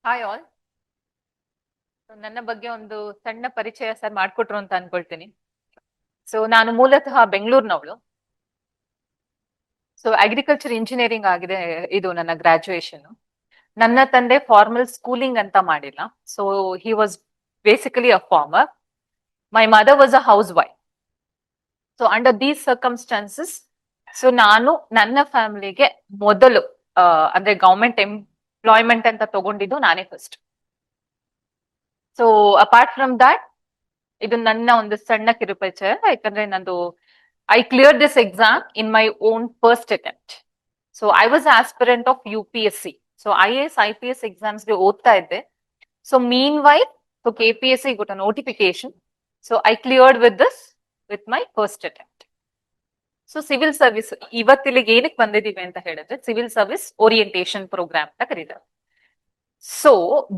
Hi all. ನನ್ನ ಬಗ್ಗೆ ಒಂದು ಸಣ್ಣ ಪರಿಚಯ ಸರ್ ಮಾಡ್ಕೊಟ್ರು ಅಂತ ಅನ್ಕೊಳ್ತೀನಿ. ಸೊ ನಾನು ಮೂಲತಃ ಬೆಂಗಳೂರಿನವಳು. ಸೊ ಅಗ್ರಿಕಲ್ಚರ್ ಇಂಜಿನಿಯರಿಂಗ್ ಆಗಿದೆ ಇದು ನನ್ನ ಗ್ರಾಜುಯೇಷನ್. ನನ್ನ ತಂದೆ ಫಾರ್ಮಲ್ ಸ್ಕೂಲಿಂಗ್ ಅಂತ ಮಾಡಿಲ್ಲ. So he was basically a farmer. My mother was a house wife. So under these circumstances so ನಾನು ನನ್ನ ಫ್ಯಾಮಿಲಿಗೆ ಮೊದಲು ಅಂದ್ರೆ ಗವರ್ಮೆಂಟ್ ಎಂಪ್ಲಾಯ್ಮೆಂಟ್ ಅಂತ ತಗೊಂಡಿದ್ದು ನಾನೇ first. So apart from that ಇದು ನನ್ನ ಒಂದು ಸಣ್ಣ ಕಿರುಪರಿಚಯ. ಯಾಕಂದ್ರೆ ನಂದು I clear this exam in my own first attempt. So I was aspirant of UPSC. So IAS IPS ಎಕ್ಸಾಮ್ಸ್ಗೆ ಓದ್ತಾ ಇದ್ದೆ. So meanwhile so KPSC got a notification. So I cleared with this with my first attempt. So civil service ಇವತ್ತಿಲ್ಲಿಗೆ ಏನಕ್ಕೆ ಬಂದಿದ್ದೀವಿ ಅಂತ ಹೇಳಿದ್ರೆ civil service orientation program ಅಂತ ಕರೀತಾರೆ. So,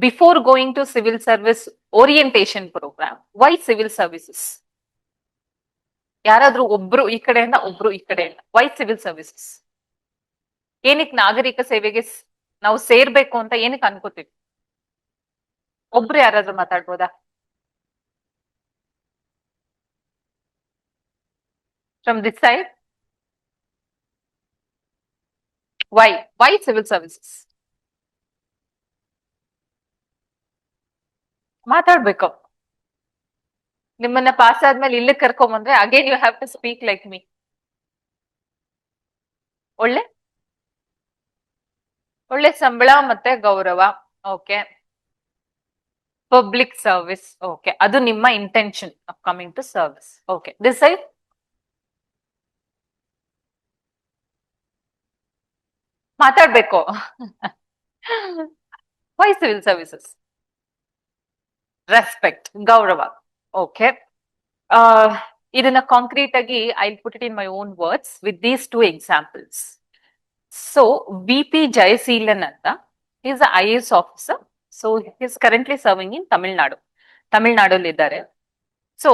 before going to civil service orientation program, why civil services? ಯಾರಾದ್ರೂ ಒಬ್ರು ಈ ಕಡೆಯಿಂದ ಒಬ್ರು ಈ ಕಡೆಯಿಂದ ವೈ ಸಿವಿಲ್ ಸರ್ವಿಸಸ್? ಏನಕ್ಕೆ ನಾಗರಿಕ ಸೇವೆಗೆ ನಾವು ಸೇರ್ಬೇಕು ಅಂತ ಏನಕ್ಕೆ ಅನ್ಕೋತೀವಿ? ಒಬ್ರು ಯಾರಾದ್ರೂ ಮಾತಾಡ್ಬೋದಾ? From this side, why civil services? ಮಾತಾಡ್ಬೇಕು. ನಿಮ್ಮನ್ನ ಪಾಸ್ ಆದ್ಮೇಲೆ ಇಲ್ಲಿ ಕರ್ಕೊಂಬಂದ್ರೆ again you have to speak like me. ಒಳ್ಳೆ ಒಳ್ಳೆ ಸಂಬಳ ಮತ್ತೆ ಗೌರವ. Okay, public service. ಓಕೆ, ಅದು ನಿಮ್ಮ intention of coming to service. Okay, this side ಮಾತಾಡ್ಬೇಕು. Why civil services? ರೆಸ್ಪೆಕ್ಟ್, ಗೌರವ. ಓಕೆ, ಇದನ್ನ ಕಾಂಕ್ರೀಟ್ ಆಗಿ I put it in my own words with these two examples. So VP Jayaseelan ಅಂತ is IAS officer. So is currently serving in ತಮಿಳ್ನಾಡಲ್ಲಿ ಇದ್ದಾರೆ. So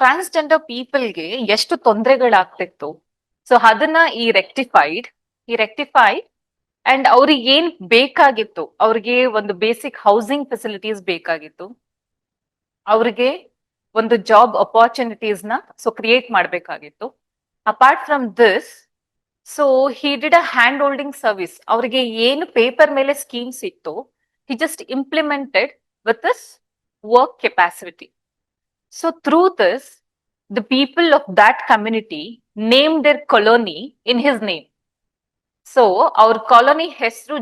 transgender ಪೀಪಲ್ಗೆ ಎಷ್ಟು ತೊಂದರೆಗಳಾಗ್ತಿತ್ತು, so ಅದನ್ನ ಈ ರೆಕ್ಟಿಫೈಡ್ ಅಂಡ್ ಅವ್ರಿಗೆ ಏನ್ ಬೇಕಾಗಿತ್ತು, ಅವ್ರಿಗೆ ಒಂದು ಬೇಸಿಕ್ ಹೌಸಿಂಗ್ ಫೆಸಿಲಿಟೀಸ್ ಬೇಕಾಗಿತ್ತು, ಅವ್ರಿಗೆ ಒಂದು ಜಾಬ್ ಅಪಾರ್ಚುನಿಟೀಸ್ ನ ಸೊ ಕ್ರಿಯೇಟ್ ಮಾಡ್ಬೇಕಾಗಿತ್ತು. Apart from this so he did a hand holding service. ಅವ್ರಿಗೆ ಏನು ಪೇಪರ್ ಮೇಲೆ ಸ್ಕೀಮ್ಸ್ ಇತ್ತು, he just implemented with this work capacity. So through this the people of that community named their colony in his name. So our colony ಹೆಸರು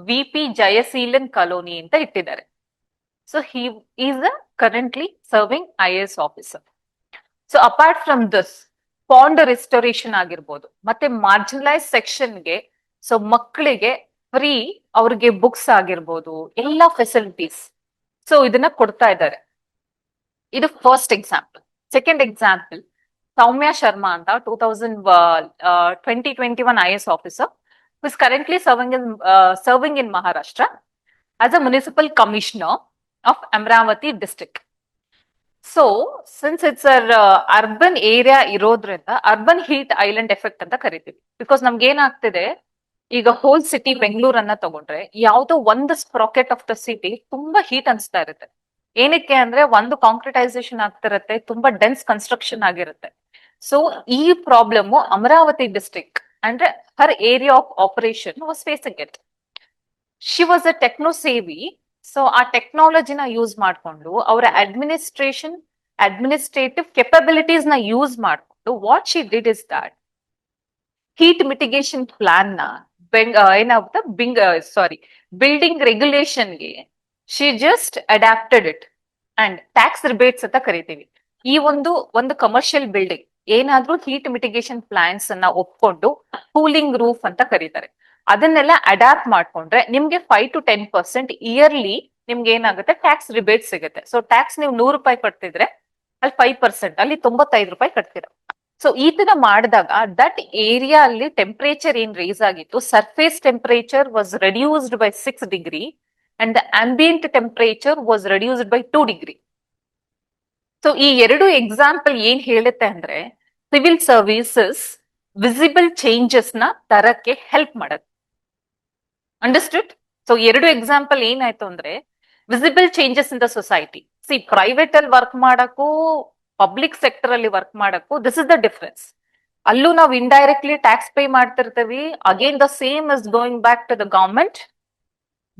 VP ಜಯಶೀಲನ್ colony ಅಂತ ಇಟ್ಟಿದ್ದಾರೆ. So he is currently serving IAS officer. So apart from this, pond restoration ಆಗಿರ್ಬೋದು, ಮತ್ತೆ marginalise ಸೆಕ್ಷನ್ಗೆ so ಮಕ್ಕಳಿಗೆ free ಅವ್ರಿಗೆ books ಆಗಿರ್ಬೋದು, ಎಲ್ಲ facilities so ಇದನ್ನ ಕೊಡ್ತಾ ಇದ್ದಾರೆ. ಇದು ಫಸ್ಟ್ ಎಕ್ಸಾಂಪಲ್. ಸೆಕೆಂಡ್ ಎಕ್ಸಾಂಪಲ್, ಸೌಮ್ಯ ಶರ್ಮಾ ಅಂತ 2021 IAS officer who is currently serving in Maharashtra as a municipal commissioner of Amravati district. So since it's a urban area ಇರೋದ್ರಿಂದ ಅರ್ಬನ್ ಹೀಟ್ ಐಲ್ಯಾಂಡ್ ಎಫೆಕ್ಟ್ ಅಂತ ಕರಿತೀವಿ. Because ನಮ್ಗೆ ಏನಾಗ್ತಿದೆ, ಈಗ ಹೋಲ್ ಸಿಟಿ ಬೆಂಗಳೂರನ್ನ ತಗೊಂಡ್ರೆ ಯಾವ್ದೋ ಒಂದು ಸ್ಪ್ರಾಕೆಟ್ ಆಫ್ ದ ಸಿಟಿ ತುಂಬಾ ಹೀಟ್ ಅನ್ಸ್ತಾ ಇರುತ್ತೆ. ಏನಕ್ಕೆ ಅಂದ್ರೆ ಒಂದು ಕಾಂಕ್ರಿಟೈಸೇಷನ್ ಆಗ್ತಿರತ್ತೆ, ತುಂಬಾ ಡೆನ್ಸ್ ಕನ್ಸ್ಟ್ರಕ್ಷನ್ ಆಗಿರುತ್ತೆ. ಸೊ ಈ ಪ್ರಾಬ್ಲಮ್ ಅಮರಾವತಿ ಡಿಸ್ಟ್ರಿಕ್ಟ್ ಅಂದ್ರೆ her area of operation was facing it. She was a techno savvy. So ಆ ಟೆಕ್ನಾಲಜಿನ ಯೂಸ್ ಮಾಡ್ಕೊಂಡು ಅವರ ಅಡ್ಮಿನಿಸ್ಟ್ರೇಟಿವ್ ಕೆಪಬಿಲಿಟೀಸ್ ನ ಯೂಸ್ ಮಾಡ್ಕೊಂಡು what she did is that heat mitigation plan ನ ಏನಾಗುತ್ತೆ ಬಿಲ್ಡಿಂಗ್ ರೆಗ್ಯುಲೇಷನ್ಗೆ she just adapted it and tax rebates ಅಂತ ಕರಿತೀವಿ. ಈ ಒಂದು ಕಮರ್ಷಿಯಲ್ ಬಿಲ್ಡಿಂಗ್ ಏನಾದ್ರೂ ಹೀಟ್ ಮಿಟಿಗೇಷನ್ ಪ್ಲಾನ್ಸ್ ಅನ್ನ ಒಪ್ಕೊಂಡು ಕೂಲಿಂಗ್ ರೂಫ್ ಅಂತ ಕರೀತಾರೆ, ಅದನ್ನೆಲ್ಲ ಅಡ್ಯಾಪ್ಟ್ ಮಾಡ್ಕೊಂಡ್ರೆ ನಿಮ್ಗೆ 5 to 10% ಇಯರ್ಲಿ ನಿಮ್ಗೆ ಏನಾಗುತ್ತೆ ಟ್ಯಾಕ್ಸ್ ರಿಬೇಟ್ ಸಿಗುತ್ತೆ. ಸೊ ಟ್ಯಾಕ್ಸ್ ನೀವು 100 ರೂಪಾಯಿ ಕಟ್ತಿದ್ರೆ ಅಲ್ಲಿ 5%, ಅಲ್ಲಿ 95 ರೂಪಾಯಿ ಕಟ್ತೀರ. ಸೊ ಈ ತರ ಮಾಡಿದಾಗ ದಟ್ ಏರಿಯಾ ಅಲ್ಲಿ ಟೆಂಪರೇಚರ್ ಏನ್ ರೇಸ್ ಆಗಿತ್ತು, surface temperature was reduced by 6 degree and the ambient temperature was reduced by 2 degree. So ಈ ಎರಡು ಎಕ್ಸಾಂಪಲ್ ಏನ್ ಹೇಳುತ್ತೆ ಅಂದ್ರೆ ಸಿವಿಲ್ ಸರ್ವಿಸಸ್ ವಿಸಿಬಲ್ ಚೇಂಜಸ್ ನ ತರಕ್ಕೆ ಹೆಲ್ಪ್ ಮಾಡುತ್ತೆ. ಅಂಡರ್ಸ್ಟುಡ್? ಸೊ ಎರಡು ಎಕ್ಸಾಂಪಲ್ ಏನಾಯ್ತು ಅಂದ್ರೆ visible changes in the society. See private ಅಲ್ಲಿ ವರ್ಕ್ ಮಾಡಕ್ಕೂ ಪಬ್ಲಿಕ್ ಸೆಕ್ಟರ್ ಅಲ್ಲಿ ವರ್ಕ್ ಮಾಡಕ್ಕೂ ದಿಸ್ ಇಸ್ ದ ಡಿಫರೆನ್ಸ್. ಅಲ್ಲೂ ನಾವು ಇಂಡೈರೆಕ್ಟ್ಲಿ ಟ್ಯಾಕ್ಸ್ ಪೇ ಮಾಡ್ತಿರ್ತೀವಿ, again the same is going back to the government,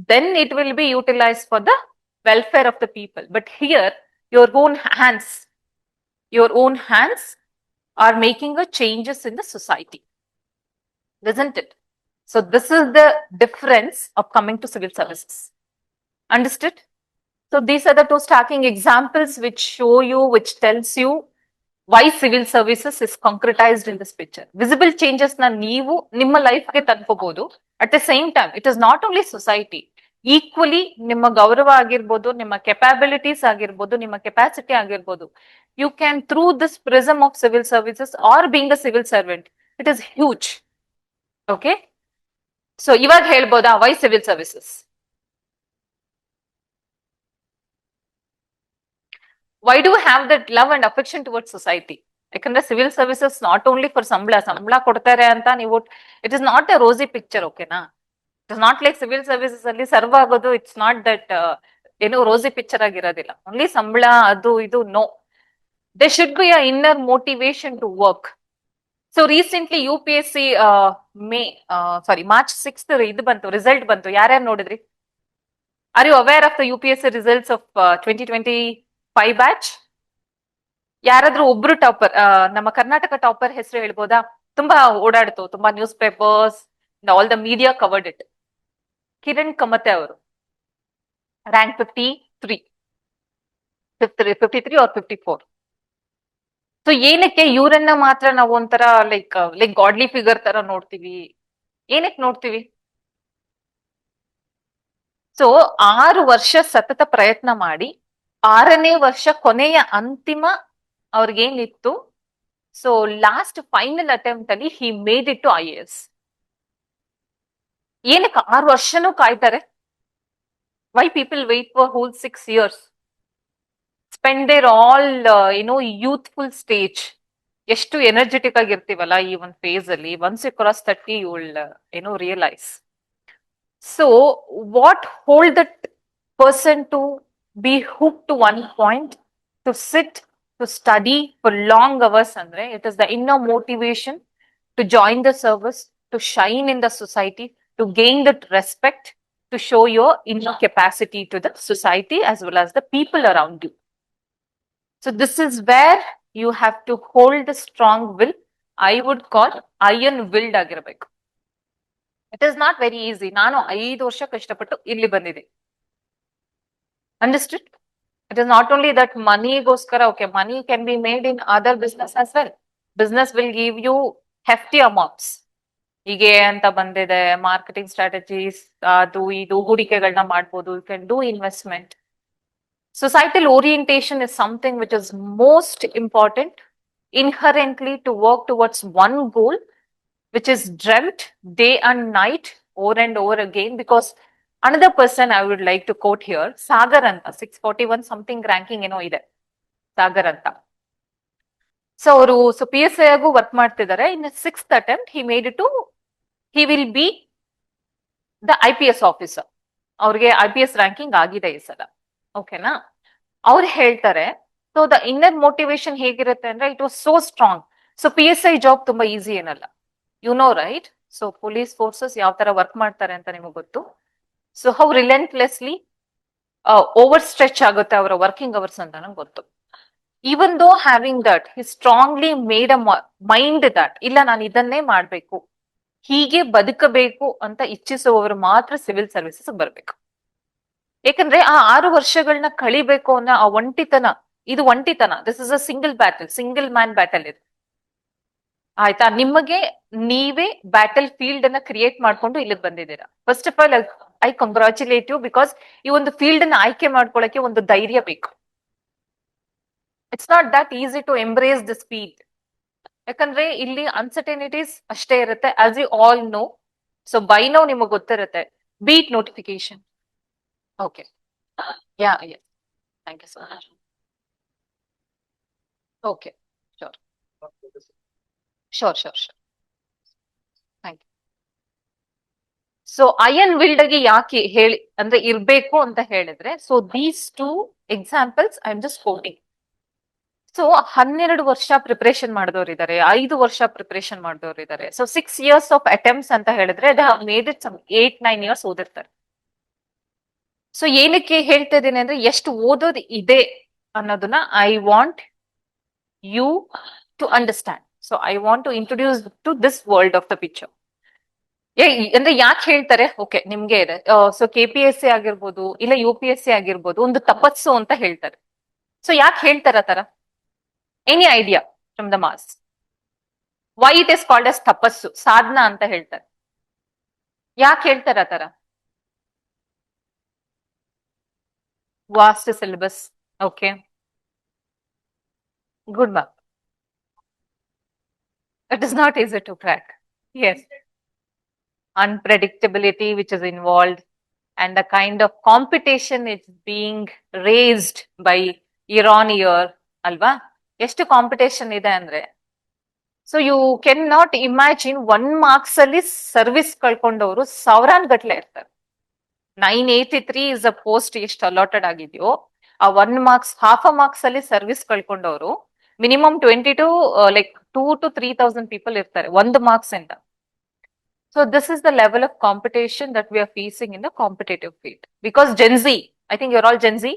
then it will be utilized for the welfare of the people. But here your own hands are making a changes in the society, isn't it? So this is the difference of coming to civil services. Understood? So these are the two starting examples which show you, which tells you why civil services is concretized in this picture. Visible changes na ನೀವು ನಿಮ್ಮ life ಗೆ ತಂದ್ಕೋಬಹುದು. At the same time it is not only society, equally ನಿಮ್ಮ ಗೌರವ ಆಗಿರ್ಬೋದು, ನಿಮ್ಮ capabilities ಆಗಿರ್ಬೋದು, ನಿಮ್ಮ ಕೆಪಾಸಿಟಿ ಆಗಿರ್ಬೋದು, you can through this prism of civil services or being a civil servant, it is huge. Okay, so ಇವಾಗ ಹೇಳ್ಬೋದಾ why civil services? Why do you have that love and affection towards society? ಯಾಕಂದ್ರೆ civil services not only for ಸಂಬಳ ಕೊಡ್ತಾರೆ ಅಂತ ನೀವು, it is not a rosy picture. ಓಕೆನಾ? It is not like civil services ಅಲ್ಲಿ serve ಆಗೋದು, it's not that ಏನು rosy picture ಆಗಿರೋದಿಲ್ಲ, ಓನ್ಲಿ ಸಂಬಳ ಅದು ಇದು. No, they should be a inner motivation to work. So recently UPSC March 6th ಇದು ಬಂತು, ರಿಸಲ್ಟ್ ಬಂತು. ಯಾರ್ಯಾರು ನೋಡಿದ್ರಿ? Are you aware of the UPSC results of 2025 batch? ಯಾರಾದ್ರೂ ಒಬ್ರು ಟಾಪರ್, ನಮ್ಮ ಕರ್ನಾಟಕ ಟಾಪರ್ ಹೆಸರು ಹೇಳ್ಬೋದಾ? ತುಂಬಾ ಓಡಾಡ್ತು, ತುಂಬಾ news papers, all the media covered it. Kiran Kamate ಅವರು, ರ್ಯಾಂಕ್ 53 ಆರ್ 54. ಸೊ ಏನಕ್ಕೆ ಇವರನ್ನ ಮಾತ್ರ ನಾವು ಒಂಥರ ಲೈಕ್ ಗಾಡ್ಲಿ ಫಿಗರ್ ತರ ನೋಡ್ತೀವಿ? ಏನಕ್ಕೆ ನೋಡ್ತೀವಿ? ಸೊ 6 ವರ್ಷ ಸತತ ಪ್ರಯತ್ನ ಮಾಡಿ 6ನೇ ವರ್ಷ ಕೊನೆಯ ಅಂತಿಮ ಅವ್ರಿಗೇನಿತ್ತು, ಸೊ ಲಾಸ್ಟ್ ಫೈನಲ್ ಅಟೆಂಪ್ಟ್ ಅಲ್ಲಿ he made it to IAS. ಏನಕ್ಕೆ 6 ವರ್ಷನೂ ಕಾಯ್ತಾರೆ? Why people wait for whole 6 years? Spend their all youthful stage. ಎಷ್ಟು ಎನರ್ಜೆಟಿಕ್ ಆಗಿರ್ತೀವಲ್ಲ ಈ ಒಂದು ಫೇಸ್ ಅಲ್ಲಿ. Once you cross 30 you will realise. So what hold that person to be hooked to one point, to sit, to study for long hours andre, it is the inner motivation to join the service, to shine in the society, to gain that respect, to show your inner capacity to the society as well as the people around you. So this is where you have to hold the strong will. I would call iron willed ಆಗಿರಬೇಕು. It is not very easy. ನಾನು 5 ವರ್ಷ ಕಷ್ಟಪಟ್ಟು ಇಲ್ಲಿ ಬಂದಿದೆ. Understood? It is not only that money goskara, okay, money can be made in other business as well. Business will give you hefty amounts. ಹೀಗೆ ಅಂತ ಬಂದಿದೆ, marketing strategies, ಅದು ಇದು ಹೂಡಿಕೆಗಳನ್ನ ಮಾಡ್ಬೋದು. You can do investment. Societal orientation is something which is most important inherently to work towards one goal, which is dreamt day and night over and over again. Because another person I would like to quote here, Sagar anta, 641 something ranking ಏನೋ ಇದೆ ಸಾಗರ್ ಅಂತ. So ಅವರು PSI ಆಗು work ಮಾಡ್ತಿದ್ದಾರೆ. ಇನ್ 6th attempt he will be the IPS officer. ಅವ್ರಿಗೆ IPS ranking ಆಗಿದೆ ಈ ಸಲ. ಓಕೆನಾ? ಅವ್ರು ಹೇಳ್ತಾರೆ, ಸೊ ದ ಇನ್ನರ್ ಮೋಟಿವೇಶನ್ ಹೇಗಿರುತ್ತೆ ಅಂದ್ರೆ it was so strong. So PSI job ತುಂಬಾ ಈಸಿ ಏನಲ್ಲ, you know right? So police forces ಯಾವ ತರ ವರ್ಕ್ ಮಾಡ್ತಾರೆ ಅಂತ ನಿಮಗೆ ಗೊತ್ತು. So how relentlessly over stretch ಆಗುತ್ತೆ ಅವರ ವರ್ಕಿಂಗ್ ಅವರ್ಸ್ ಅಂತ ನಂಗೆ ಗೊತ್ತು. Even though having that, he strongly made a mind that ಇಲ್ಲ ನಾನು ಇದನ್ನೇ ಮಾಡ್ಬೇಕು, ಹೀಗೆ ಬದುಕಬೇಕು ಅಂತ ಇಚ್ಛಿಸುವವರು ಮಾತ್ರ ಸಿವಿಲ್ ಸರ್ವಿಸಸ್ ಬರ್ಬೇಕು. ಯಾಕಂದ್ರೆ ಆ 6 ವರ್ಷಗಳನ್ನ ಕಳಿಬೇಕು ಅನ್ನೋ ಆ ಒಂಟಿತನ, ಇದು ಒಂಟಿತನ. This is a single battle, single man battle ಇದು. ಆಯ್ತಾ? ನಿಮಗೆ ನೀವೇ ಬ್ಯಾಟಲ್ ಫೀಲ್ಡ್ ಅನ್ನ ಕ್ರಿಯೇಟ್ ಮಾಡ್ಕೊಂಡು ಇಲ್ಲಿಗೆ ಬಂದಿದ್ದೀರಾ. First of all I congratulate you, because ಈ ಒಂದು ಫೀಲ್ಡ್ ಅನ್ನ ಆಯ್ಕೆ ಮಾಡ್ಕೊಳ್ಳಕ್ಕೆ ಒಂದು ಧೈರ್ಯ ಬೇಕು. It's not that easy to embrace the speed. ಯಾಕಂದ್ರೆ ಇಲ್ಲಿ ಅನ್ಸರ್ಟನಿಟೀಸ್ ಅಷ್ಟೇ ಇರುತ್ತೆ, as you all know. So by now ನಿಮಗೆ ಗೊತ್ತಿರುತ್ತೆ. Beat notification. Okay, yeah, thank you so much. Okay, sure sure sure sure, thank you. So ಅಯನ್ ವಿಲ್ಡ್ ಗೆ ಯಾಕೆ ಹೇಳಿ ಅಂದ್ರೆ ಇರ್ಬೇಕು ಅಂತ ಹೇಳಿದ್ರೆ, so these two examples I am just quoting. So 12 ವರ್ಷ ಪ್ರಿಪರೇಷನ್ ಮಾಡಿದವರು ಇದ್ದಾರೆ, 5 ವರ್ಷ ಪ್ರಿಪರೇಷನ್ ಮಾಡಿದವರು ಇದ್ದಾರೆ. ಸೊ 6 years ಆಫ್ ಅಟೆಂಪ್ಟ್ಸ್ ಅಂತ ಹೇಳಿದ್ರೆ they have made it some 8-9 years ಓದಿರ್ತಾರೆ. ಸೊ ಏನಕ್ಕೆ ಹೇಳ್ತಾ ಇದ್ದೀನಿ ಅಂದ್ರೆ ಎಷ್ಟು ಓದೋದು ಇದೆ ಅನ್ನೋದನ್ನ I want you to understand. So I want to introduce to this world of the picture. ಅಂದ್ರೆ ಯಾಕೆ ಹೇಳ್ತಾರೆ, ಓಕೆ ನಿಮ್ಗೆ ಇದೆ, ಸೊ KPSC ಆಗಿರ್ಬೋದು ಇಲ್ಲ UPSC ಆಗಿರ್ಬೋದು ಒಂದು ತಪಸ್ಸು ಅಂತ ಹೇಳ್ತಾರೆ. ಸೊ ಯಾಕೆ ಹೇಳ್ತಾರ ತರ? Any idea from the mass why it is called as ತಪಸ್ಸು, ಸಾಧನಾ ಅಂತ ಹೇಳ್ತಾರೆ? ಯಾಕೆ ಹೇಳ್ತಾರ ತರ? Vast syllabus. Okay, good ma'am. It is not easy to crack. Yes. Unpredictability which is involved and the kind of competition is being raised by year on year, ಅಲ್ವಾ? ಎಷ್ಟು competition ಇದೆ ಅಂದ್ರೆ, so you can not imagine 1 marks ಅಲ್ಲಿ service ಕಳ್ಕೊಂಡವರು ಸಾವಿರಾನ್ ಗಟ್ಲೆ ಇರ್ತಾರೆ. 983 is a post ಎಷ್ಟು ಅಲಾಟೆಡ್ ಆಗಿದೆಯೋ, ಆ 1 marks, half a marks ಅಲ್ಲಿ ಸರ್ವಿಸ್ ಕಳ್ಕೊಂಡವರು ಮಿನಿಮಮ್ 22 ಲೈಕ್ 2,000 to 3,000 ಪೀಪಲ್ ಇರ್ತಾರೆ 1 marks ಇಂದ. So this is the level of competition that we are facing in the competitive field. Because Gen Z, I think you're all Gen Z,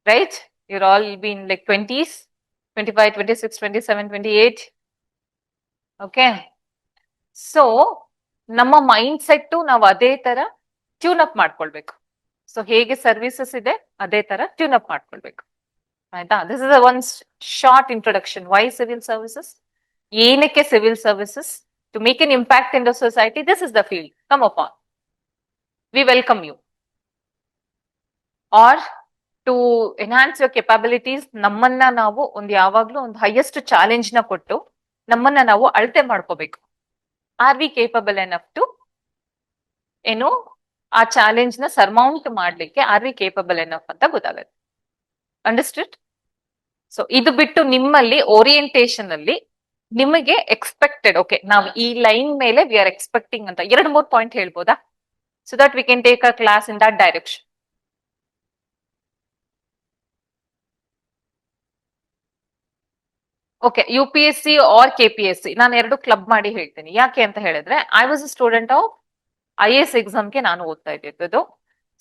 right? You're all been like 20s, 25, 26, 27, 28. Okay. So ನಮ್ಮ mind set ನಾವು ಅದೇ ತರ tune up ಮಾಡ್ಕೊಳ್ಬೇಕು. So ಹೇಗೆ services ಇದೆ ಅದೇ ತರ tune up ಮಾಡ್ಕೊಳ್ಬೇಕು, ಆಯ್ತಾ? This is one short introduction. Why civil services, ಏನಕ್ಕೆ civil services? To make an impact in the society, this is the field. Come upon. We welcome you. Or to enhance your capabilities, ನಮ್ಮನ್ನ ನಾವು ಒಂದು ಯಾವಾಗ್ಲೂ ಒಂದು highest challenge ನ ಕೊಟ್ಟು ನಮ್ಮನ್ನ ನಾವು ಅಳತೆ ಮಾಡ್ಕೋಬೇಕು. Are we capable enough to ಏನು ಆ ಚಾಲೆಂಜ್ ನ ಸರ್ಮೌಂಟ್ ಮಾಡ್ಲಿಕ್ಕೆ ಆರ್ ವಿ ಕೇಪಬಲ್ ಎನಫ್ ಅಂತ ಗೊತ್ತಾಗುತ್ತೆ. ಅಂಡರ್ಸ್ಟುಡ್? ಸೊ ಇದು ಬಿಟ್ಟು ನಿಮ್ಮಲ್ಲಿ ಓರಿಯಂಟೇಶನ್ ಅಲ್ಲಿ ನಿಮಗೆ ಎಕ್ಸ್ಪೆಕ್ಟೆಡ್, ಓಕೆ ನಾವು ಈ ಲೈನ್ ಮೇಲೆ ವಿ ಆರ್ ಎಕ್ಸ್ಪೆಕ್ಟಿಂಗ್ ಅಂತ 2-3 ಪಾಯಿಂಟ್ ಹೇಳ್ಬೋದಾ? So that we can take a class in that direction. Okay, UPSC or KPSC ನಾನು ಎರಡು ಕ್ಲಬ್ ಮಾಡಿ ಹೇಳ್ತೀನಿ. ಯಾಕೆ ಅಂತ ಹೇಳಿದ್ರೆ I was a student of IAS ಎಕ್ಸಾಮ್ಗೆ ನಾನು ಓದ್ತಾ ಇದ್ದಿದ್ದು.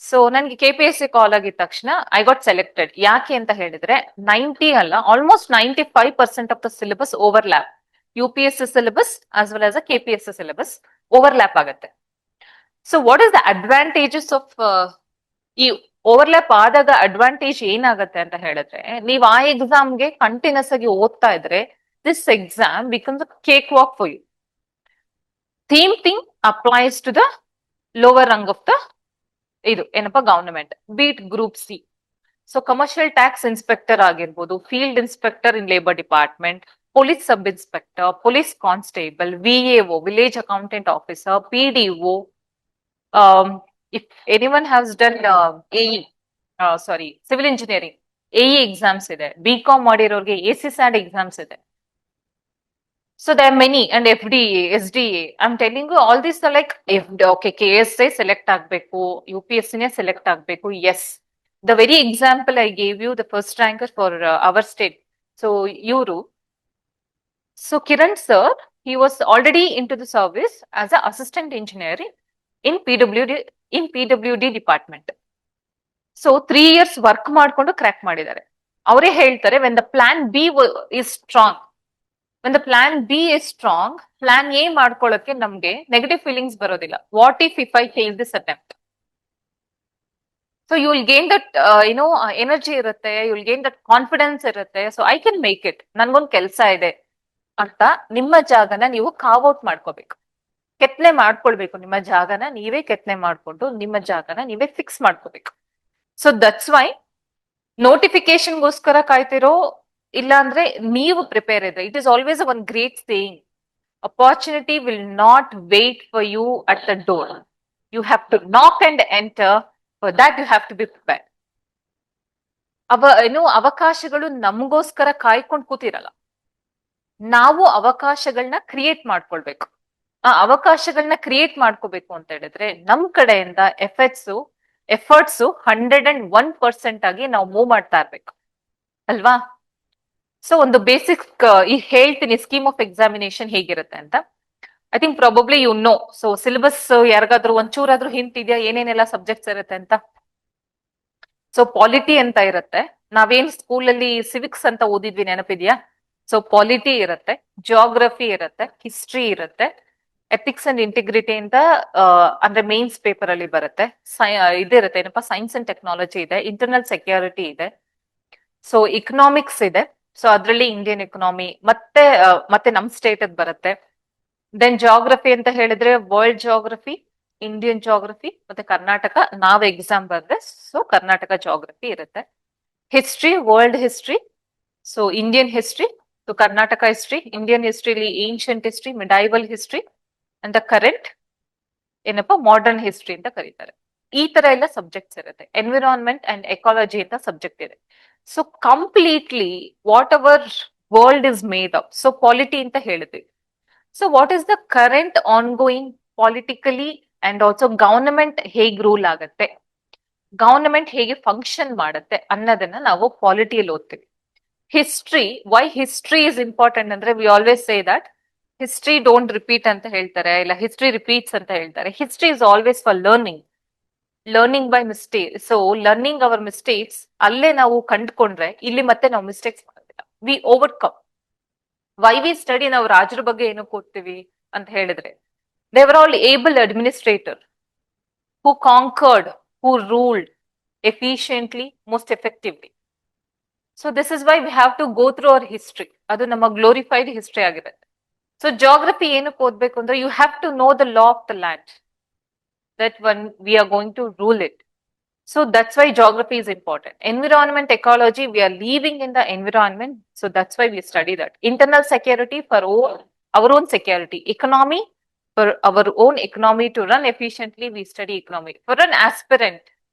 ಸೊ ನನ್ಗೆ KPSC ಕಾಲ್ ಆಗಿದ ತಕ್ಷಣ ಐ ಗಾಟ್ ಸೆಲೆಕ್ಟೆಡ್. ಯಾಕೆ ಅಂತ ಹೇಳಿದ್ರೆ 90 ಅಲ್ಲ, almost 95% of the syllabus overlap. UPSC syllabus as well as a KPSC syllabus overlap ಆಗುತ್ತೆ. So what is the advantages of ಈ ಓವರ್ಲ್ಯಾಪ್ ಆದಾಗ ಅಡ್ವಾಂಟೇಜ್ ಏನಾಗುತ್ತೆ ಅಂತ ಹೇಳಿದ್ರೆ, ನೀವು ಆ ಎಕ್ಸಾಮ್ಗೆ ಕಂಟಿನ್ಯೂಸ್ ಆಗಿ ಓದ್ತಾ ಇದ್ರೆ this exam becomes a cake walk for you. Same thing applies to the lower rung of the ಇದು ಏನಪ್ಪಾ government, beat group C. So commercial tax inspector ಆಗಿರ್ಬೋದು, field inspector in labour department, police sub inspector, police constable, VAO, village accountant officer, PDO. If anyone has done civil engineering, AE exams ಇದೆ, BCom ಮಾಡಿರೋರ್ಗೆ ACSAT exams ಇದೆ. So there are many, and FDA, SDA. I'm telling you, all these are like, okay, KSA select ಆಗ್ಬೇಕು, UPSC ನೇ select ಆಗ್ಬೇಕು. Yes, the very example I gave you, the first ranker for our state. So ಇವರು, so Kiran sir, he was already into the service as an assistant engineer in PWD department. So 3 years work ಮಾಡ್ಕೊಂಡು crack ಮಾಡಿದ್ದಾರೆ. ಅವರೇ ಹೇಳ್ತಾರೆ, when the plan B is strong, when the plan B is strong, plan A ಮಾಡ್ಕೊಳ್ಳೋಕೆ ನಮ್ಗೆ negative feelings ಬರೋದಿಲ್ಲ. What if I fail this attempt? So you will gain that energy ಇರುತ್ತೆ, you will gain that confidence ಇರುತ್ತೆ. So I can make it, ನನ್ಗೊಂದು ಕೆಲಸ ಇದೆ ಅಂತ ನಿಮ್ಮ ಜಾಗನ ನೀವು ಕಾವ್ಔಟ್ ಮಾಡ್ಕೋಬೇಕು, ಕೆತ್ತನೆ ಮಾಡ್ಕೊಳ್ಬೇಕು. ನಿಮ್ಮ ಜಾಗನ ನೀವೇ ಕೆತ್ತನೆ ಮಾಡ್ಕೊಂಡು ನಿಮ್ಮ ಜಾಗನ ನೀವೇ ಫಿಕ್ಸ್ ಮಾಡ್ಕೋಬೇಕು. ಸೊ ದಟ್ಸ್ ವೈ ನೋಟಿಫಿಕೇಶನ್ಗೋಸ್ಕರ ಕಾಯ್ತಿರೋ ಇಲ್ಲ ಅಂದ್ರೆ ನೀವು ಪ್ರಿಪೇರ್ ಇದ್ರೆ, it is always one great saying, opportunity will not wait for you at the door. You have to knock and enter, for that you have to be prepare. ಅವಕಾಶಗಳು ನಮಗೋಸ್ಕರ ಕಾಯ್ಕೊಂಡು ಕೂತಿರಲ್ಲ, ನಾವು ಅವಕಾಶಗಳನ್ನ ಕ್ರಿಯೇಟ್ ಮಾಡ್ಕೊಳ್ಬೇಕು. ಆ ಅವಕಾಶಗಳನ್ನ ಕ್ರಿಯೇಟ್ ಮಾಡ್ಕೋಬೇಕು ಅಂತ ಹೇಳಿದ್ರೆ ನಮ್ ಕಡೆಯಿಂದ ಎಫರ್ಟ್ಸ್ 101% ಆಗಿ ನಾವು ಮೂವ್ ಮಾಡ್ತಾ ಇರ್ಬೇಕು ಅಲ್ವಾ. ಸೊ ಒಂದು ಬೇಸಿಕ್ ಈ ಹೇಳ್ತೀನಿ ಸ್ಕೀಮ್ ಆಫ್ ಎಕ್ಸಾಮಿನೇಷನ್ ಹೇಗಿರುತ್ತೆ ಅಂತ. I think probably you know. So syllabus ಯಾರಿಗಾದ್ರೂ ಒಂಚೂರಾದ್ರೂ ಹಿಂಟ್ ಇದೆಯಾ ಏನೇನೆಲ್ಲ ಸಬ್ಜೆಕ್ಟ್ಸ್ ಇರುತ್ತೆ ಅಂತ. ಸೊ ಪಾಲಿಟಿ ಅಂತ ಇರುತ್ತೆ. ನಾವೇನ್ ಸ್ಕೂಲಲ್ಲಿ ಸಿವಿಕ್ಸ್ ಅಂತ ಓದಿದ್ವಿ ನೆನಪಿದ್ಯಾ? ಸೊ ಪಾಲಿಟಿ ಇರುತ್ತೆ, ಜಿಯೋಗ್ರಫಿ ಇರುತ್ತೆ, ಹಿಸ್ಟ್ರಿ ಇರುತ್ತೆ, ಎಥಿಕ್ಸ್ ಅಂಡ್ ಇಂಟಿಗ್ರಿಟಿ ಅಂತ ಅಂದ್ರೆ ಮೇನ್ಸ್ ಪೇಪರ್ ಅಲ್ಲಿ ಬರುತ್ತೆ. ಇದಿರುತ್ತೆ ಏನಪ್ಪಾ, ಸೈನ್ಸ್ ಅಂಡ್ ಟೆಕ್ನಾಲಜಿ ಇದೆ, ಇಂಟರ್ನಲ್ ಸೆಕ್ಯೂರಿಟಿ ಇದೆ, ಸೊ ಇಕನಾಮಿಕ್ಸ್ ಇದೆ. ಸೊ ಅದ್ರಲ್ಲಿ ಇಂಡಿಯನ್ ಎಕನಾಮಿ ಮತ್ತೆ ನಮ್ ಸ್ಟೇಟ್ ಅದ್ ಬರುತ್ತೆ. ದೆನ್ ಜಿಯೋಗ್ರಫಿ ಅಂತ ಹೇಳಿದ್ರೆ ವರ್ಲ್ಡ್ ಜಿಯೋಗ್ರಫಿ, ಇಂಡಿಯನ್ ಜಿಯೋಗ್ರಫಿ ಮತ್ತೆ ಕರ್ನಾಟಕ. ನಾವ್ ಎಕ್ಸಾಮ್ ಬರ್ದ್ರೆ ಸೊ ಕರ್ನಾಟಕ ಜಿಯೋಗ್ರಫಿ ಇರುತ್ತೆ. History world history, so Indian history, so Karnataka history, Indian ಹಿಸ್ಟ್ರಿಲಿ ancient history, medieval history and the current ಏನಪ್ಪಾ ಮಾಡರ್ನ್ ಹಿಸ್ಟ್ರಿ ಅಂತ ಕರೀತಾರೆ. ಈ ತರ ಎಲ್ಲ ಸಬ್ಜೆಕ್ಟ್ಸ್ ಇರುತ್ತೆ. ಎನ್ವಿರಾನ್ಮೆಂಟ್ ಅಂಡ್ ಎಕಾಲಜಿ ಅಂತ ಸಬ್ಜೆಕ್ಟ್ ಇದೆ. So completely what our world is made up. So polity ಅಂತ ಹೇಳಿದ್ವಿ. So what is the current on going politically and also government ಹೇಗ್ ರೂಲ್ ಆಗತ್ತೆ, ಗವರ್ನಮೆಂಟ್ ಹೇಗೆ ಫಂಕ್ಷನ್ ಮಾಡುತ್ತೆ ಅನ್ನೋದನ್ನ ನಾವು ಪಾಲಿಟಿಯಲ್ಲಿ ಓದ್ತೀವಿ. History, why history is important ಅಂದ್ರೆ we always say that history don't repeat ಅಂತ ಹೇಳ್ತಾರೆ, ಇಲ್ಲ ಹಿಸ್ಟ್ರಿ ರಿಪೀಟ್ಸ್ ಅಂತ ಹೇಳ್ತಾರೆ. History is always for learning by mistake. So learning our mistakes ಅಲ್ಲೇ ನಾವು ಕಂಡುಕೊಂಡ್ರೆ ಇಲ್ಲಿ ಮತ್ತೆ ನಾವು ಮಿಸ್ಟೇಕ್ಸ್ ಮಾಡೋದಿಲ್ಲ, we overcome. Why we study, ನಾವು ರಾಜರ ಬಗ್ಗೆ ಏನಕ್ಕೆ ಓದ್ತೀವಿ ಅಂತ ಹೇಳಿದ್ರೆ they were all able administrator who conquered, who ruled efficiently, most effectively. So this is why we have to go through our history. ಅದು ನಮ್ಮ ಗ್ಲೋರಿಫೈಡ್ ಹಿಸ್ಟ್ರಿ ಆಗಿರುತ್ತೆ. ಸೊ ಜಾಗ್ರಫಿ ಏನಕ್ಕೆ ಓದ್ಬೇಕು ಅಂದ್ರೆ you have to know the law of the land that when we are going to rule it. So that's why geography is important. Environment, ecology, we are living in the environment. So that's why we study that. Internal security for our own security. Economy, for our own economy to run efficiently, we study economy. For an aspirant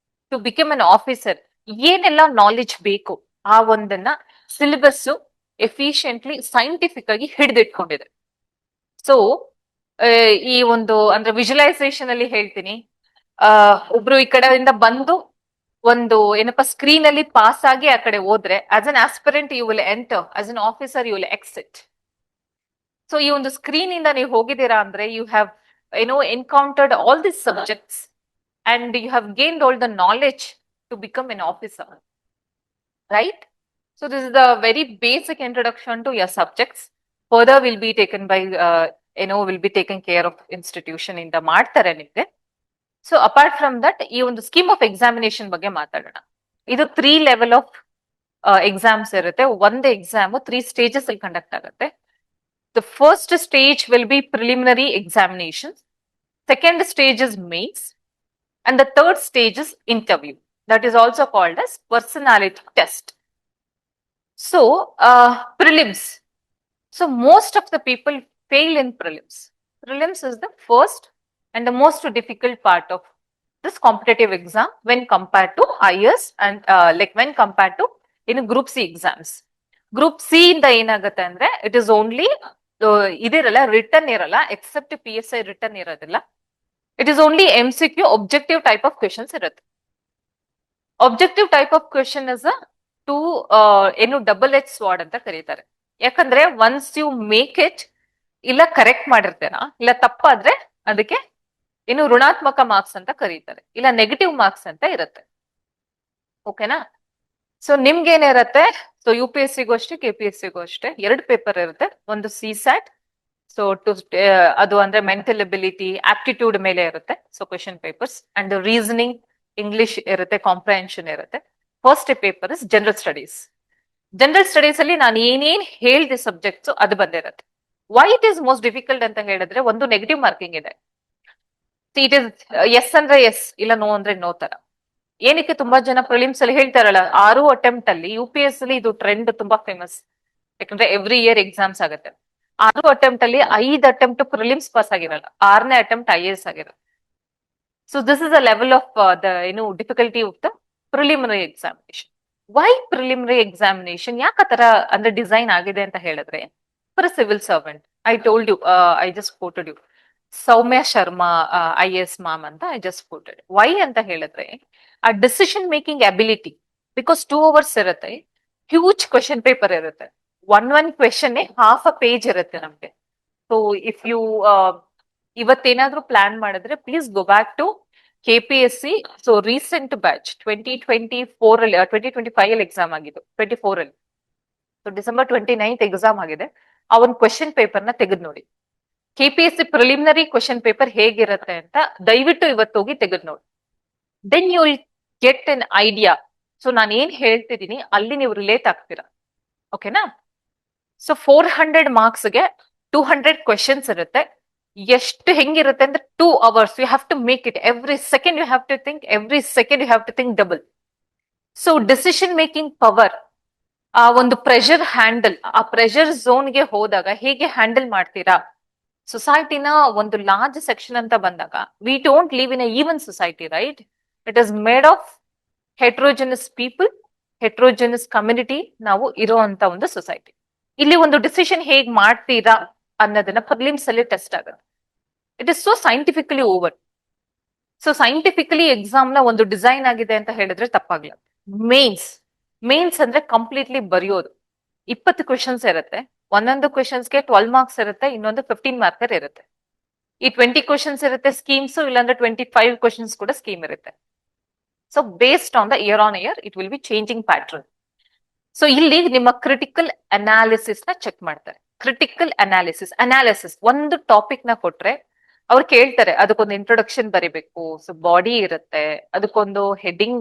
to become an officer, ಏನೆಲ್ಲ knowledge ಬೇಕು ಆ ಒಂದನ್ನ syllabus efficiently scientific ಆಗಿ ಹಿಡಿದಿಟ್ಕೊಂಡಿದೆ. So ಈ ಒಂದು ಅಂದ್ರೆ visualisation ಅಲ್ಲಿ ಹೇಳ್ತೀನಿ, ಒಬ್ರು ಈ ಕಡೆಯಿಂದ ಬಂದು ಒಂದು ಏನಪ್ಪಾ ಸ್ಕ್ರೀನ್ ಅಲ್ಲಿ ಪಾಸ್ ಆಗಿ ಆ ಕಡೆ ಹೋದ್ರೆ as an aspirant you will enter, as an officer you will exit. So ಈ ಒಂದು ಸ್ಕ್ರೀನ್ ಇಂದ ನೀವು ಹೋಗಿದ್ದೀರಾ ಅಂದ್ರೆ you have encountered all this subjects and you have gained all the knowledge to become an officer, right? So this is the very basic introduction to your subjects. Further will be taken by will be taken care of institution ಇಂದ ಮಾಡ್ತಾರೆ ನಿಮ್ಗೆ. So apart from that ಈ ಒಂದು scheme of examination ಬಗ್ಗೆ ಮಾತಾಡೋಣ. ಇದು 3 level of exams ಇರುತ್ತೆ. ಒಂದು ಎಕ್ಸಾಮ್ 3 ಸ್ಟೇಜಸ್ ಅಲ್ಲಿ ಕಂಡಕ್ಟ್ ಆಗುತ್ತೆ. The first stage will be preliminary examination, second stage is mains and the third stage is interview, that is also called as personality test. So prelims, so most of the people fail in prelims. Prelims is the first and the most difficult part of this competitive exam when compared to IAS and like when compared to group C exams. Group C ಇಂದ ಏನಾಗುತ್ತೆ ಅಂದ್ರೆ it is only ಇದಿರಲ್ಲ, return ಇರಲ್ಲ, accept PSI return ಇರೋದಿಲ್ಲ. It is only MCQ, objective type of questions ಇರುತ್ತೆ. Objective type of question is a double H sword ಅಂತ ಕರೀತಾರೆ. ಯಾಕಂದ್ರೆ once you make it, ಇಲ್ಲ ಕರೆಕ್ಟ್ ಮಾಡಿರ್ತೇನಾ, ಇಲ್ಲ ತಪ್ಪಾದ್ರೆ ಅದಕ್ಕೆ ಋಣಾತ್ಮಕ ಮಾರ್ಕ್ಸ್ ಅಂತ ಕರೀತಾರೆ, ಇಲ್ಲ ನೆಗೆಟಿವ್ ಮಾರ್ಕ್ಸ್ ಅಂತ ಇರುತ್ತೆ. ಓಕೆನಾ? ಸೊ ನಿಮ್ಗೆ ಏನಿರುತ್ತೆ, ಸೊ UPSC-ಗೂ ಅಷ್ಟೇ KPSC-ಗೂ ಅಷ್ಟೇ 2 ಪೇಪರ್ ಇರುತ್ತೆ. ಒಂದು CSAT, ಸೊ ಅದು ಅಂದ್ರೆ ಮೆಂಟಲ್ ಎಬಿಲಿಟಿ, ಆಪ್ಟಿಟ್ಯೂಡ್ ಮೇಲೆ ಇರುತ್ತೆ. So question papers and reasoning, English ಇರುತ್ತೆ, ಕಾಂಪ್ರಹೆನ್ಷನ್ ಇರುತ್ತೆ. First paper is general studies. General studies ಅಲ್ಲಿ ನಾನು ಏನೇನ್ ಹೇಳಿದೆ ಸಬ್ಜೆಕ್ಟ್ಸ್ ಅದು ಬಂದಿರುತ್ತೆ. Why it is most difficult ಅಂತ ಹೇಳಿದ್ರೆ ಒಂದು ನೆಗೆಟಿವ್ ಮಾರ್ಕಿಂಗ್ ಇದೆ. ಇಟ್ ಇಸ್ ಎಸ್ ಅಂದ್ರೆ ಎಸ್, ಇಲ್ಲ ನೋ ಅಂದ್ರೆ ನೋ ತರ. ಏನಕ್ಕೆ ತುಂಬಾ ಜನ ಪ್ರಿಲಿಮ್ಸ್ ಅಲ್ಲಿ ಹೇಳ್ತಾರಲ್ಲ 6 ಅಟೆಂಪ್ಟ್ ಅಲ್ಲಿ, UPSC ಅಲ್ಲಿ ಇದು ಟ್ರೆಂಡ್ ತುಂಬಾ ಫೇಮಸ್. ಯಾಕಂದ್ರೆ ಎವ್ರಿ ಇಯರ್ ಎಕ್ಸಾಮ್ಸ್ ಆಗುತ್ತೆ. 6 ಅಟೆಂಪ್ಟ್ ಅಲ್ಲಿ 5 ಅಟೆಂಪ್ಟ್ ಪ್ರಿಲಿಮ್ಸ್ ಪಾಸ್ ಆಗಿರಲ್ಲ, 6ನೇ ಅಟೆಂಪ್ಟ್ IAS ಆಗಿರುತ್ತೆ. So this is a level of the difficulty of the preliminary examination. Why preliminary examination ಯಾಕೆ ಆತರ ಅಂದ್ರೆ ಡಿಸೈನ್ ಆಗಿದೆ ಅಂತ ಹೇಳಿದ್ರೆ, for civil servant, I told you, I just quoted you, Soumya Sharma IAS ma'am ಅಂತ ಐ ಜಸ್ಟ್ ಪುಟೆಡ್. ವೈ ಅಂತ ಹೇಳಿದ್ರೆ ಆ decision making ability, because 2 hours ಇರುತ್ತೆ, ಹ್ಯೂಜ್ ಕ್ವೆಶನ್ ಪೇಪರ್ ಇರುತ್ತೆ, one question half a page ಇರುತ್ತೆ ನಮ್ಗೆ. ಸೊ ಇಫ್ ಯು ಇವತ್ತೇನಾದ್ರೂ plan ಮಾಡಿದ್ರೆ please go back to KPSC. So recent batch 2024 ಅಲ್ಲಿ 2025 ಅಲ್ಲಿ ಎಕ್ಸಾಮ್ ಆಗಿದ್ದು, 24 ಅಲ್ಲಿ. ಸೊ December 29th ಎಕ್ಸಾಮ್ ಆಗಿದೆ. ಆ ಒಂದು ಕ್ವೆಶನ್ ಪೇಪರ್ ನ ತೆಗೆದು ನೋಡಿ. KPSC ಪ್ರಿಲಿಮಿನರಿ ಕ್ವೆಶನ್ ಪೇಪರ್ ಹೇಗಿರುತ್ತೆ ಅಂತ ದಯವಿಟ್ಟು ಇವತ್ತು ಹೋಗಿ ತೆಗೆದು ನೋಡಿ. Then you will get an idea. So ನಾನು ಏನ್ ಹೇಳ್ತಿದ್ದೀನಿ ಅಲ್ಲಿ ನೀವು ರಿಲೇಟ್ ಆಗ್ತೀರಾ. ಓಕೆನಾ? ಸೊ 400 ಮಾರ್ಕ್ಸ್ಗೆ 200 ಕ್ವೆಶನ್ಸ್ ಇರುತ್ತೆ. ಎಷ್ಟು ಹೆಂಗಿರುತ್ತೆ ಅಂದ್ರೆ 2 hours you have to make it. Every second you have to think, every second you have to think double. So decision making power, ಆ ಒಂದು ಪ್ರೆಷರ್ ಹ್ಯಾಂಡಲ್, ಆ ಪ್ರೆಷರ್ ಝೋನ್ಗೆ ಹೋದಾಗ ಹೇಗೆ ಹ್ಯಾಂಡಲ್ ಮಾಡ್ತೀರಾ. ಸೊಸೈಟಿನ ಒಂದು ಲಾರ್ಜ್ ಸೆಕ್ಷನ್ ಅಂತ ಬಂದಾಗ we don't live in a even society, right? It is made of heterogeneous people, heterogeneous community ನಾವು ಇರುವಂತ ಒಂದು ಸೊಸೈಟಿ. ಇಲ್ಲಿ ಒಂದು ಡಿಸಿಷನ್ ಹೇಗ್ ಮಾಡ್ತೀರಾ ಅನ್ನೋದನ್ನ ಪ್ರಿಲಿಮ್ಸ್ ಅಲ್ಲಿ ಟೆಸ್ಟ್ ಆಗುತ್ತೆ. It is so scientifically over. So scientifically exam ನ ಒಂದು ಡಿಸೈನ್ ಆಗಿದೆ ಅಂತ ಹೇಳಿದ್ರೆ ತಪ್ಪಾಗ್ಲ. ಮೇನ್ಸ್ ಅಂದ್ರೆ ಕಂಪ್ಲೀಟ್ಲಿ ಬರೆಯೋದು. 20 ಕ್ವೆಶನ್ಸ್ ಇರುತ್ತೆ, ಒಂದೊಂದು ಕ್ವೆಶನ್ಸ್ಗೆ 12 ಮಾರ್ಕ್ಸ್ ಇರುತ್ತೆ, ಇನ್ನೊಂದು 15 ಮಾರ್ಕರ್ ಇರುತ್ತೆ. ಈ 20 ಕ್ವೆಶನ್ಸ್ ಇರುತ್ತೆ ಸ್ಕೀಮ್ಸ್, ಇಲ್ಲಾಂದ್ರೆ 25 ಕ್ವೆಶನ್ಸ್ ಕೂಡ ಸ್ಕೀಮ್ ಇರುತ್ತೆ. So based on the year on year it will B changing pattern. So ಇಲ್ಲಿ ನಿಮ್ಮ ಕ್ರಿಟಿಕಲ್ ಅನಾಲಿಸಿಸ್ ನ ಚೆಕ್ ಮಾಡ್ತಾರೆ. ಕ್ರಿಟಿಕಲ್ ಅನಾಲಿಸಿಸ್ ಒಂದು ಟಾಪಿಕ್ ನ ಕೊಟ್ರೆ ಅವ್ರು ಕೇಳ್ತಾರೆ ಅದಕ್ಕೊಂದು ಇಂಟ್ರೊಡಕ್ಷನ್ ಬರಿಬೇಕು, ಸೊ ಬಾಡಿ ಇರುತ್ತೆ, ಅದಕ್ಕೊಂದು ಹೆಡಿಂಗ್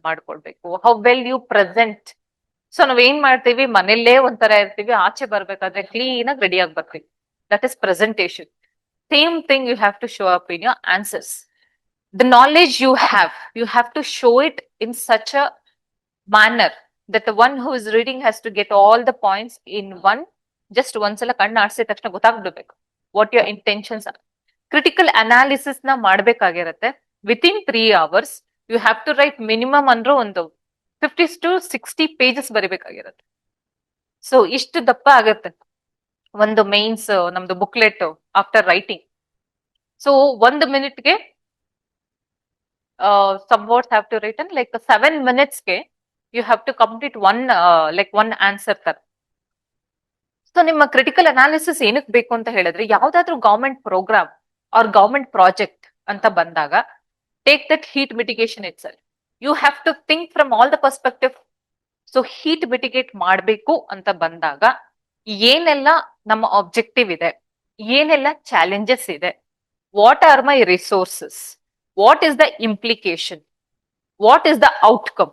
ಮಾಡ್ಕೊಳ್ಬೇಕು, how well you present. So ನಾವ್ ಏನ್ ಮಾಡ್ತೀವಿ, ಮನೆಯಲ್ಲೇ ಒಂಥರ ಇರ್ತೀವಿ, ಆಚೆ ಬರ್ಬೇಕಾದ್ರೆ ಕ್ಲೀನ್ ಆಗಿ ರೆಡಿ ಆಗಿ ಬರ್ತೀವಿ. That is presentation. Same thing you have to show up in your answers. The knowledge you have to show it in such a manner that the one who is reading has to get all the points in one. Just ಒಂದ್ಸಲ ಕಣ್ಣು ಆಡ್ಸಿದ ತಕ್ಷಣ ಗೊತ್ತಾಗ್ಬಿಡ್ಬೇಕು what your intentions are. Critical analysis ನ ಮಾಡ್ಬೇಕಾಗಿರತ್ತೆ. Within 3 hours you have to write minimum ಅಂದ್ರೂ ಒಂದು 50 to 60 pages ಬರಿಬೇಕಾಗಿರತ್ತೆ. So ಇಷ್ಟು ದಪ್ಪ ಆಗತ್ತೆ ಒಂದು ಮೇನ್ಸ್ ನಮ್ದು booklet after writing. So 1 minute somewhat have to written like 7 minutes you have to complete one answer ತರ. ಸೊ ನಿಮ್ಮ ಕ್ರಿಟಿಕಲ್ ಅನಾಲಿಸಿಸ್ ಏನಕ್ಕೆ ಬೇಕು ಅಂತ ಹೇಳಿದ್ರೆ, ಯಾವ್ದಾದ್ರು government program or government project ಅಂತ ಬಂದಾಗ take that heat mitigation itself. You have to think from all the perspective. So heat mitigate ಮಾಡಬೇಕು ಅಂತ ಬಂದಾಗ ಏನೆಲ್ಲ ನಮ್ಮ ಆಬ್ಜೆಕ್ಟಿವ್ ಇದೆ, ಏನೆಲ್ಲ ಚಾಲೆಂಜಸ್ ಇದೆ, what are my resources, what is the implication, what is the outcome.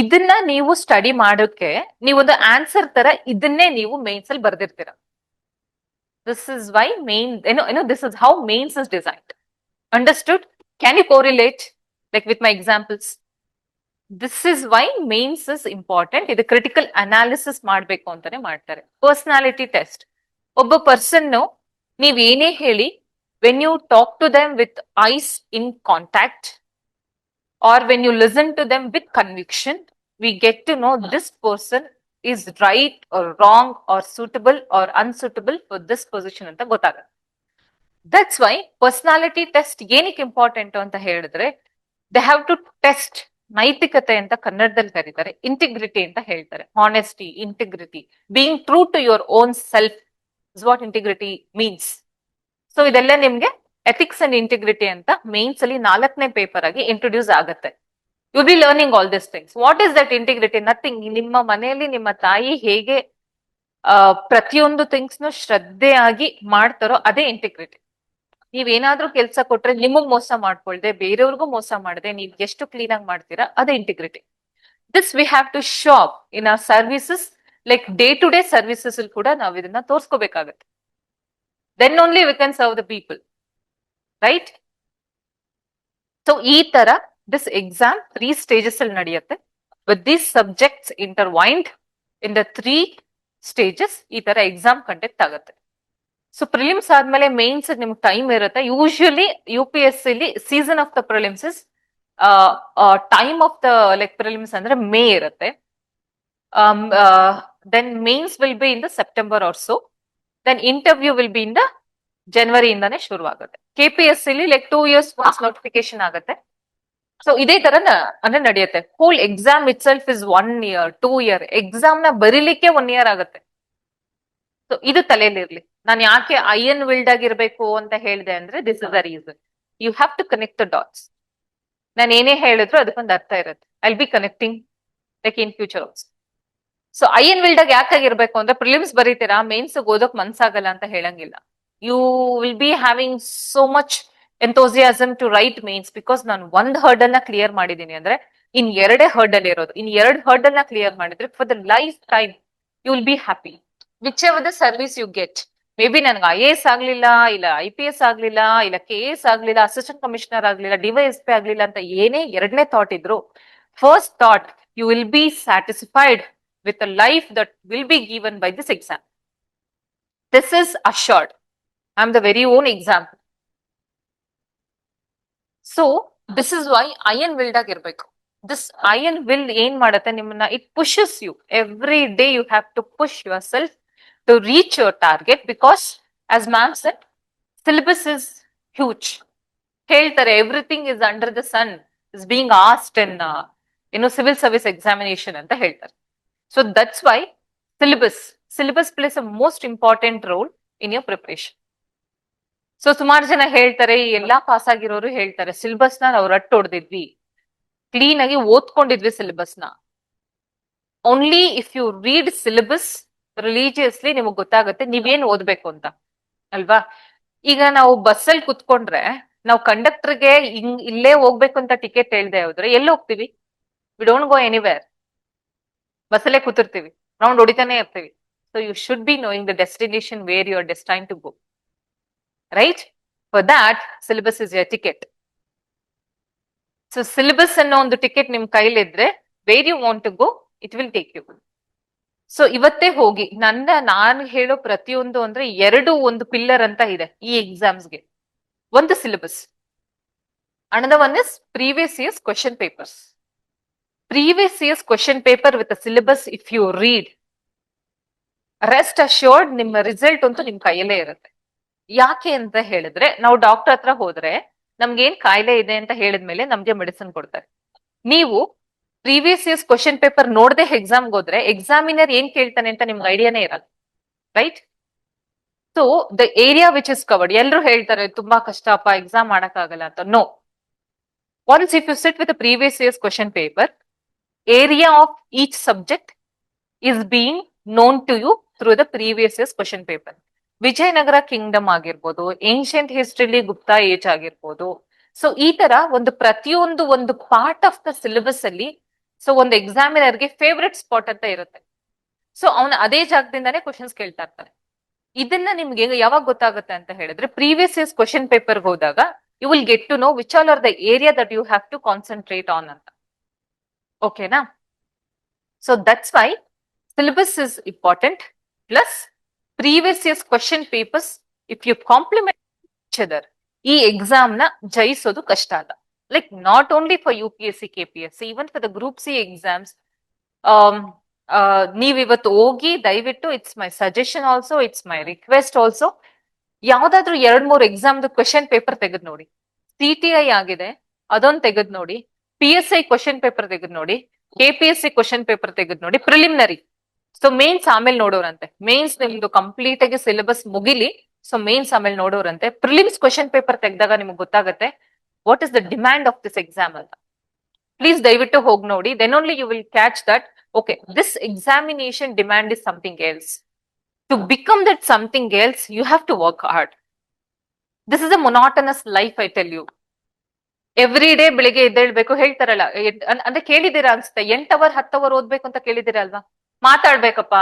ಇದನ್ನ ನೀವು ಸ್ಟಡಿ ಮಾಡೋಕೆ ನೀವೊಂದು ಆನ್ಸರ್ ತರ ಇದನ್ನೇ ನೀವು ಮೇನ್ಸ್ ಅಲ್ಲಿ ಬರ್ದಿರ್ತೀರ. This is why this is how mains is designed. Understood? Can you correlate like with my examples? This is why mains is important. ಇದು ಕ್ರಿಟಿಕಲ್ ಅನಾಲಿಸಿಸ್ ಮಾಡ್ಬೇಕು ಅಂತಾನೆ ಮಾಡ್ತಾರೆ. Personality test. ಒಬ್ಬ ಪರ್ಸನ್ ನೀವ್ ಏನೇ ಹೇಳಿ, when you talk to them with eyes in contact or when you listen to them with conviction, we get to know this person is right or wrong or suitable or unsuitable for this position anta gottagutte. That's why personality test ಏನಕ್ಕೆ important ಅಂತ ಹೇಳಿದ್ರೆ, they have to test ನೈತಿಕತೆ ಅಂತ ಕನ್ನಡದಲ್ಲಿ ಕರೀತಾರೆ, integrity ಅಂತ ಹೇಳ್ತಾರೆ. Honesty, integrity, being true to your own self is what integrity means. So ಇದೆಲ್ಲ ನಿಮ್ಗೆ ಎಥಿಕ್ಸ್ ಅಂಡ್ ಇಂಟಿಗ್ರಿಟಿ ಅಂತ ಮೇನ್ಸ್ ಅಲ್ಲಿ 4ನೇ ಪೇಪರ್ ಆಗಿ ಇಂಟ್ರೊಡ್ಯೂಸ್ ಆಗುತ್ತೆ. You be learning all this things. What is that integrity? Nothing. ನಿಮ್ಮ ಮನೆಯಲ್ಲಿ ನಿಮ್ಮ ತಾಯಿ ಹೇಗೆ ಪ್ರತಿಯೊಂದು ಥಿಂಗ್ಸ್ ನು ಶ್ರದ್ಧೆಯಾಗಿ ಮಾಡ್ತಾರೋ ಅದೇ ಇಂಟಿಗ್ರಿಟಿ. ನೀವೇನಾದ್ರೂ ಕೆಲಸ ಕೊಟ್ರೆ ನಿಮಗ್ ಮೋಸ ಮಾಡ್ಕೊಳ್ದೆ, ಬೇರೆಯವ್ರಿಗೂ ಮೋಸ ಮಾಡದೆ ನೀವ್ ಎಷ್ಟು ಕ್ಲೀನ್ ಆಗಿ ಮಾಡ್ತೀರಾ ಅದೇ integrity. This we have to show up in our services, like day to day services ಕೂಡ ನಾವ್ ಇದನ್ನ ತೋರ್ಸ್ಕೋಬೇಕಾಗತ್ತೆ. then only we can serve the people, right? So ee tara this exam 3 stages al nadiyutte with these subjects intertwined in the 3 stages. Ee tara exam conduct agutte. So prelims ಆದ್ಮೇಲೆ mains ನಿಮ್ಗೆ time ಇರುತ್ತೆ. Usually UPSC li season of the prelims is time of the like prelims ಅಂದ್ರೆ ಮೇ ಇರುತ್ತೆ. Then mains will be in the September or so. Then interview will be in the ಜನವರಿಯಿಂದಾನೇ ಶುರು ಆಗುತ್ತೆ. KPSC like 2 years once notification ಆಗುತ್ತೆ. So ಇದೇ ತರ ಅಂದ್ರೆ ನಡೆಯುತ್ತೆ. Whole exam itself is 1 year 2 year. Exam ನ ಬರೀಲಿಕ್ಕೆ 1 year ಆಗುತ್ತೆ. ಸೊ ಇದು ತಲೆಯಲ್ಲಿರ್ಲಿ. ನಾನು ಯಾಕೆ ಐಎನ್ ವಿಲ್ಡ್ ಆಗಿರ್ಬೇಕು ಅಂತ ಹೇಳಿದೆ ಅಂದ್ರೆ this is the reason. You have to connect the dots. ನಾನು ಏನೇ ಹೇಳಿದ್ರು ಅದಕ್ಕೊಂದು ಅರ್ಥ ಇರುತ್ತೆ. I will be connecting like in future also. So IN ವಿಲ್ಡ್ ಆಗಿ ಯಾಕಾಗಿರ್ಬೇಕು ಅಂದ್ರೆ ಪ್ರಿಲಿಮ್ಸ್ ಬರೀತೀರಾ, ಮೇನ್ಸ್ ಓದೋಕ್ ಮನ್ಸಾಗಲ್ಲ ಅಂತ ಹೇಳಂಗಿಲ್ಲ. You will be having so much enthusiasm to write mains because ನಾನು ಒಂದ್ ಹರ್ಡಲ್ ನ ಕ್ಲಿಯರ್ ಮಾಡಿದೀನಿ ಅಂದ್ರೆ ಇನ್ ಎರಡೇ ಹರ್ಡಲ್ ಇರೋದು. ಇನ್ 2 ಹರ್ಡಲ್ ನ ಕ್ಲಿಯರ್ ಮಾಡಿದ್ರೆ for the lifetime you will be happy whichever the service you get. Maybe ನನ್ಗೆ IAS ಆಗ್ಲಿಲ್ಲ, ಇಲ್ಲ IPS ಆಗ್ಲಿಲ್ಲ, ಇಲ್ಲ KS ಆಗ್ಲಿಲ್ಲ, ಅಸಿಸ್ಟೆಂಟ್ ಕಮಿಷನರ್ ಆಗ್ಲಿಲ್ಲ, DYSP ಆಗ್ಲಿಲ್ಲ ಅಂತ ಏನೇ ಎರಡನೇ ಥಾಟ್ ಇದ್ರು, first thought you will be satisfied with a life that will be given by this exam. This is assured. I am the very own example. So this is why iron willed ಆಗಿರ್ಬೇಕು. This iron will ಏನ್ ಮಾಡುತ್ತೆ ನಿಮ್ಮನ್ನ, it pushes you every day. You have to push yourself to reach your target because as ma'am said, syllabus is huge. ಹೇಳ್ತಾರೆ everything is under the sun is being asked in civil service examination ಅಂತ ಹೇಳ್ತಾರೆ. So that's why syllabus plays a most important role in your preparation. So ಸುಮಾರು ಜನ ಹೇಳ್ತಾರೆ, ಎಲ್ಲಾ pass ಆಗಿರೋರು ಹೇಳ್ತಾರೆ syllabus ನ ನಾವು ರಟ್ಟು ಹೊಡೆದಿದ್ವಿ, ಕ್ಲೀನ್ ಆಗಿ ಓದ್ಕೊಂಡಿದ್ವಿ ಸಿಲೆಬಸ್ ನ. Only if you read syllabus religiously ನಿಮಗ್ ಗೊತ್ತಾಗುತ್ತೆ ನೀವೇನ್ ಓದ್ಬೇಕು ಅಂತ ಅಲ್ವಾ. ಈಗ ನಾವು ಬಸ್ಸಲ್ಲಿ ಕುತ್ಕೊಂಡ್ರೆ ನಾವು ಕಂಡಕ್ಟರ್ಗೆ ಇಲ್ಲೇ ಹೋಗ್ಬೇಕು ಅಂತ ಟಿಕೆಟ್ ಹೇಳ್ದೆ ಹೋದ್ರೆ ಎಲ್ಲಿ ಹೋಗ್ತೀವಿ? We don't go anywhere. ಬಸ್ಸಲ್ಲೇ ಕೂತಿರ್ತೀವಿ, ರೌಂಡ್ ಹೊಡಿತಾನೆ ಇರ್ತೀವಿ. So you should be knowing the destination where you are destine to go, right? For that syllabus is your ticket. So syllabus ಅನ್ನೋ ಒಂದು ಟಿಕೆಟ್ ನಿಮ್ ಕೈಲಿದ್ರೆ where you want to go it will take you. So ಇವತ್ತೇ ಹೋಗಿ ನಾನು ಹೇಳೋ ಪ್ರತಿಯೊಂದು ಅಂದ್ರೆ ಒಂದು ಪಿಲ್ಲರ್ ಅಂತ ಇದೆ ಈ ಎಕ್ಸಾಮ್ಸ್ಗೆ. ಒಂದು syllabus, another one is previous year's question papers. Previous year's question paper with a syllabus if you read, rest assured ನಿಮ್ಮ ರಿಸಲ್ಟ್ ಅಂತೂ ನಿಮ್ ಕೈಯಲ್ಲೇ ಇರುತ್ತೆ. ಯಾಕೆ ಅಂತ ಹೇಳಿದ್ರೆ ನಾವು ಡಾಕ್ಟರ್ ಹತ್ರ ಹೋದ್ರೆ ನಮ್ಗೇನ್ ಕಾಯಿಲೆ ಇದೆ ಅಂತ ಹೇಳಿದ್ಮೇಲೆ ನಮ್ಗೆ ಮೆಡಿಸಿನ್ ಕೊಡ್ತಾರೆ. ನೀವು ಪ್ರೀವಿಯಸ್ ಇಯರ್ಸ್ ಕ್ವಶನ್ ಪೇಪರ್ ನೋಡದೆ ಎಕ್ಸಾಮ್ಗೆ ಹೋದ್ರೆ ಎಕ್ಸಾಮಿನರ್ ಏನ್ ಕೇಳ್ತಾನೆ ಅಂತ ನಿಮ್ಗೆ ಐಡಿಯಾನೇ ಇರಲ್ಲ, right? So the area which is covered, ಎಲ್ರು ಹೇಳ್ತಾರೆ ತುಂಬಾ ಕಷ್ಟಪ್ಪ ಎಕ್ಸಾಮ್ ಮಾಡಕ್ ಆಗಲ್ಲ ಅಂತ. No, once if you sit with the previous year's question paper, area of each subject is being known to you through the previous year's question paper. Vijayanagara Kingdom ಆಗಿರ್ಬೋದು, ancient ಹಿಸ್ಟ್ರಿಲಿ Gupta age ಆಗಿರ್ಬೋದು. So ಈ ತರ ಒಂದು ಪ್ರತಿಯೊಂದು ಒಂದು ಪಾರ್ಟ್ ಆಫ್ ದ ಸಿಲೆಬಸ್ ಅಲ್ಲಿ so ಒಂದು ಎಕ್ಸಾಮಿನರ್ಗೆ favourite spot ಅಂತ ಇರುತ್ತೆ. ಸೊ ಅವನ ಅದೇ ಜಾಗದಿಂದಾನೇ ಕ್ವಶನ್ಸ್ ಕೇಳ್ತಾ ಇರ್ತಾರೆ. ಇದನ್ನ ನಿಮ್ಗೆ ಯಾವಾಗ ಗೊತ್ತಾಗುತ್ತೆ ಅಂತ ಹೇಳಿದ್ರೆ ಪ್ರೀವಿಯಸ್ ಇಯರ್ಸ್ ಕ್ವಶನ್ ಪೇಪರ್ ಹೋದಾಗ you will get to know which all are the area that you have to concentrate on ಅಂತ. ಓಕೆನಾ? So that's why syllabus is important, plus previous year's question papers if you complement each other ಈ exam ನ ಜಯಿಸೋದು ಕಷ್ಟ ಅಲ್ಲ. Like not only for UPSC KPSC, even for the group C exams. ನೀವ್ ಇವತ್ತು ಹೋಗಿ ದಯವಿಟ್ಟು, it's my suggestion also, it's my request also, ಯಾವ್ದಾದ್ರು 2-3 exam question paper ತೆಗೆದ್ ನೋಡಿ. CTI ಆಗಿದೆ ಅದೊಂದು ತೆಗೆದ್ ನೋಡಿ, PSI ಕ್ವಶನ್ ಪೇಪರ್ ತೆಗೆದ್ ನೋಡಿ, KPSC ಕ್ವಶನ್ ಪೇಪರ್ ತೆಗೆದ್ ನೋಡಿ. ಪ್ರಿಲಿಮಿನರಿ, ಸೊ ಮೇನ್ಸ್ ಆಮೇಲೆ ನೋಡೋರಂತೆ. ಮೇನ್ಸ್ ನಿಮ್ದು ಕಂಪ್ಲೀಟ್ ಆಗಿ ಸಿಲೆಬಸ್ ಮುಗಿಲಿ, ಸೊ ಮೇನ್ಸ್ ಆಮೇಲೆ ನೋಡೋರಂತೆ. ಪ್ರಿಲಿಮ್ಸ್ ಕ್ವಶನ್ ಪೇಪರ್ ತೆಗೆದಾಗ ನಿಮ್ಗೆ ಗೊತ್ತಾಗುತ್ತೆ what is the demand of this exam ಅಂತ. ಪ್ಲೀಸ್ ದಯವಿಟ್ಟು ಹೋಗಿ ನೋಡಿ. Then only you will catch that okay this examination demand is something else. To become that something else you have to work hard. This is a monotonous life, I tell you. Every day ಬೆಳಿಗ್ಗೆ ಎದ್ದೇಳ್ಬೇಕು ಹೇಳ್ತಾರಲ್ಲ, ಅಂದ್ರೆ ಕೇಳಿದ್ದೀರಾ ಅನ್ಸುತ್ತೆ, 8 hour 10 hour ಓದ್ಬೇಕು ಅಂತ ಕೇಳಿದ್ದೀರಾ ಅಲ್ವಾ? ಮಾತಾಡ್ಬೇಕಪ್ಪ.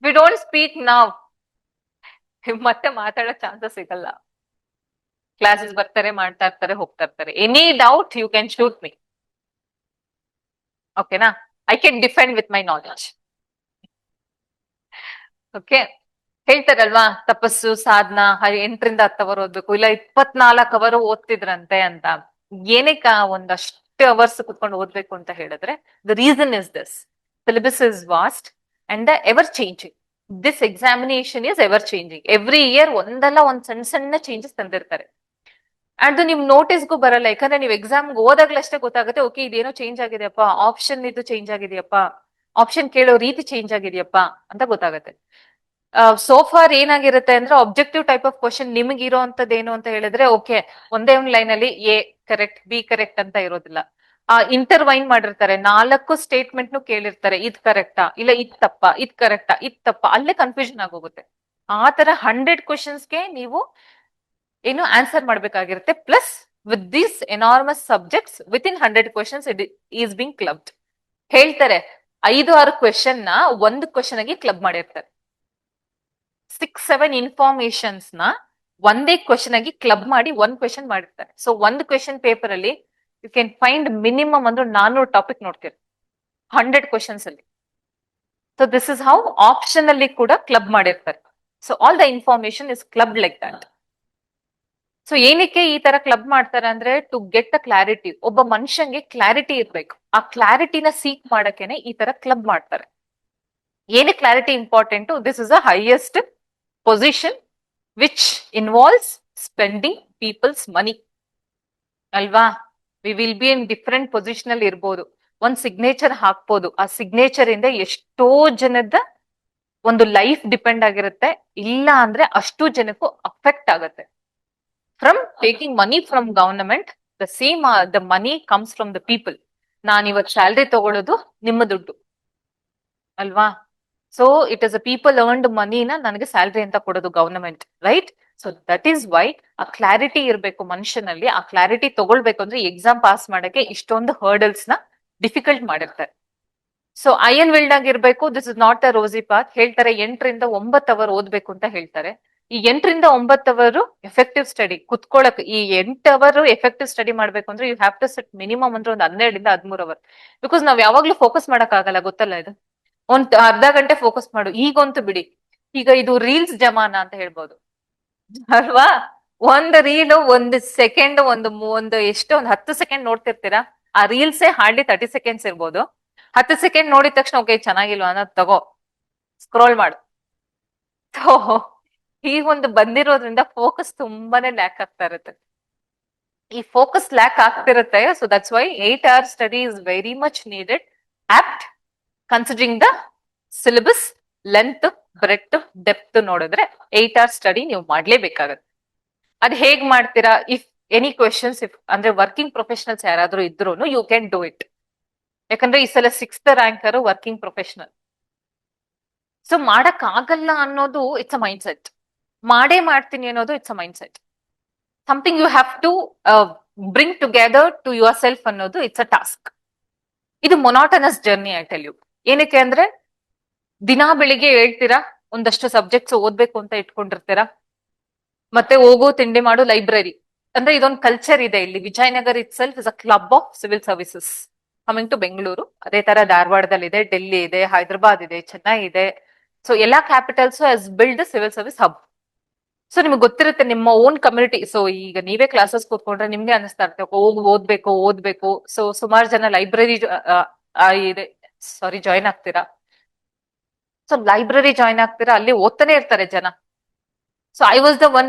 ವಿ ಡೋಂಟ್ ಸ್ಪೀಕ್ ನಾವ್, ಮತ್ತೆ ಮಾತಾಡೋ ಚಾನ್ಸಸ್ ಸಿಗಲ್ಲ. ಕ್ಲಾಸಸ್ ಬರ್ತಾರೆ, ಮಾಡ್ತಾ ಇರ್ತಾರೆ, ಹೋಗ್ತಾ ಇರ್ತಾರೆ. Any doubt you can shoot me, ಓಕೆನಾ? I can defend with my knowledge. Okay, ಹೇಳ್ತಾರಲ್ವಾ ತಪಸ್ಸು ಸಾಧನಾ 8ರಿಂದ 10 ಅವರ್ ಓದ್ಬೇಕು, ಇಲ್ಲ 24 ಅವರ್ ಓದ್ತಿದ್ರಂತೆ ಅಂತ. ಏನಕ್ಕ ಒಂದಷ್ಟು ಅವರ್ಸ್ ಕುತ್ಕೊಂಡು ಓದ್ಬೇಕು ಅಂತ ಹೇಳಿದ್ರೆ the reason is this: syllabus is vast and the ever changing. This examination is ever changing. Every year ಒಂದಲ್ಲ ಒಂದ್ ಸಣ್ಣ ಸಣ್ಣ ಚೇಂಜಸ್ ತಂದಿರ್ತಾರೆ. ಅದು ನಿಮ್ ನೋಟಿಸ್ಗೂ ಬರಲ್ಲ, ಯಾಕಂದ್ರೆ ನೀವು ಎಕ್ಸಾಮ್ಗೆ ಹೋದಾಗ್ಲಷ್ಟೇ ಗೊತ್ತಾಗುತ್ತೆ, ಓಕೆ ಇದೇನೋ ಚೇಂಜ್ ಆಗಿದೆಯಪ್ಪ, ಆಪ್ಷನ್ ಇದು ಚೇಂಜ್ ಆಗಿದೆಯಪ್ಪ, ಆಪ್ಷನ್ ಕೇಳೋ ರೀತಿ ಚೇಂಜ್ ಆಗಿದೆಯಪ್ಪ ಅಂತ ಗೊತ್ತಾಗುತ್ತೆ. ಸೋಫಾರ್ ಏನಾಗಿರುತ್ತೆ ಅಂದ್ರೆ ಆಬ್ಜೆಕ್ಟಿವ್ ಟೈಪ್ ಆಫ್ ಕ್ವಶನ್ ನಿಮ್ಗೆ ಇರೋಂಥದ್ದು ಏನು ಅಂತ ಹೇಳಿದ್ರೆ, ಓಕೆ ಒಂದೇ ಒಂದು ಲೈನ್ ಅಲ್ಲಿ ಎ ಕರೆಕ್ಟ್ ಬಿ ಕರೆಕ್ಟ್ ಅಂತ ಇರೋದಿಲ್ಲ. ಇಂಟರ್ವೈನ್ ಮಾಡಿರ್ತಾರೆ, 4 ಸ್ಟೇಟ್ಮೆಂಟ್ ಕೇಳಿರ್ತಾರೆ, ಇದ್ ಕರೆಕ್ಟಾ ಇಲ್ಲ ಇದ್ ತಪ್ಪಾ, ಇದ್ ಕರೆಕ್ಟಾ ಇದ್ ತಪ್ಪಾ, ಅಲ್ಲೇ ಕನ್ಫ್ಯೂಷನ್ ಆಗೋಗುತ್ತೆ. ಆ ತರ 100 ಕ್ವಶನ್ಸ್ಗೆ ನೀವು ಏನು ಆನ್ಸರ್ ಮಾಡ್ಬೇಕಾಗಿರುತ್ತೆ. Plus with this enormous subjects within 100 questions it is being clubbed. ಹೇಳ್ತಾರೆ 5-6 ಕ್ವೆಶನ್ ನ ಒಂದು ಕ್ವೆಶನ್ ಆಗಿ ಕ್ಲಬ್ ಮಾಡಿರ್ತಾರೆ. 6-7 ಇನ್ಫಾರ್ಮೇಶನ್ಸ್ ನ ಒಂದೇ ಕ್ವೆಶನ್ ಆಗಿ ಕ್ಲಬ್ ಮಾಡಿ ಒಂದ್ ಕ್ವೆಶನ್ ಮಾಡಿರ್ತಾರೆ. ಸೊ ಒಂದು ಕ್ವೆಶನ್ ಪೇಪರ್ ಅಲ್ಲಿ ಯು ಕ್ಯಾನ್ ಫೈಂಡ್ ಮಿನಿಮಮ್ ಅಂದ್ರೆ 400 ಟಾಪಿಕ್ ನೋಡ್ತೀರಿ 100 ಕ್ವೆಶನ್ಸ್ ಅಲ್ಲಿ. So this is how option ಅಲ್ಲಿ ಕೂಡ ಕ್ಲಬ್ ಮಾಡಿರ್ತಾರೆ. So all the information is club like that. So ಏನಕ್ಕೆ ಈ ತರ ಕ್ಲಬ್ ಮಾಡ್ತಾರೆ ಅಂದ್ರೆ ಟು ಗೆಟ್ ದ ಕ್ಲಾರಿಟಿ. ಒಬ್ಬ ಮನುಷ್ಯಂಗೆ ಕ್ಲಾರಿಟಿ ಇರ್ಬೇಕು, ಆ ಕ್ಲಾರಿಟಿನ ಸೀಕ್ ಮಾಡಕ್ಕೇನೆ ಈ ತರ ಕ್ಲಬ್ ಮಾಡ್ತಾರೆ. ಏನಕ್ಕೆ clarity important? This is a highest position which involves spending peoples money ಅಲ್ವಾ. We will be in different position ಅಲ್ಲಿ ಇರ್ಬೋದು, ಒಂದ್ ಸಿಗ್ನೇಚರ್ ಹಾಕ್ಬೋದು, ಆ ಸಿಗ್ನೇಚರ್ ಇಂದ ಎಷ್ಟೋ ಜನದ ಒಂದು ಲೈಫ್ ಡಿಪೆಂಡ್ ಆಗಿರುತ್ತೆ, ಇಲ್ಲ ಅಂದ್ರೆ ಅಷ್ಟು ಜನಕ್ಕೂ ಅಫೆಕ್ಟ್ ಆಗುತ್ತೆ. From taking money from government, the same the money comes from the people. ನಾನ್ ಇವತ್ತು ಸ್ಯಾಲ್ರಿ ತಗೊಳ್ಳೋದು ನಿಮ್ಮ ದುಡ್ಡು ಅಲ್ವಾ. So it is a people earned ಮನಿನ ನನಗೆ ಸ್ಯಾಲ್ರಿ ಅಂತ ಕೊಡೋದು government, right? So that is why ಆ ಕ್ಲಾರಿಟಿ ಇರಬೇಕು ಮನುಷ್ಯನಲ್ಲಿ. ಆ ಕ್ಲಾರಿಟಿ ತಗೊಳ್ಬೇಕು ಅಂದ್ರೆ ಎಕ್ಸಾಮ್ ಪಾಸ್ ಮಾಡಕ್ಕೆ ಇಷ್ಟೊಂದು ಹರ್ಡಲ್ಸ್ ನ ಡಿಫಿಕಲ್ಟ್ ಮಾಡಿರ್ತಾರೆ. ಸೊ ಐಎನ್ ವಿಲ್ಡ್ ಆಗಿರ್ಬೇಕು. This is not a rosy path. ಹೇಳ್ತಾರೆ 8 ರಿಂದ 9 ಅವರ್ ಓದ್ಬೇಕು ಅಂತ ಹೇಳ್ತಾರೆ. ಈ 8 ರಿಂದ 9 ಅವರು ಎಫೆಕ್ಟಿವ್ ಸ್ಟಡಿ ಕುತ್ಕೊಳಕ್, ಈ 8 ಅವರ್ ಎಫೆಕ್ಟಿವ್ ಸ್ಟಡಿ ಮಾಡ್ಬೇಕು ಅಂದ್ರೆ you have to set minimum ಅಂದ್ರೆ ಒಂದು 12 ರಿಂದ 13 ಅವರ್. ಬಿಕಾಸ್ ನಾವ್ ಯಾವಾಗ್ಲೂ ಫೋಕಸ್ ಮಾಡಕ್ ಆಗಲ್ಲ, ಗೊತ್ತಲ್ಲ ಇದು. ಒಂದ್ ಅರ್ಧ ಗಂಟೆ ಫೋಕಸ್ ಮಾಡು, ಈಗಂತೂ ಬಿಡಿ, ಈಗ ಇದು ರೀಲ್ಸ್ ಜಮಾನ ಅಂತ ಹೇಳ್ಬೋದು ಅಲ್ವಾ. ಒಂದು ರೀಲ್ ಒಂದು ಸೆಕೆಂಡ್ ಒಂದು ಎಷ್ಟು ಒಂದು 10 ಸೆಕೆಂಡ್ ನೋಡ್ತಿರ್ತೀರಾ, ಆ ರೀಲ್ಸೇ ಹಾರ್ಡ್ಲಿ 30 ಸೆಕೆಂಡ್ಸ್ ಇರ್ಬೋದು. 10 ಸೆಕೆಂಡ್ ನೋಡಿದ ತಕ್ಷಣ ಓಕೆ ಚೆನ್ನಾಗಿಲ್ವಾ ಅನ್ನೋದು ತಗೋ ಸ್ಕ್ರೋಲ್ ಮಾಡು. ಈ ಒಂದು ಬಂದಿರೋದ್ರಿಂದ ಫೋಕಸ್ ತುಂಬಾನೇ ಲ್ಯಾಕ್ ಆಗ್ತಾ ಇರುತ್ತೆ. ಈ ಫೋಕಸ್ ಲ್ಯಾಕ್ ಆಗ್ತಿರುತ್ತೆ. So that's why 8 hours study is very much needed, apt considering the syllabus length breadth depth ನೋಡಿದ್ರೆ 8 hours ಸ್ಟಡಿ ನೀವು ಮಾಡ್ಲೇಬೇಕಾಗತ್ತೆ. ಅದ್ ಹೇಗ್ ಮಾಡ್ತೀರಾ? ಇಫ್ ಎನಿ ಕ್ವೆಶನ್ಸ್, ಇಫ್ ಅಂದ್ರೆ ವರ್ಕಿಂಗ್ ಪ್ರೊಫೆಷನಲ್ಸ್ ಯಾರಾದ್ರೂ ಇದ್ರು ಯು ಕ್ಯಾನ್ ಡೂ ಇಟ್. ಯಾಕಂದ್ರೆ ಈ ಸಲ 6th ranker working professional. So ಮಾಡಕ್ ಆಗಲ್ಲ ಅನ್ನೋದು ಇಟ್ಸ್ ಅ ಮೈಂಡ್ ಸೆಟ್, ಮಾಡೇ ಮಾಡ್ತೀನಿ ಅನ್ನೋದು it's a mind set. Something you have to bring together to your self ಅನ್ನೋದು ಇಟ್ಸ್ ಅ ಟಾಸ್ಕ್. ಇದು monotonous journey I tell you. ಏನಕ್ಕೆ ಅಂದ್ರೆ ದಿನಾ ಬೆಳಿಗ್ಗೆ ಹೇಳ್ತೀರಾ, ಒಂದಷ್ಟು ಸಬ್ಜೆಕ್ಟ್ಸ್ ಓದ್ಬೇಕು ಅಂತ ಇಟ್ಕೊಂಡಿರ್ತೀರಾ, ಮತ್ತೆ ಹೋಗೋ ತಿಂಡಿ ಮಾಡು ಲೈಬ್ರರಿ. ಅಂದ್ರೆ ಇದೊಂದು ಕಲ್ಚರ್ ಇದೆ ಇಲ್ಲಿ. Vijayanagar itself is a club of civil services coming to Bengaluru. ಅದೇ ತರ ಧಾರವಾಡದಲ್ಲಿ ಇದೆ, ಡೆಲ್ಲಿ ಇದೆ, ಹೈದರಾಬಾದ್ ಇದೆ, ಚೆನ್ನೈ ಇದೆ. ಸೊ ಎಲ್ಲಾ capitals has build civil service hub. So ನಿಮ್ಗೆ ಗೊತ್ತಿರುತ್ತೆ ನಿಮ್ಮ ಓನ್ ಕಮ್ಯುನಿಟಿ. ಸೊ ಈಗ ನೀವೇ ಕ್ಲಾಸಸ್ ಕೂತ್ಕೊಂಡ್ರೆ ನಿಮ್ಗೆ ಅನಿಸ್ತಾ ಇರುತ್ತೆ ಹೋಗಿ ಓದ್ಬೇಕು. ಸೊ ಸುಮಾರು ಜನ ಲೈಬ್ರರಿ ಇದೆ ಸಾರಿ ಜಾಯ್ನ್ ಆಗ್ತೀರಾ. ಸೊ ಲೈಬ್ರರಿ ಜಾಯ್ನ್ ಆಗ್ತೀರಾ, ಅಲ್ಲಿ ಓದ್ತಾನೆ ಇರ್ತಾರೆ ಜನ. So I was the one.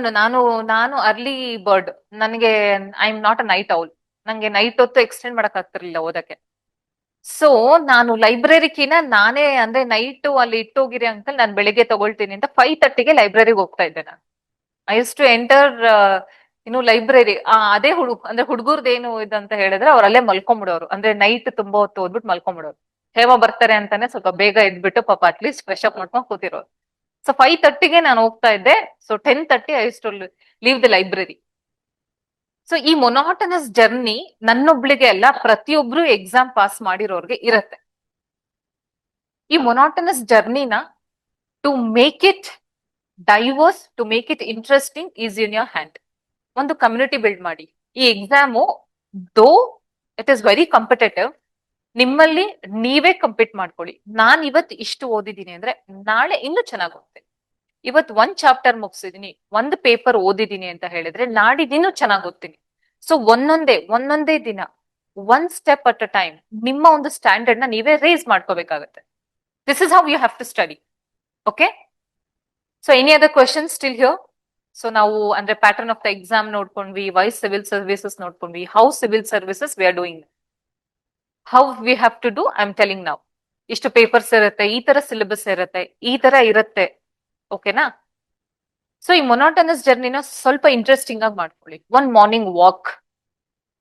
ನಾನು ಅರ್ಲಿ ಬರ್ಡ್. ನನಗೆ I am not a night owl. ನಂಗೆ ನೈಟ್ ಹೊತ್ತು ಎಕ್ಸ್ಟೆಂಡ್ ಮಾಡಕ್ ಆಗ್ತಿರ್ಲಿಲ್ಲ ಓದಕ್ಕೆ. ಸೊ ನಾನು ಲೈಬ್ರರಿಕಿನ ನಾನೇ ಅಂದ್ರೆ ನೈಟ್ ಅಲ್ಲಿ ಇಟ್ಟೋಗಿರಿ ಅಂಕಲ್, ನಾನು ಬೆಳಿಗ್ಗೆ ತಗೊಳ್ತೀನಿ ಅಂತ 5:30ಗೆ ಲೈಬ್ರರಿಗೆ ಹೋಗ್ತಾ ಇದ್ದೆ ನಾನು. ಐ ಯೂಸ್ ಟು ಎಂಟರ್ ಇನ್ನು ಲೈಬ್ರರಿ. ಅದೇ ಅಂದ್ರೆ ಹುಡುಗರ್ದು ಏನು ಇದಂತ ಹೇಳಿದ್ರೆ ಅವ್ರು ಅಲ್ಲೇ ಮಲ್ಕೊಂಡ್ಬಿಡೋರು. ಅಂದ್ರೆ ನೈಟ್ ತುಂಬಾ ಹೊತ್ತು ಓದ್ಬಿಟ್ಟು ಮಲ್ಕೊಂಡ್ಬಿಡೋರು. ಹೇಮ ಬರ್ತಾರೆ ಅಂತಾನೆ ಸ್ವಲ್ಪ ಬೇಗ ಎದ್ಬಿಟ್ಟು ಪಾಪ ಅಟ್ಲೀಸ್ಟ್ ಫ್ರೆಶ್ ಅಪ್ ಮಾಡ್ಕೊಂಡು ಕೂತಿರೋರು. ಸೊ 5:30ಗೆ ನಾನು ಹೋಗ್ತಾ ಇದ್ದೆ. So 10:30 I use to leave the library. So ಈ ಮೊನಾಟನಸ್ ಜರ್ನಿ ನನ್ನೊಬ್ಳಿಗೆ ಅಲ್ಲ, ಪ್ರತಿಯೊಬ್ರು ಎಕ್ಸಾಮ್ ಪಾಸ್ ಮಾಡಿರೋರ್ಗೆ ಇರತ್ತೆ. ಈ ಮೊನಾಟನಸ್ ಜರ್ನಿನ to make it diverse, to make it interesting is in your hand. ಒಂದು ಕಮ್ಯುನಿಟಿ ಬಿಲ್ಡ್ ಮಾಡಿ. ಈ exam though it is very competitive, ನಿಮ್ಮಲ್ಲಿ ನೀವೇ ಕಂಪೀಟ್ ಮಾಡ್ಕೊಳ್ಳಿ. ನಾನ್ ಇವತ್ತು ಇಷ್ಟು ಓದಿದ್ದೀನಿ ಅಂದ್ರೆ ನಾಳೆ ಇನ್ನೂ ಚೆನ್ನಾಗಿ ಓದ್ತೀನಿ. ಇವತ್ತು ಒಂದ್ ಚಾಪ್ಟರ್ ಮುಗಿಸಿದೀನಿ, ಒಂದು ಪೇಪರ್ ಓದಿದೀನಿ ಅಂತ ಹೇಳಿದ್ರೆ ನಾಡಿದಿನ್ನೂ ಚೆನ್ನಾಗಿ ಓದ್ತೀನಿ. ಸೊ ಒಂದೊಂದೇ ದಿನ, one step at a time ನಿಮ್ಮ ಒಂದು ಸ್ಟ್ಯಾಂಡರ್ಡ್ ನ ನೀವೇ ರೇಸ್ ಮಾಡ್ಕೋಬೇಕಾಗತ್ತೆ. This is how you have to study. Okay. So any other question still here? So ನಾವು ಅಂದ್ರೆ ಪ್ಯಾಟರ್ನ್ ಆಫ್ ದ ಎಕ್ಸಾಮ್ ನೋಡ್ಕೊಂಡ್ವಿ, ವೈ ಸಿವಿಲ್ ಸರ್ವಿಸಸ್ ನೋಡ್ಕೊಂಡ್ವಿ, how civil services we are doing, how we have to do, I am telling ನಾವು. ಇಷ್ಟು papers ಇರುತ್ತೆ, ಈ ತರ syllabus ಇರುತ್ತೆ, ಈ ತರ ಇರುತ್ತೆ. ಓಕೆನಾ? ಸೊ ಈ ಮೊನಾಟನಸ್ ಜರ್ನಿನ ಸ್ವಲ್ಪ ಇಂಟ್ರೆಸ್ಟಿಂಗ್ ಆಗಿ ಮಾಡ್ಕೊಳ್ಳಿ. One morning walk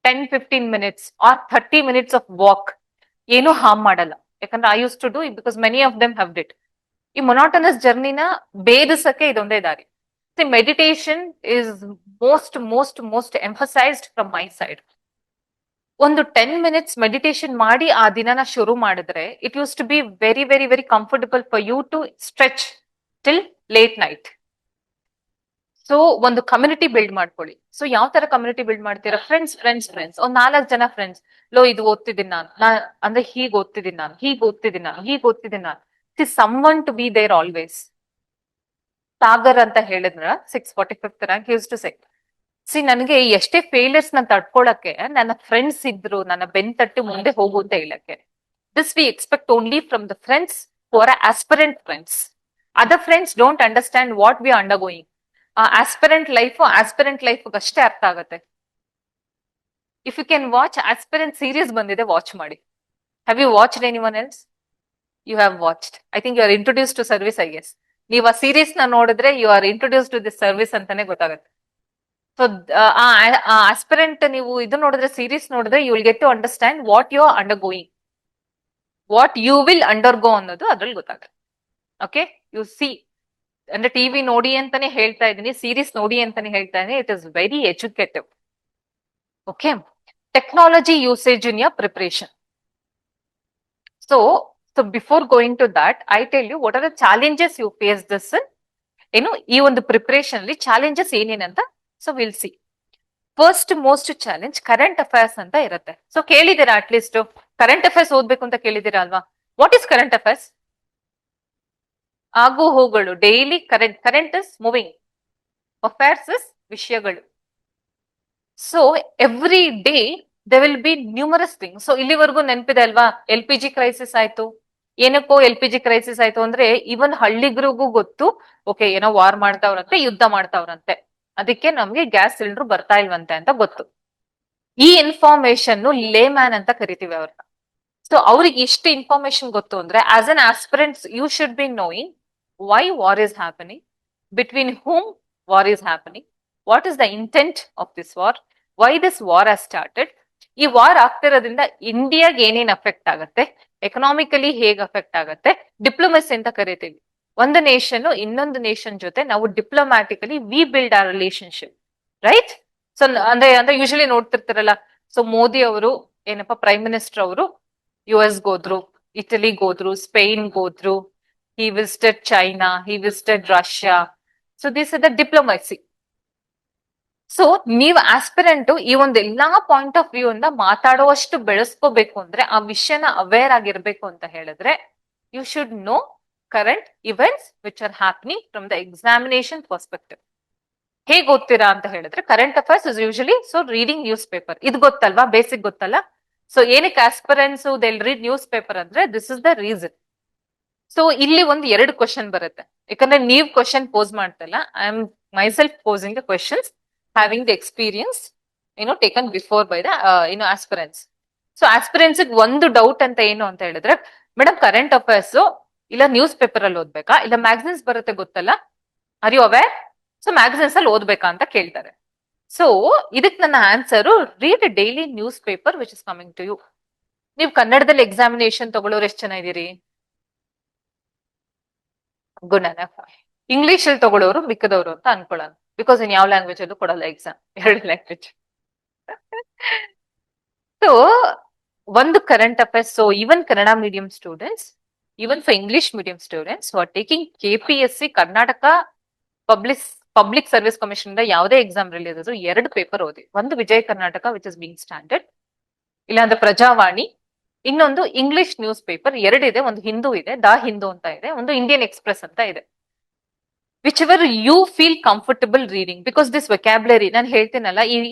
10-15 minutes or 30 minutes of walk ಏನು ಹಾರ್ಮ್ ಮಾಡಲ್ಲ. ಯಾಕಂದ್ರೆ I use to do because many of them have did. ಈ ಮೊನಾಟನಸ್ ಜರ್ನಿನ ಭೇದಿಸಕ್ಕೆ ಇದೊಂದೇ ದಾರಿ. Meditation is most most most emphasized from my side. ಒಂದು 10 minutes ಮೆಡಿಟೇಷನ್ ಮಾಡಿ ಆ ದಿನನ ಶುರು ಮಾಡಿದ್ರೆ it use to be very very very comfortable for you to stretch till late night. So ಒಂದು ಕಮ್ಯುನಿಟಿ ಬಿಲ್ಡ್ ಮಾಡ್ಕೊಳ್ಳಿ. ಸೊ ಯಾವ ತರ ಕಮ್ಯುನಿಟಿ ಬಿಲ್ಡ್ ಮಾಡ್ತೀರಾ? ಫ್ರೆಂಡ್ಸ್ ಫ್ರೆಂಡ್ಸ್ ಫ್ರೆಂಡ್ಸ್, ಒಂದ್ 4 ಜನ ಫ್ರೆಂಡ್ಸ್. ಇದು ಓದ್ತಿದ್ದೀನಿ ನಾನು, ಅಂದ್ರೆ ಹೀಗ್ ಓದ್ತಿದ್ದೀನಿ ನಾನು, ಹೀಗ್ ಓದ್ತಿದ್ದೀನಿ ನಾನು, ಹೀಗ್ ಓದ್ತಿದ್ದೀನಿ ನಾನು. Someone to be there always. Sagar ಅಂತ ಹೇಳಿದ್ರ 645th ರ್ಯಾಂಕ್ ಯೂಸ್ ಟು ಸೆ, ನನಗೆ ಎಷ್ಟೇ ಫೇಲಿಯರ್ಸ್ ನ ತಡ್ಕೊಳಕ್ಕೆ ನನ್ನ ಫ್ರೆಂಡ್ಸ್ ಇದ್ರು, ನನ್ನ ಬೆನ್ ತಟ್ಟಿ ಮುಂದೆ ಹೋಗು ಅಂತ ಹೇಳಕ್ಕೆ. This we expect only from the friends who are aspirant friends. Other friends don't understand what we undergoing. Aspirant life ಅಷ್ಟೇ ಅರ್ಥ ಆಗುತ್ತೆ. If you can watch aspirant series ಬಂದಿದೆ, ವಾಚ್ ಮಾಡಿ. Have you watched anyone else? You have watched. I think you are introduce to service, I guess. ನೀವು ಆ series ನ ನೋಡಿದ್ರೆ you are introduce to this service ಅಂತಾನೆ ಗೊತ್ತಾಗುತ್ತೆ. So aspirant ನೀವು ಇದು ನೋಡಿದ್ರೆ, ಸೀರೀಸ್ ನೋಡಿದ್ರೆ, you will get to understand what you are undergoing, what you will undergo ಅನ್ನೋದು ಅದ್ರಲ್ಲಿ ಗೊತ್ತಾಗುತ್ತೆ. Okay, you see. ಅಂದ್ರೆ ಟಿವಿ ನೋಡಿ ಅಂತಾನೆ ಹೇಳ್ತಾ ಇದ್ದೀನಿ, ಸೀರೀಸ್ ನೋಡಿ ಅಂತಾನೆ ಹೇಳ್ತಾ ಇದ್ದೀನಿ. It is very educative. Okay, technology usage in your preparation. So before going to that, I tell you what are the challenges you face this. ಏನು ಈ ಒಂದು ಪ್ರಿಪರೇಷನ್ ಅಲ್ಲಿ ಚಾಲೆಂಜಸ್ ಏನೇನಂತ. So will see. First most challenge current affairs ಅಂತ ಇರುತ್ತೆ. So ಕೇಳಿದ್ದೀರಾ, at least current affairs ಓದ್ಬೇಕು ಅಂತ ಕೇಳಿದ್ದೀರಾ ಅಲ್ವಾ? What is current affairs? ಆಗು ಹೋಗಳು, daily current. Current is moving, affairs is ವಿಷಯಗಳು. So every day they will be numerous thing. So ಇಲ್ಲಿವರೆಗೂ ನೆನಪಿದೆ ಅಲ್ವಾ, LPG ಕ್ರೈಸಿಸ್ ಆಯ್ತು. ಏನಕ್ಕೋ LPG ಕ್ರೈಸಿಸ್ ಆಯ್ತು ಅಂದ್ರೆ ಇವನ್ ಹಳ್ಳಿಗ್ರಿಗೂ ಗೊತ್ತು, ಓಕೆ ಏನೋ ವಾರ್ ಮಾಡ್ತಾವ್ರಂತೆ, ಯುದ್ಧ ಮಾಡ್ತಾವ್ರಂತೆ, ಅದಕ್ಕೆ ನಮ್ಗೆ ಗ್ಯಾಸ್ ಸಿಲಿಂಡರ್ ಬರ್ತಾ ಇಲ್ವಂತೆ ಅಂತ ಗೊತ್ತು. ಈ ಇನ್ಫಾರ್ಮೇಶನ್ ಲೇ ಮ್ಯಾನ್ ಅಂತ ಕರಿತೀವಿ ಅವ್ರನ್ನ. ಸೊ ಅವ್ರಿಗೆ ಇಷ್ಟು ಇನ್ಫಾರ್ಮೇಶನ್ ಗೊತ್ತು ಅಂದ್ರೆ, as an aspirants you should be knowing why war is happening, between whom war is happening, what is the intent of this war, why this war has started. ಈ war ಆಗ್ತಿರೋದ್ರಿಂದ ಇಂಡಿಯಾಗೆ ಏನೇನ್ affect ಆಗತ್ತೆ, economically ಹೇಗ್ affect ಆಗತ್ತೆ, diplomacy ಅಂತ ಕರಿತೀವಿ. ಒಂದು nation ಇನ್ನೊಂದು ನೇಷನ್ ಜೊತೆ ನಾವು diplomatically we build our relationship, right? So ಅಂದ್ರೆ ಯೂಶಲಿ ನೋಡ್ತಿರ್ತಾರಲ್ಲ, ಸೊ ಮೋದಿ ಅವರು ಏನಪ್ಪಾ ಪ್ರೈಮ್ ಮಿನಿಸ್ಟರ್ ಅವರು US ಹೋದ್ರು, ಇಟಲಿಗೆ ಹೋದ್ರು, ಸ್ಪೇನ್ ಹೋದ್ರು, he visited China, he visited Russia. So this is the diplomacy. So ನೀವು ಆಸ್ಪಿರೆಂಟ್ ಈ ಒಂದು ಎಲ್ಲಾ ಪಾಯಿಂಟ್ ಆಫ್ ವ್ಯೂ ಇಂದ ಮಾತಾಡುವಷ್ಟು ಬೆಳೆಸ್ಕೋಬೇಕು ಅಂದ್ರೆ, ಆ ವಿಷಯನ ಅವೇರ್ ಆಗಿರ್ಬೇಕು ಅಂತ ಹೇಳಿದ್ರೆ, you should know current events which are happening from the examination perspective. ಹೇಗ್ ಓದ್ತೀರಾ ಅಂತ ಹೇಳಿದ್ರೆ, current affairs is usually so reading newspaper. ಇದು ಗೊತ್ತಲ್ವಾ, ಬೇಸಿಕ್ ಗೊತ್ತಲ್ಲ? ಸೊ ಏನಕ್ಕೆ aspirants they read newspaper ಅಂದ್ರೆ, this is the reason. So ಇಲ್ಲಿ ಒಂದು 2 ಕ್ವಶನ್ ಬರುತ್ತೆ, ಯಾಕಂದ್ರೆ ನೀವು ಕ್ವಶನ್ ಪೋಸ್ ಮಾಡ್ತಲ್ಲ, I am myself posing the questions having the experience taken before by the aspirants. So aspirants ಒಂದು ಡೌಟ್ ಅಂತ ಏನು ಅಂತ ಹೇಳಿದ್ರೆ, ಮೇಡಮ್ ಕರೆಂಟ್ ಅಫೇರ್ಸ್ ಇಲ್ಲ ನ್ಯೂಸ್ ಪೇಪರ್ ಅಲ್ಲಿ ಓದ್ಬೇಕಾ, ಇಲ್ಲ ಮ್ಯಾಗಝಿನ್ಸ್ ಬರುತ್ತೆ ಗೊತ್ತಲ್ಲ, are you aware? So magazines ಅಲ್ಲಿ ಓದ್ಬೇಕಾ ಅಂತ ಕೇಳ್ತಾರೆ. ಸೊ ಇದಕ್ ನನ್ನ answer, read daily newspaper which is coming to you. ನೀವು ಕನ್ನಡದಲ್ಲಿ ಎಕ್ಸಾಮಿನೇಷನ್ ತಗೊಳ್ಳೋರು ಎಷ್ಟು ಜನ ಇದೀರಿ? Good enough. ಇಂಗ್ಲಿಷ್ ಅಲ್ಲಿ ತಗೊಳ್ಳೋರು ಮಿಕ್ಕದವರು ಅಂತ ಅನ್ಕೊಳ್ಳೋಣ, ಬಿಕಾಸ್ ಇನ್ ಯಾವ ಲ್ಯಾಂಗ್ವೇಜ್ ಅಲ್ಲೂ ಕೊಡಲ್ಲ ಎಕ್ಸಾಮ್, 2 ಲ್ಯಾಂಗ್ವೇಜ್. ಸೊ ಒಂದು current affairs. So even Kannada medium students, even for English medium students who are taking KPSC Karnataka public service commission ಇಂದ ಯಾವುದೇ ಎಕ್ಸಾಮ್ ರಿಲೀಸ್ ಆದ್ರೂ 2 ಪೇಪರ್ ಓದಿ. ಒಂದು Vijaya Karnataka which is being standard, ಇಲ್ಲಾಂದ್ರೆ ಪ್ರಜಾವಾಣಿ. ಇನ್ನೊಂದು ಇಂಗ್ಲಿಷ್ ನ್ಯೂಸ್ ಪೇಪರ್ 2 ಇದೆ, ಒಂದು ಹಿಂದೂ ಇದೆ, ದ ಹಿಂದೂ ಅಂತ ಇದೆ, ಒಂದು ಇಂಡಿಯನ್ ಎಕ್ಸ್ಪ್ರೆಸ್ ಅಂತ ಇದೆ. Whichever you feel comfortable reading, because this vocabulary ನಾನು ಹೇಳ್ತೀನಲ್ಲ,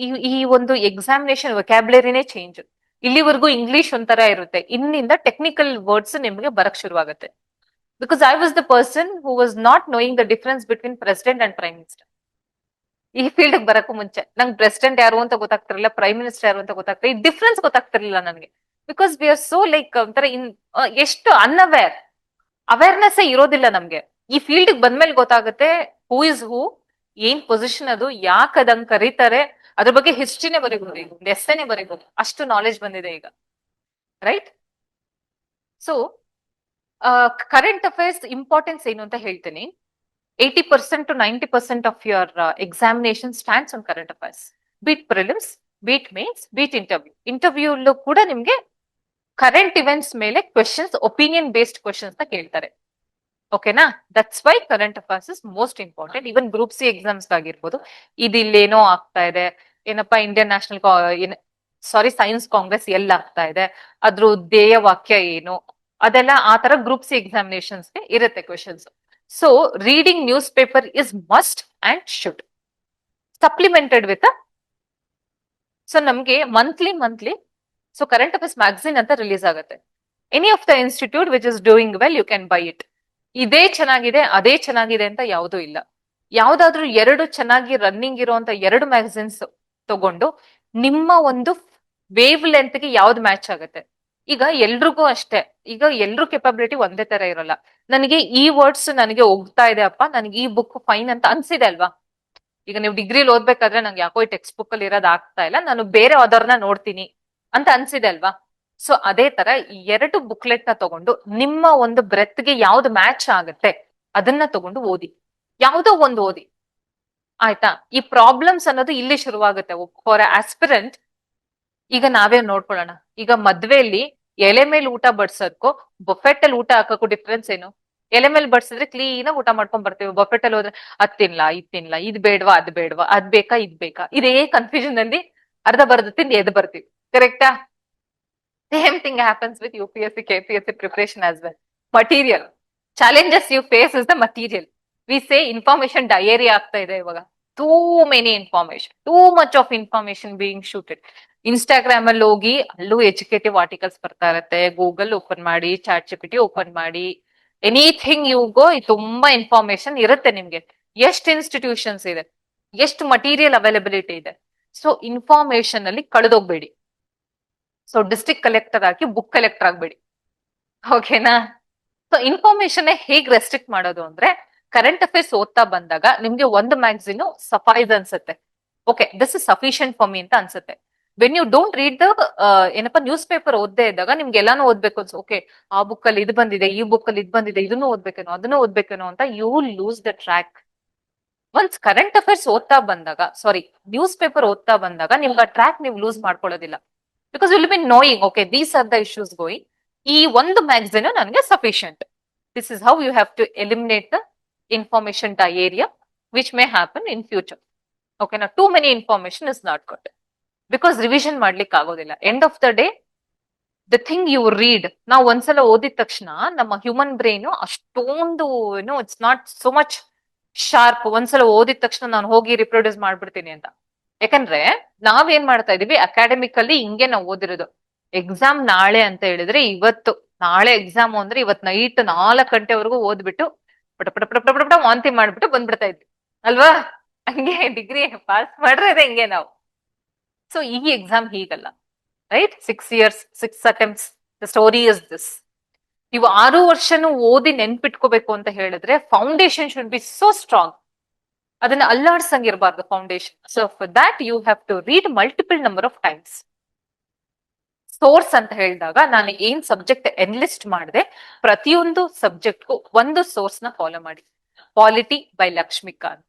ಈ ಒಂದು ಎಕ್ಸಾಮಿನೇಷನ್ ವೊಕ್ಯಾಬ್ಲರಿನೇ ಚೇಂಜ್. ಇಲ್ಲಿವರೆಗೂ ಇಂಗ್ಲಿಷ್ ಒಂಥರ ಇರುತ್ತೆ, ಇನ್ನಿಂದ ಟೆಕ್ನಿಕಲ್ ವರ್ಡ್ಸ್ ನಿಮ್ಗೆ ಬರಕ್ ಶುರುವಾಗುತ್ತೆ. Because I was the person who was not knowing the difference between president and prime minister. ಈ ಫೀಲ್ಡ್ ಬರಕ್ಕೂ ಮುಂಚೆ ನಂಗೆ ಪ್ರೆಸಿಡೆಂಟ್ ಯಾರು ಅಂತ ಗೊತ್ತಾಗ್ತಿರ್ಲಿಲ್ಲ, ಪ್ರೈಮ್ ಮಿನಿಸ್ಟರ್ ಯಾರು ಅಂತ ಗೊತ್ತಾಗ್ತಿಲ್ಲ, ಈ ಡಿಫ್ರೆನ್ಸ್ ಗೊತ್ತಾಗ್ತಿರ್ಲಿಲ್ಲ ನನಗೆ. Because we are so like ಒಂಥರ ಎಷ್ಟು ಅನ್ಅವೇರ್, ಅವೇರ್ನೆಸ್ ಇರೋದಿಲ್ಲ ನಮ್ಗೆ. ಈ ಫೀಲ್ಡ್ ಬಂದ್ಮೇಲೆ ಗೊತ್ತಾಗುತ್ತೆ ಹೂ ಇಸ್ ಹೂ, ಏನ್ ಪೊಸಿಷನ್ ಅದು, ಯಾಕೆ ಅದಂಗ್ ಕರೀತಾರೆ, ಅದ್ರ ಬಗ್ಗೆ ಹಿಸ್ಟ್ರಿನೇ ಬರೀಬಹುದು, ಈಗ ಒಂದು ಎಸ್ಸೆನೆ ಬರೀಬಹುದು, ಅಷ್ಟು ನಾಲೆಜ್ ಬಂದಿದೆ ಈಗ, right? So current affairs importance ಏನು ಅಂತ ಹೇಳ್ತೀನಿ. 80% to 90% of your examination stands on current affairs. Beat prelims, beat mains, beat interview. Interview lo kuda nimge current events ಮೇಲೆ questions, opinion based questions ನ ಕೇಳ್ತಾರೆ. ಓಕೆನಾ? That's why current affairs is most important. Even group C exams ಆಗಿರ್ಬೋದು, ಇದಿಲ್ಲೇನೋ ಆಗ್ತಾ ಇದೆ, ಏನಪ್ಪಾ Indian national science Congress ಎಲ್ಲ ಆಗ್ತಾ ಇದೆ, ಅದ್ರ ಧ್ಯೇಯ ವಾಕ್ಯ ಏನು, ಅದೆಲ್ಲ ಆ ತರ ಗ್ರೂಪ್ ಸಿ ಎಕ್ಸಾಮಿನೇಷನ್ಸ್ ಇರುತ್ತೆ questions. So reading newspaper is must and should, supplemented with so ನಮ್ಗೆ monthly so current affairs magazine ಅಂತ ರಿಲೀಸ್ ಆಗುತ್ತೆ. Any of the institute which is doing well you can buy it. ಇದೇ ಚೆನ್ನಾಗಿದೆ ಅದೇ ಚೆನ್ನಾಗಿದೆ ಅಂತ ಯಾವುದೂ ಇಲ್ಲ. ಯಾವ್ದಾದ್ರು ಎರಡು ಚೆನ್ನಾಗಿ ರನ್ನಿಂಗ್ ಇರುವಂತ ಎರಡು ಮ್ಯಾಗಝಿನ್ಸ್ ತಗೊಂಡು ನಿಮ್ಮ ಒಂದು ವೇವ್ ಲೆಂತ್ಗೆ ಯಾವ್ದು ಮ್ಯಾಚ್ ಆಗುತ್ತೆ. ಈಗ ಎಲ್ರಿಗೂ ಅಷ್ಟೇ, ಈಗ ಎಲ್ರೂ ಕೆಪಬಿಲಿಟಿ ಒಂದೇ ತರ ಇರಲ್ಲ. ನನಗೆ ಈ ವರ್ಡ್ಸ್ ನನಗೆ ಹೋಗ್ತಾ ಇದೆ ಅಪ್ಪ, ನನಗೆ ಈ ಬುಕ್ ಫೈನ್ ಅಂತ ಅನ್ಸಿದೆ ಅಲ್ವಾ. ಈಗ ನೀವು ಡಿಗ್ರಿಲಿ ಓದ್ಬೇಕಾದ್ರೆ ನಂಗೆ ಯಾಕೋ ಈ ಟೆಕ್ಸ್ಟ್ ಬುಕ್ ಅಲ್ಲಿ ಇರೋದ್ ಆಗ್ತಾ ಇಲ್ಲ, ನಾನು ಬೇರೆ ಅದರ್ನ ನೋಡ್ತೀನಿ ಅಂತ ಅನ್ಸಿದೆ ಅಲ್ವಾ. ಸೊ ಅದೇ ತರ ಎರಡು ಬುಕ್ಲೆಟ್ ನ ತಗೊಂಡು ನಿಮ್ಮ ಒಂದು ಬ್ರೆತ್ಗೆ ಯಾವ್ದು ಮ್ಯಾಚ್ ಆಗುತ್ತೆ ಅದನ್ನ ತಗೊಂಡು ಓದಿ, ಯಾವ್ದೋ ಒಂದು ಓದಿ, ಆಯ್ತಾ. ಈ ಪ್ರಾಬ್ಲಮ್ಸ್ ಅನ್ನೋದು ಇಲ್ಲಿ ಶುರುವಾಗುತ್ತೆ ಫಾರ್ ಆಸ್ಪಿರೆಂಟ್. ಈಗ ನಾವೇ ನೋಡ್ಕೊಳ್ಳೋಣ, ಈಗ ಮದ್ವೆಯಲ್ಲಿ ಎಲೆ ಮೇಲೆ ಊಟ ಬಡ್ಸೋದಕ್ಕೂ ಬೊಫೆಟ್ ಅಲ್ಲಿ ಊಟ ಹಾಕಕ್ಕೂ ಡಿಫ್ರೆನ್ಸ್ ಏನು? ಎಲೆ ಮೇಲೆ ಬಡ್ಸಿದ್ರೆ ಕ್ಲೀನ್ ಆಗಿ ಊಟ ಮಾಡ್ಕೊಂಡ್ ಬರ್ತೀವಿ, ಬೊಫೆಟ್ ಅಲ್ಲಿ ಹೋದ್ರೆ ಅದ್ ತಿನ್ಲಾ ಇದ್ ತಿನ್ಲಾ, ಇದ್ ಬೇಡ್ವಾ ಅದ್ ಬೇಡ್ವಾ, ಅದ್ ಬೇಕಾ ಇದ್ ಬೇಕಾ, ಇದೇ ಕನ್ಫ್ಯೂಷನ್ ಅಲ್ಲಿ ಅರ್ಧ ಬರ್ದ ತಿಂದು ಎದ್ ಬರ್ತೀವಿ, ಕರೆಕ್ಟಾ? Same thing happens with UPSC, KPSC preparation as well. Material. Challenges you face is the material. We say information diary ಆಗ್ತಾ ಇದೆ ಇವಾಗ. Too many information. Too much of information being shooted. Instagram ಅಲ್ಲಿ ಹೋಗಿ ಅಲ್ಲೂ ಎಜುಕೇಟಿವ್ ಆರ್ಟಿಕಲ್ಸ್ ಬರ್ತಾ ಇರತ್ತೆ. Google open ಮಾಡಿ, chat GPT open ಮಾಡಿ, ಎನಿಥಿಂಗ್ ಯು ಗೋ ತುಂಬಾ ಇನ್ಫಾರ್ಮೇಶನ್ ಇರುತ್ತೆ ನಿಮ್ಗೆ. ಎಷ್ಟು ಇನ್ಸ್ಟಿಟ್ಯೂಷನ್ಸ್ ಇದೆ, ಎಷ್ಟು ಮಟೀರಿಯಲ್ ಅವೈಲಬಿಲಿಟಿ ಇದೆ. ಸೊ ಇನ್ಫಾರ್ಮೇಶನ್ ಅಲ್ಲಿ ಕಳೆದೋಗ್ಬೇಡಿ. ಸೊ ಡಿಸ್ಟ್ರಿಕ್ಟ್ ಕಲೆಕ್ಟರ್ ಆಗಿ ಬುಕ್ ಕಲೆಕ್ಟರ್ ಆಗ್ಬೇಡಿ, ಓಕೆನಾ? ಸೊ ಇನ್ಫಾರ್ಮೇಶನ್ ಹೇಗ್ ರೆಸ್ಟ್ರಿಕ್ಟ್ ಮಾಡೋದು ಅಂದ್ರೆ, ಕರೆಂಟ್ ಅಫೇರ್ಸ್ ಓದ್ತಾ ಬಂದಾಗ ನಿಮ್ಗೆ ಒಂದು ಮ್ಯಾಗಝಿನ್ ಸಫೈಸ್ ಅನ್ಸುತ್ತೆ, okay this is sufficient for me ಅಂತ ಅನ್ಸುತ್ತೆ. When you don't read the ಏನಪ್ಪಾ ನ್ಯೂಸ್ ಪೇಪರ್ ಓದ್ದೇ ಇದ್ದಾಗ ನಿಮ್ಗೆ ಎಲ್ಲಾನು ಓದ್ಬೇಕು ಅನ್ಸು, ಓಕೆ ಆ ಬುಕ್ ಅಲ್ಲಿ ಇದು ಬಂದಿದೆ, ಈ ಬುಕ್ ಅಲ್ಲಿ ಇದು ಬಂದಿದೆ, ಇದನ್ನು ಓದ್ಬೇಕೇನೋ ಅದನ್ನು ಓದ್ಬೇಕೇನೋ ಅಂತ you lose the track. Once current affairs ಓದ್ತಾ ಬಂದಾಗ, ಸಾರಿ ನ್ಯೂಸ್ ಪೇಪರ್ ಓದ್ತಾ ಬಂದಾಗ ನಿಮ್ಗೆ ಆ ಟ್ರ್ಯಾಕ್ ನೀವು loose ಮಾಡ್ಕೊಳ್ಳೋದಿಲ್ಲ. Because you'll be knowing, okay, these are the issues going. ಈ ಒಂದು ಮ್ಯಾಗಝಿನ್ ನನಗೆ sufficient. This is how you have to eliminate the information diarrhea which may happen in future. Okay, now too many information is not good. Because revision ಮಾಡ್ಲಿಕ್ಕೆ ಆಗೋದಿಲ್ಲ. End of the day, the thing you read, ನಾವು ಒಂದ್ಸಲ ಓದಿದ ತಕ್ಷಣ ನಮ್ಮ human brain ಅಷ್ಟೊಂದು it's not so much sharp. ಒಂದ್ಸಲ ಓದಿದ ತಕ್ಷಣ ನಾನು ಹೋಗಿ ರಿಪ್ರೊಡ್ಯೂಸ್ ಮಾಡ್ಬಿಡ್ತೀನಿ ಅಂತ. ಯಾಕಂದ್ರೆ ನಾವೇನ್ ಮಾಡ್ತಾ ಇದೀವಿ, ಅಕಾಡೆಮಿಕ್ ಅಲ್ಲಿ ಹಿಂಗೆ ನಾವು ಓದಿರೋದು. ಎಕ್ಸಾಮ್ ನಾಳೆ ಅಂತ ಹೇಳಿದ್ರೆ ಇವತ್ತು, ನಾಳೆ ಎಕ್ಸಾಮ್ ಅಂದ್ರೆ ಇವತ್ ನೈಟ್ 4 ಗಂಟೆವರೆಗೂ ಓದ್ಬಿಟ್ಟು ಪಟ ಪಟ ಪಟ ಪಟ ಪಟ ವಾಂತಿ ಮಾಡ್ಬಿಟ್ಟು ಬಂದ್ಬಿಡ್ತಾ ಇದ್ವಿ ಅಲ್ವಾ. ಹಂಗೆ ಡಿಗ್ರಿ ಪಾಸ್ ಮಾಡ್ರೆ ಹಿಂಗೆ ನಾವು. ಸೊ ಈ ಎಕ್ಸಾಮ್ ಹೀಗಲ್ಲ, right? 6 years 6 attempts, the story is this. ನೀವು 6 ವರ್ಷನೂ ಓದಿ ನೆನ್ಪಿಟ್ಕೋಬೇಕು ಅಂತ ಹೇಳಿದ್ರೆ foundation should be so strong. ಅದನ್ನ ಅಲ್ಲಾಡ್ಸಂಗಿರ್ಬಾರ್ದು foundation. So for that you have to read multiple number of times. Source ಅಂತ ಹೇಳಿದಾಗ ನಾನು ಏನ್ ಸಬ್ಜೆಕ್ಟ್ ಎನ್ಲಿಸ್ಟ್ ಮಾಡಿದೆ, ಪ್ರತಿಯೊಂದು ಸಬ್ಜೆಕ್ಟ್ಗೂ ಒಂದು ಸೋರ್ಸ್ ನ ಫಾಲೋ ಮಾಡಿ. Polity by Laxmikanth,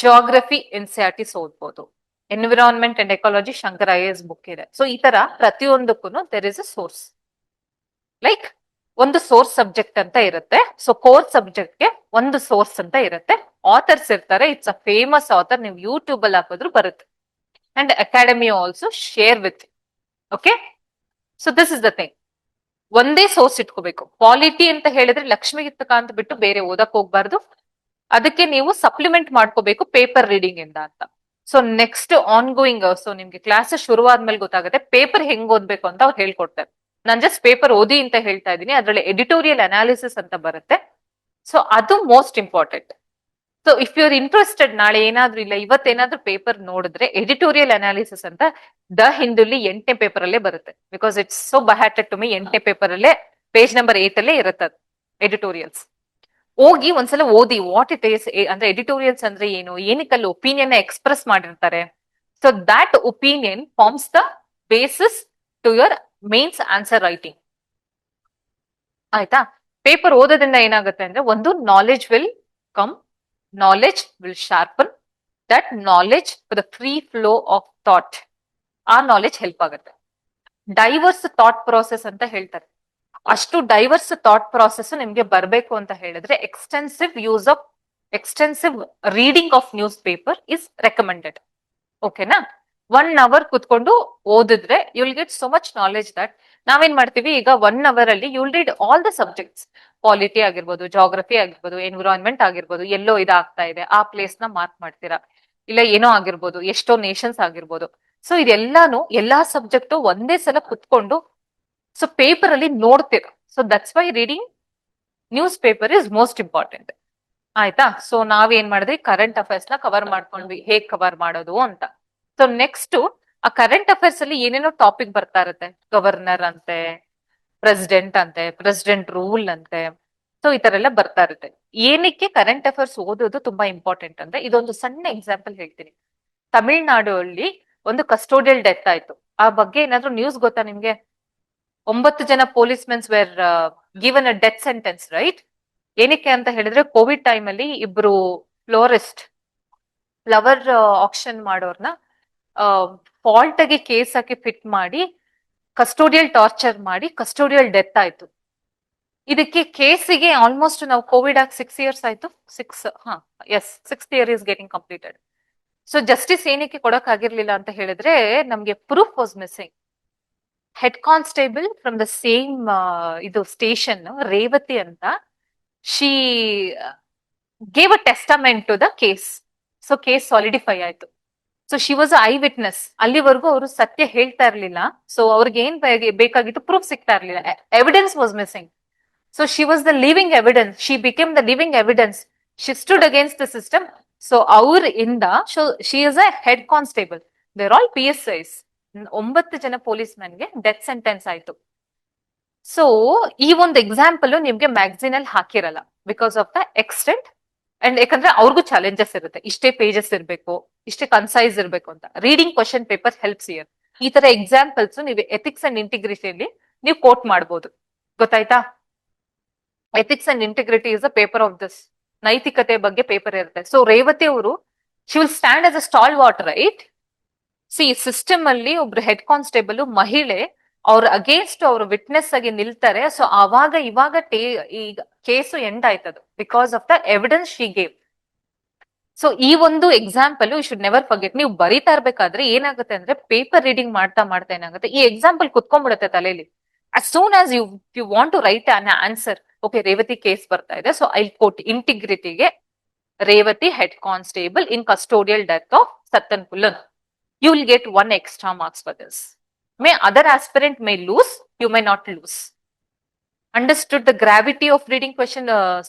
geography NCERT ಓದ್ಬೋದು, environment and ecology Shankar IAS book ಇದೆ. ಸೊ ಈ ತರ ಪ್ರತಿಯೊಂದಕ್ಕೂ there is a source. Like ಒಂದು ಸೋರ್ಸ್ ಸಬ್ಜೆಕ್ಟ್ ಅಂತ ಇರುತ್ತೆ. ಸೊ ಕೋರ್ ಸಬ್ಜೆಕ್ಟ್ಗೆ ಒಂದು ಸೋರ್ಸ್ ಅಂತ ಇರುತ್ತೆ. ಆಥರ್ಸ್ ಇರ್ತಾರೆ, ಇಟ್ಸ್ ಅ ಫೇಮಸ್ ಆಥರ್, ನೀವು ಯೂಟ್ಯೂಬ್ ಅಲ್ಲಿ ಹಾಕಿದ್ರು ಬರುತ್ತೆ. And academy also share with. Okay, so this is the thing. ಒಂದೇ ಸೋರ್ಸ್ ಇಟ್ಕೋಬೇಕು. ಪಾಲಿಟಿ ಅಂತ ಹೇಳಿದ್ರೆ ಲಕ್ಷ್ಮೀಕಾಂತ್ ಬಿಟ್ಟು ಬೇರೆ ಓದಕ್ ಹೋಗ್ಬಾರ್ದು. ಅದಕ್ಕೆ ನೀವು ಸಪ್ಲಿಮೆಂಟ್ ಮಾಡ್ಕೋಬೇಕು ಪೇಪರ್ ರೀಡಿಂಗ್ ಇಂದ ಅಂತ. So next on going, so ನಿಮ್ಗೆ ಕ್ಲಾಸಸ್ ಶುರುವಾದ್ಮೇಲೆ ಗೊತ್ತಾಗುತ್ತೆ ಪೇಪರ್ ಹೆಂಗ್ ಓದ್ಬೇಕು ಅಂತ ಅವ್ರು ಹೇಳ್ಕೊಡ್ತಾರೆ. ನಾನ್ ಜಸ್ಟ್ ಪೇಪರ್ ಓದಿ ಅಂತ ಹೇಳ್ತಾ ಇದ್ದೀನಿ, ಅದ್ರಲ್ಲಿ ಎಡಿಟೋರಿಯಲ್ ಅನಾಲಿಸಿಸ್ ಅಂತ ಬರುತ್ತೆ. ಸೊ ಅದು most important. So if you are interested, ನಾಳೆ ಏನಾದ್ರೂ ಇಲ್ಲ ಇವತ್ತೇನಾದ್ರೂ ಪೇಪರ್ ನೋಡಿದ್ರೆ ಎಡಿಟೋರಿಯಲ್ ಅನಾಲಿಸಿಸ್ ಅಂತ ದ ಹಿಂದುಲಿ 8ನೇ ಪೇಪರ್ ಅಲ್ಲೇ ಬರುತ್ತೆ. Because it's so habituated to me. 8ನೇ ಪೇಪರ್ ಅಲ್ಲೇ ಪೇಜ್ ನಂಬರ್ 8 ಅಲ್ಲೇ ಇರುತ್ತೆ ಎಡಿಟೋರಿಯಲ್ಸ್. ಹೋಗಿ ಒಂದ್ಸಲ ಓದಿ ವಾಟ್ ಇಟ್ ಈಸ್, ಅಂದ್ರೆ ಎಡಿಟೋರಿಯಲ್ಸ್ ಅಂದ್ರೆ ಏನು, ಏನಕ್ಕಲ್ಲಿ ಒಪಿನಿಯನ್ ಎಕ್ಸ್ಪ್ರೆಸ್ ಮಾಡಿರ್ತಾರೆ. So that opinion forms the basis to your mains answer writing. ಆಯ್ತಾ? ಪೇಪರ್ ಓದೋದ್ರಿಂದ ಏನಾಗುತ್ತೆ ಅಂದ್ರೆ, ಒಂದು knowledge will come, knowledge will sharpen, that knowledge for the free flow of thought, ಆ ನಾಲೆಜ್ ಹೆಲ್ಪ್ ಆಗುತ್ತೆ. ಡೈವರ್ಸ್ ಥಾಟ್ ಪ್ರಾಸೆಸ್ ಅಂತ ಹೇಳ್ತಾರೆ. ಅಷ್ಟು ಡೈವರ್ಸ್ ಥಾಟ್ ಪ್ರಾಸೆಸ್ ನಿಮ್ಗೆ ಬರಬೇಕು ಅಂತ ಹೇಳಿದ್ರೆ extensive reading of newspaper is recommended. ಓಕೆನಾ? 1 hour ಕುತ್ಕೊಂಡು ಓದಿದ್ರೆ you will get so much knowledge that ನಾವೇನ್ ಮಾಡ್ತೀವಿ ಈಗ 1 hour ಅಲ್ಲಿ you will read all the subjects. Polity ಆಗಿರ್ಬೋದು, ಜಾಗ್ರಫಿ ಆಗಿರ್ಬೋದು, ಎನ್ವಿರಾನ್ಮೆಂಟ್ ಆಗಿರ್ಬೋದು, ಎಲ್ಲೋ ಇದಾಗ್ತಾ ಇದೆ ಆ ಪ್ಲೇಸ್ ನ ಮಾರ್ಕ್ ಮಾಡ್ತೀರಾ, ಇಲ್ಲ ಏನೋ ಆಗಿರ್ಬೋದು, ಎಷ್ಟೋ ನೇಷನ್ಸ್ ಆಗಿರ್ಬೋದು. ಸೊ ಇದೆಲ್ಲಾನು ಎಲ್ಲಾ ಸಬ್ಜೆಕ್ಟ್ ಒಂದೇ ಸಲ ಕುತ್ಕೊಂಡು ಸೊ ಪೇಪರ್ ಅಲ್ಲಿ ನೋಡ್ತೀರಾ. So that's Y reading newspaper is most important. ಆಯ್ತಾ? ಸೊ ನಾವೇನ್ ಮಾಡಿದ್ವಿ, ಕರೆಂಟ್ ಅಫೇರ್ಸ್ ನ ಕವರ್ ಮಾಡ್ಕೊಂಡ್ವಿ, ಹೇಗ್ ಕವರ್ ಮಾಡೋದು ಅಂತ. ಸೊ ನೆಕ್ಸ್ಟ್ ಆ ಕರೆಂಟ್ ಅಫೇರ್ಸ್ ಅಲ್ಲಿ ಏನೇನೋ ಟಾಪಿಕ್ ಬರ್ತಾ ಇರುತ್ತೆ. ಗವರ್ನರ್ ಅಂತೆ, ಪ್ರೆಸಿಡೆಂಟ್ ಅಂತೆ, ಪ್ರೆಸಿಡೆಂಟ್ ರೂಲ್ ಅಂತೆ. ಸೊ ಈ ತರ ಎಲ್ಲ ಬರ್ತಾ ಇರುತ್ತೆ. ಏನಕ್ಕೆ ಕರೆಂಟ್ ಅಫೇರ್ಸ್ ಓದೋದು ತುಂಬಾ ಇಂಪಾರ್ಟೆಂಟ್ ಅಂದ್ರೆ, ಇದೊಂದು ಸಣ್ಣ ಎಕ್ಸಾಂಪಲ್ ಹೇಳ್ತೀನಿ. ತಮಿಳ್ನಾಡು ಅಲ್ಲಿ ಒಂದು ಕಸ್ಟೋಡಿಯಲ್ ಡೆತ್ ಆಯ್ತು. ಆ ಬಗ್ಗೆ ಏನಾದ್ರು ನ್ಯೂಸ್ ಗೊತ್ತಾ ನಿಮ್ಗೆ? 9 ಜನ police mens were given a death sentence, right? ಏನಕ್ಕೆ ಅಂತ ಹೇಳಿದ್ರೆ, ಕೋವಿಡ್ ಟೈಮ್ ಅಲ್ಲಿ ಇಬ್ರು ಫ್ಲವರ್ ಆಕ್ಷನ್ ಮಾಡೋರ್ನ ಫಾಲ್ಟ್ ಆಗಿ ಕೇಸ್ ಹಾಕಿ ಫಿಟ್ ಮಾಡಿ ಕಸ್ಟೋಡಿಯಲ್ ಟಾರ್ಚರ್ ಮಾಡಿ ಕಸ್ಟೋಡಿಯಲ್ ಡೆತ್ ಆಯ್ತು. ಇದಕ್ಕೆ ಕೇಸಿಗೆ ಆಲ್ಮೋಸ್ಟ್ ನಾವು ಕೋವಿಡ್ ಆಗಿ 6 years ಆಯ್ತು. 6th year is getting completed. So justice ಏನಕ್ಕೆ ಕೊಡಕ್ ಆಗಿರ್ಲಿಲ್ಲ ಅಂತ ಹೇಳಿದ್ರೆ, ನಮ್ಗೆ proof was missing. Head constable from the same ಇದು ಸ್ಟೇಷನ್, ರೇವತಿ ಅಂತ, she gave a testament to the case. So case solidify ಆಯ್ತು. So she was eyewitness. ಅಲ್ಲಿವರೆಗೂ ಅವರು ಸತ್ಯ ಹೇಳ್ತಾ ಇರ್ಲಿಲ್ಲ. ಸೊ ಅವ್ರಿಗೆ ಏನ್ ಬೇಕಾಗಿತ್ತು, ಪ್ರೂಫ್ ಸಿಗ್ತಾ ಇರ್ಲಿಲ್ಲ, evidence was missing. So she was the living evidence, she became the living evidence, she stood against the system. So ಅವ್ರ ಇಂದ she is a head constable, there all PSIs. 9 ಜನ ಪೊಲೀಸ್ ಗೆ death sentence ಆಯ್ತು. So ಈ ಒಂದು example ನಿಮ್ಗೆ magazine ಅಲ್ಲಿ ಹಾಕಿರಲ್ಲ, because of the extent. And ಯಾಕಂದ್ರೆ ಅವ್ರಿಗೂ ಚಾಲೆಂಜಸ್ ಇರುತ್ತೆ, ಇಷ್ಟೇ ಪೇಜಸ್ ಇರ್ಬೇಕು, ಇಷ್ಟೇ ಕನ್ಸೈಸ್ ಇರ್ಬೇಕು ಅಂತ. Reading question paper helps year. ಈ ತರ ಎಕ್ಸಾಂಪಲ್ಸ್ ನೀವು ಎಥಿಕ್ಸ್ ಅಂಡ್ ಇಂಟಿಗ್ರಿಟಿಯಲ್ಲಿ ನೀವು ಕೋಟ್ ಮಾಡಬಹುದು. ಗೊತ್ತಾಯ್ತಾ? Ethics and integrity is a paper of this. ನೈತಿಕತೆ ಬಗ್ಗೆ ಪೇಪರ್ ಇರುತ್ತೆ. ಸೊ ರೇವತಿ ಅವರು she will stand as a stall what, right? C system ಅಲ್ಲಿ ಒಬ್ರು ಹೆಡ್ ಕಾನ್ಸ್ಟೇಬಲ್ ಮಹಿಳೆ, ಅವ್ರ ಅಗೇನ್ಸ್ಟ್ ಅವ್ರ ವಿಟ್ನೆಸ್ ಆಗಿ ನಿಲ್ತಾರೆ. ಸೊ ಇವಾಗ ಈಗ ಕೇಸು ಎಂಡ್ ಆಯ್ತದು, because of the evidence she gave. So ಈ ಒಂದು example you should never forget. ನೀವು ಬರೀತಾ ಇರ್ಬೇಕಾದ್ರೆ ಏನಾಗುತ್ತೆ ಅಂದ್ರೆ, ಪೇಪರ್ ರೀಡಿಂಗ್ ಮಾಡ್ತಾ ಏನಾಗುತ್ತೆ, ಈ ಎಕ್ಸಾಂಪಲ್ ಕುತ್ಕೊಂಡ್ಬಿಡುತ್ತೆ ತಲೆಯಲ್ಲಿ. as soon as you want to write an answer, okay, Revathi case ಬರ್ತಾ ಇದೆ, ಸೊ ಐ ಕೋಟ್ ಇಂಟಿಗ್ರಿಟಿಗೆ Revathi head constable in custodial death of Sathankulam. You will get 1 extra marks for this. May other aspirant may lose, you may not lose. Understood the gravity of reading question,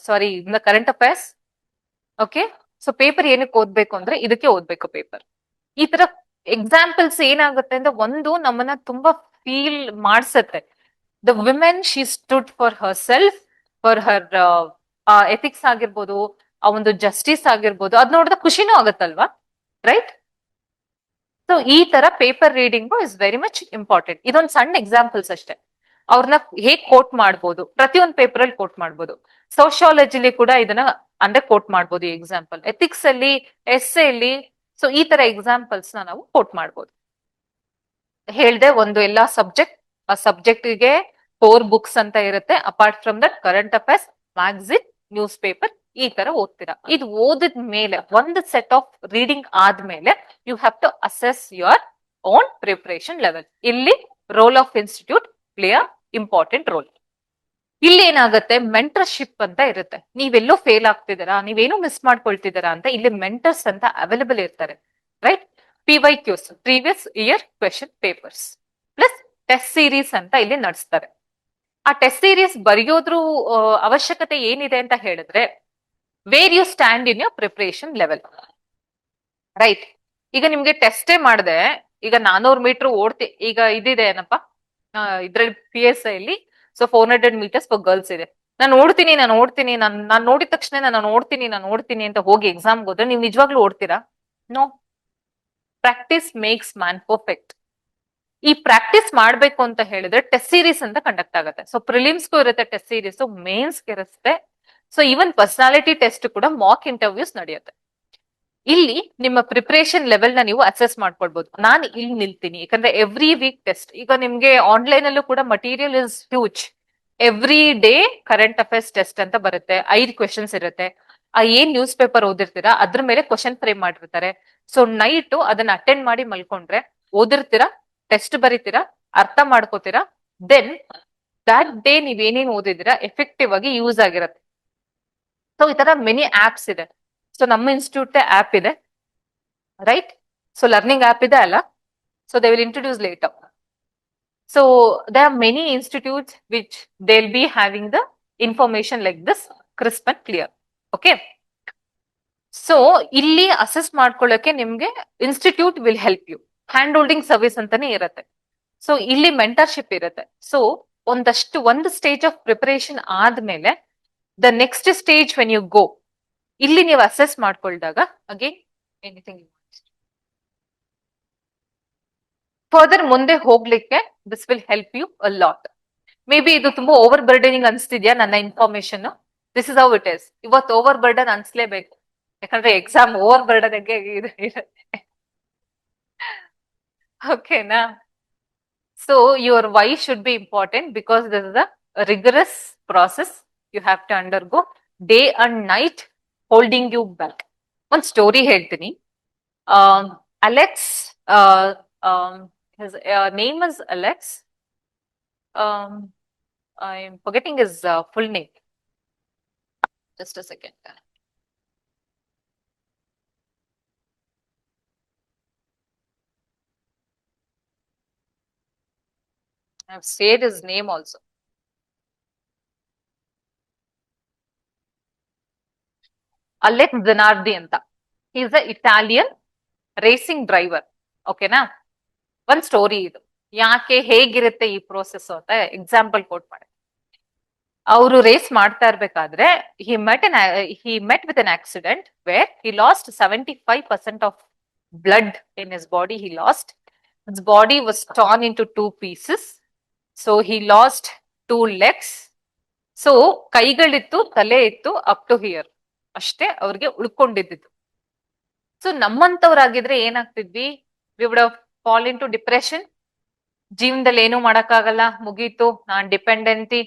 in the current affairs? Okay? So paper ಏನಕ್ಕೆ ಓದ್ಬೇಕು ಅಂದ್ರೆ, ಇದಕ್ಕೆ ಓದ್ಬೇಕು paper. ಈ ತರ examples ಏನಾಗುತ್ತೆ ಅಂದ್ರೆ, ಒಂದು ನಮ್ಮನ್ನ ತುಂಬಾ ಫೀಲ್ ಮಾಡ್ಸತ್ತೆ. The women she stood for herself, for her ethics ಆಗಿರ್ಬೋದು, ಆ ಒಂದು ಜಸ್ಟಿಸ್ ಆಗಿರ್ಬೋದು, ಅದ್ ನೋಡಿದ್ರೆ ಖುಷಿನೂ ಆಗತ್ತಲ್ವಾ, ರೈಟ್? ಸೊ ಈ ತರ paper reading is very much important. ಇದೊಂದು ಸಣ್ಣ ಎಕ್ಸಾಂಪಲ್ಸ್ ಅಷ್ಟೇ. ಅವ್ರನ್ನ ಹೇಗ್ ಕೋಟ್ ಮಾಡ್ಬೋದು, ಪ್ರತಿಯೊಂದು ಪೇಪರ್ ಅಲ್ಲಿ ಕೋಟ್ ಮಾಡ್ಬೋದು. ಸೋಶಿಯಾಲಜಿಲಿ ಕೂಡ ಇದನ್ನ ಅಂದ್ರೆ ಕೋಟ್ ಮಾಡ್ಬೋದು ಈ ಎಕ್ಸಾಂಪಲ್. ಎಥಿಕ್ಸ್ ಅಲ್ಲಿ, ಎಸ್ಸೆ ಅಲ್ಲಿ, ಸೊ ಈ ತರ ಎಕ್ಸಾಂಪಲ್ಸ್ ನಾವು ಕೋಟ್ ಮಾಡ್ಬೋದು. ಹೇಳ್ದೆ, ಒಂದು ಎಲ್ಲಾ ಸಬ್ಜೆಕ್ಟ್, ಆ ಸಬ್ಜೆಕ್ಟ್ ಗೆ 4 books ಅಂತ ಇರುತ್ತೆ. Apart from that current affairs, magazine, newspaper, ಈ ತರ ಓದ್ತೀರಾ. ಇದು ಓದಿದ ಮೇಲೆ, ಒಂದು ಸೆಟ್ ಆಫ್ ರೀಡಿಂಗ್ ಆದ್ಮೇಲೆ you have to assess your own preparation level. ಇಲ್ಲಿ role of institute play a important role. ಇಲ್ಲಿ ಏನಾಗುತ್ತೆ, ಮೆಂಟರ್ಶಿಪ್ ಅಂತ ಇರುತ್ತೆ. ನೀವೆಲ್ಲೋ ಫೇಲ್ ಆಗ್ತಿದ್ದೀರಾ, ನೀವೇನೋ ಮಿಸ್ ಮಾಡ್ಕೊಳ್ತಿದ್ದೀರಾ ಅಂತ ಇಲ್ಲಿ ಮೆಂಟರ್ಸ್ ಅಂತ ಅವೈಲೇಬಲ್ ಇರ್ತಾರೆ, right? PYQs, previous year question papers, plus test series ಅಂತ ಇಲ್ಲಿ ನಡೆಸ್ತಾರೆ. ಆ ಟೆಸ್ಟ್ ಸೀರೀಸ್ ಬರೆಯೋದ್ರ ಅವಶ್ಯಕತೆ ಏನಿದೆ ಅಂತ ಹೇಳಿದ್ರೆ, where you stand in your preparation level. Right. ಈಗ ನಿಮ್ಗೆ ಟೆಸ್ಟೇ ಮಾಡದೆ, ಈಗ 400 ಮೀಟರ್ ಈಗ ಇದಿದೆ ಏನಪ್ಪಾ ಇದ್ರಲ್ಲಿ PSI so 400 metres for girls ಇದೆ. ನಾನು ಓಡ್ತೀನಿ ನಾನು ನೋಡಿದ ತಕ್ಷಣ ನಾನು ಓಡ್ತೀನಿ ಅಂತ ಹೋಗಿ ಎಕ್ಸಾಮ್ಗೆ ಹೋದ್ರೆ ನೀವು ನಿಜವಾಗ್ಲೂ ಓಡ್ತೀರಾ? No. Practice makes man perfect. ಈ ಪ್ರಾಕ್ಟೀಸ್ ಮಾಡ್ಬೇಕು ಅಂತ ಹೇಳಿದ್ರೆ ಟೆಸ್ಟ್ ಸೀರೀಸ್ ಅಂತ ಕಂಡಕ್ಟ್ ಆಗುತ್ತೆ. ಸೊ ಪ್ರಿಲಿಮ್ಸ್ಗೂ ಇರುತ್ತೆ ಟೆಸ್ಟ್ ಸೀರೀಸ್, ಮೇನ್ಸ್ಗೆ ಇರುತ್ತೆ. ಸೊ ಈವನ್ ಪರ್ಸನಾಲಿಟಿ ಟೆಸ್ಟ್ ಕೂಡ ಮಾಕ್ ಇಂಟರ್ವ್ಯೂಸ್ ನಡೆಯುತ್ತೆ. ಇಲ್ಲಿ ನಿಮ್ಮ ಪ್ರಿಪರೇಷನ್ ಲೆವೆಲ್ ನ ನೀವು ಅಸೆಸ್ ಮಾಡ್ಕೊಳ್ಬಹುದು. ನಾನು ಇಲ್ಲಿ ನಿಲ್ತೀನಿ ಯಾಕಂದ್ರೆ ಎವ್ರಿ ವೀಕ್ ಟೆಸ್ಟ್. ಈಗ ನಿಮ್ಗೆ ಆನ್ಲೈನ್ ಅಲ್ಲೂ ಕೂಡ material is huge. Every day current affairs test ಅಂತ ಬರುತ್ತೆ. 5 ಕ್ವೆಶನ್ಸ್ ಇರುತ್ತೆ. ಆ ಏನ್ ನ್ಯೂಸ್ ಪೇಪರ್ ಓದಿರ್ತೀರಾ ಅದ್ರ ಮೇಲೆ ಕ್ವಶನ್ ಫ್ರೇಮ್ ಮಾಡಿರ್ತಾರೆ. ಸೊ ನೈಟ್ ಅದನ್ನ ಅಟೆಂಡ್ ಮಾಡಿ ಮಲ್ಕೊಂಡ್ರೆ ಓದಿರ್ತೀರಾ, ಟೆಸ್ಟ್ ಬರೀತೀರಾ, ಅರ್ಥ ಮಾಡ್ಕೋತೀರಾ, ದೆನ್ ದಟ್ ಡೇ ನೀವ್ ಏನೇನ್ ಓದಿದಿರಾ ಎಫೆಕ್ಟಿವ್ ಆಗಿ ಯೂಸ್ ಆಗಿರತ್ತೆ. ಸೊ ಈ ತರ ಮೆನಿ ಆಪ್ಸ್ ಇದೆ. ಸೊ ನಮ್ಮ ಇನ್ಸ್ಟಿಟ್ಯೂಟ್ ಆಪ್ ಇದೆ, ರೈಟ್? ಸೊ ಲರ್ನಿಂಗ್ ಆಪ್ ಇದೆ ಅಲ್ಲ, so they will introduce later. So there are many institutes which they'll be having the information like this crisp and clear. Okay. So ಇಲ್ಲಿ assess ಮಾಡ್ಕೊಳ್ಳೋಕೆ ನಿಮ್ಗೆ institute will help you. Hand holding service ಅಂತಾನೆ ಇರುತ್ತೆ. So ಇಲ್ಲಿ mentorship ಇರುತ್ತೆ. So ಒಂದು stage of preparation ಆದ್ಮೇಲೆ the next stage when you go, ಇಲ್ಲಿ ನೀವು ಅಸೆಸ್ ಮಾಡ್ಕೊಳ್ದಾಗ ಅಗೇನ್ ಎನಿಥಿಂಗ್ ಫರ್ದರ್ ಮುಂದೆ ಹೋಗ್ಲಿಕ್ಕೆ this will help you a lot. Maybe ಇದು ತುಂಬಾ ಓವರ್ ಬರ್ಡನಿಂಗ್ ಅನ್ಸ್ತಿದ್ಯಾ ನನ್ನ information? This is how it is. ಇವತ್ತು ಓವರ್ ಬರ್ಡನ್ ಅನ್ಸ್ಲೇಬೇಕು, ಯಾಕಂದ್ರೆ ಎಕ್ಸಾಮ್ ಓವರ್ ಬರ್ಡನ್ ಇರುತ್ತೆ. ಓಕೆನಾ? So your why should be important because this is a rigorous process you have to undergo day and night holding you back. ಒಂದ್ story ಹೇಳ್ತೀನಿ. Alex, his name is Alex. I'm forgetting his full name. Just a second. I've said his name also. Alex Zanardi anta. He is an Italian racing driver. ಓಕೆನಾ? ಒಂದ್ story ಇದು. ಯಾಕೆ ಹೇಗಿರುತ್ತೆ ಈ process ಅಂತ example coat ಮಾಡಿ. ಅವರು race ಮಾಡ್ತಾ ಇರ್ಬೇಕಾದ್ರೆ he met with an accident where he lost 75% of blood in his body. His body was torn into 2 pieces. So he lost 2 legs. So ಕೈಗಳಿತ್ತು, ತಲೆ ಇತ್ತು, ಅಪ್ ಟು ಹಿಯರ್ ಅಷ್ಟೇ ಅವ್ರಿಗೆ ಉಳ್ಕೊಂಡಿದ್ದು. ಸೊ ನಮ್ಮಂತವ್ರಾಗಿದ್ರೆ ಏನಾಗ್ತಿದ್ವಿ? We would have fall into depression. ಜೀವನದಲ್ಲಿ ಏನು ಮಾಡಕ್ಕಾಗಲ್ಲ, ಮುಗೀತು, ನಾನ್ ಡಿಪೆಂಡೆನ್ಸಿ,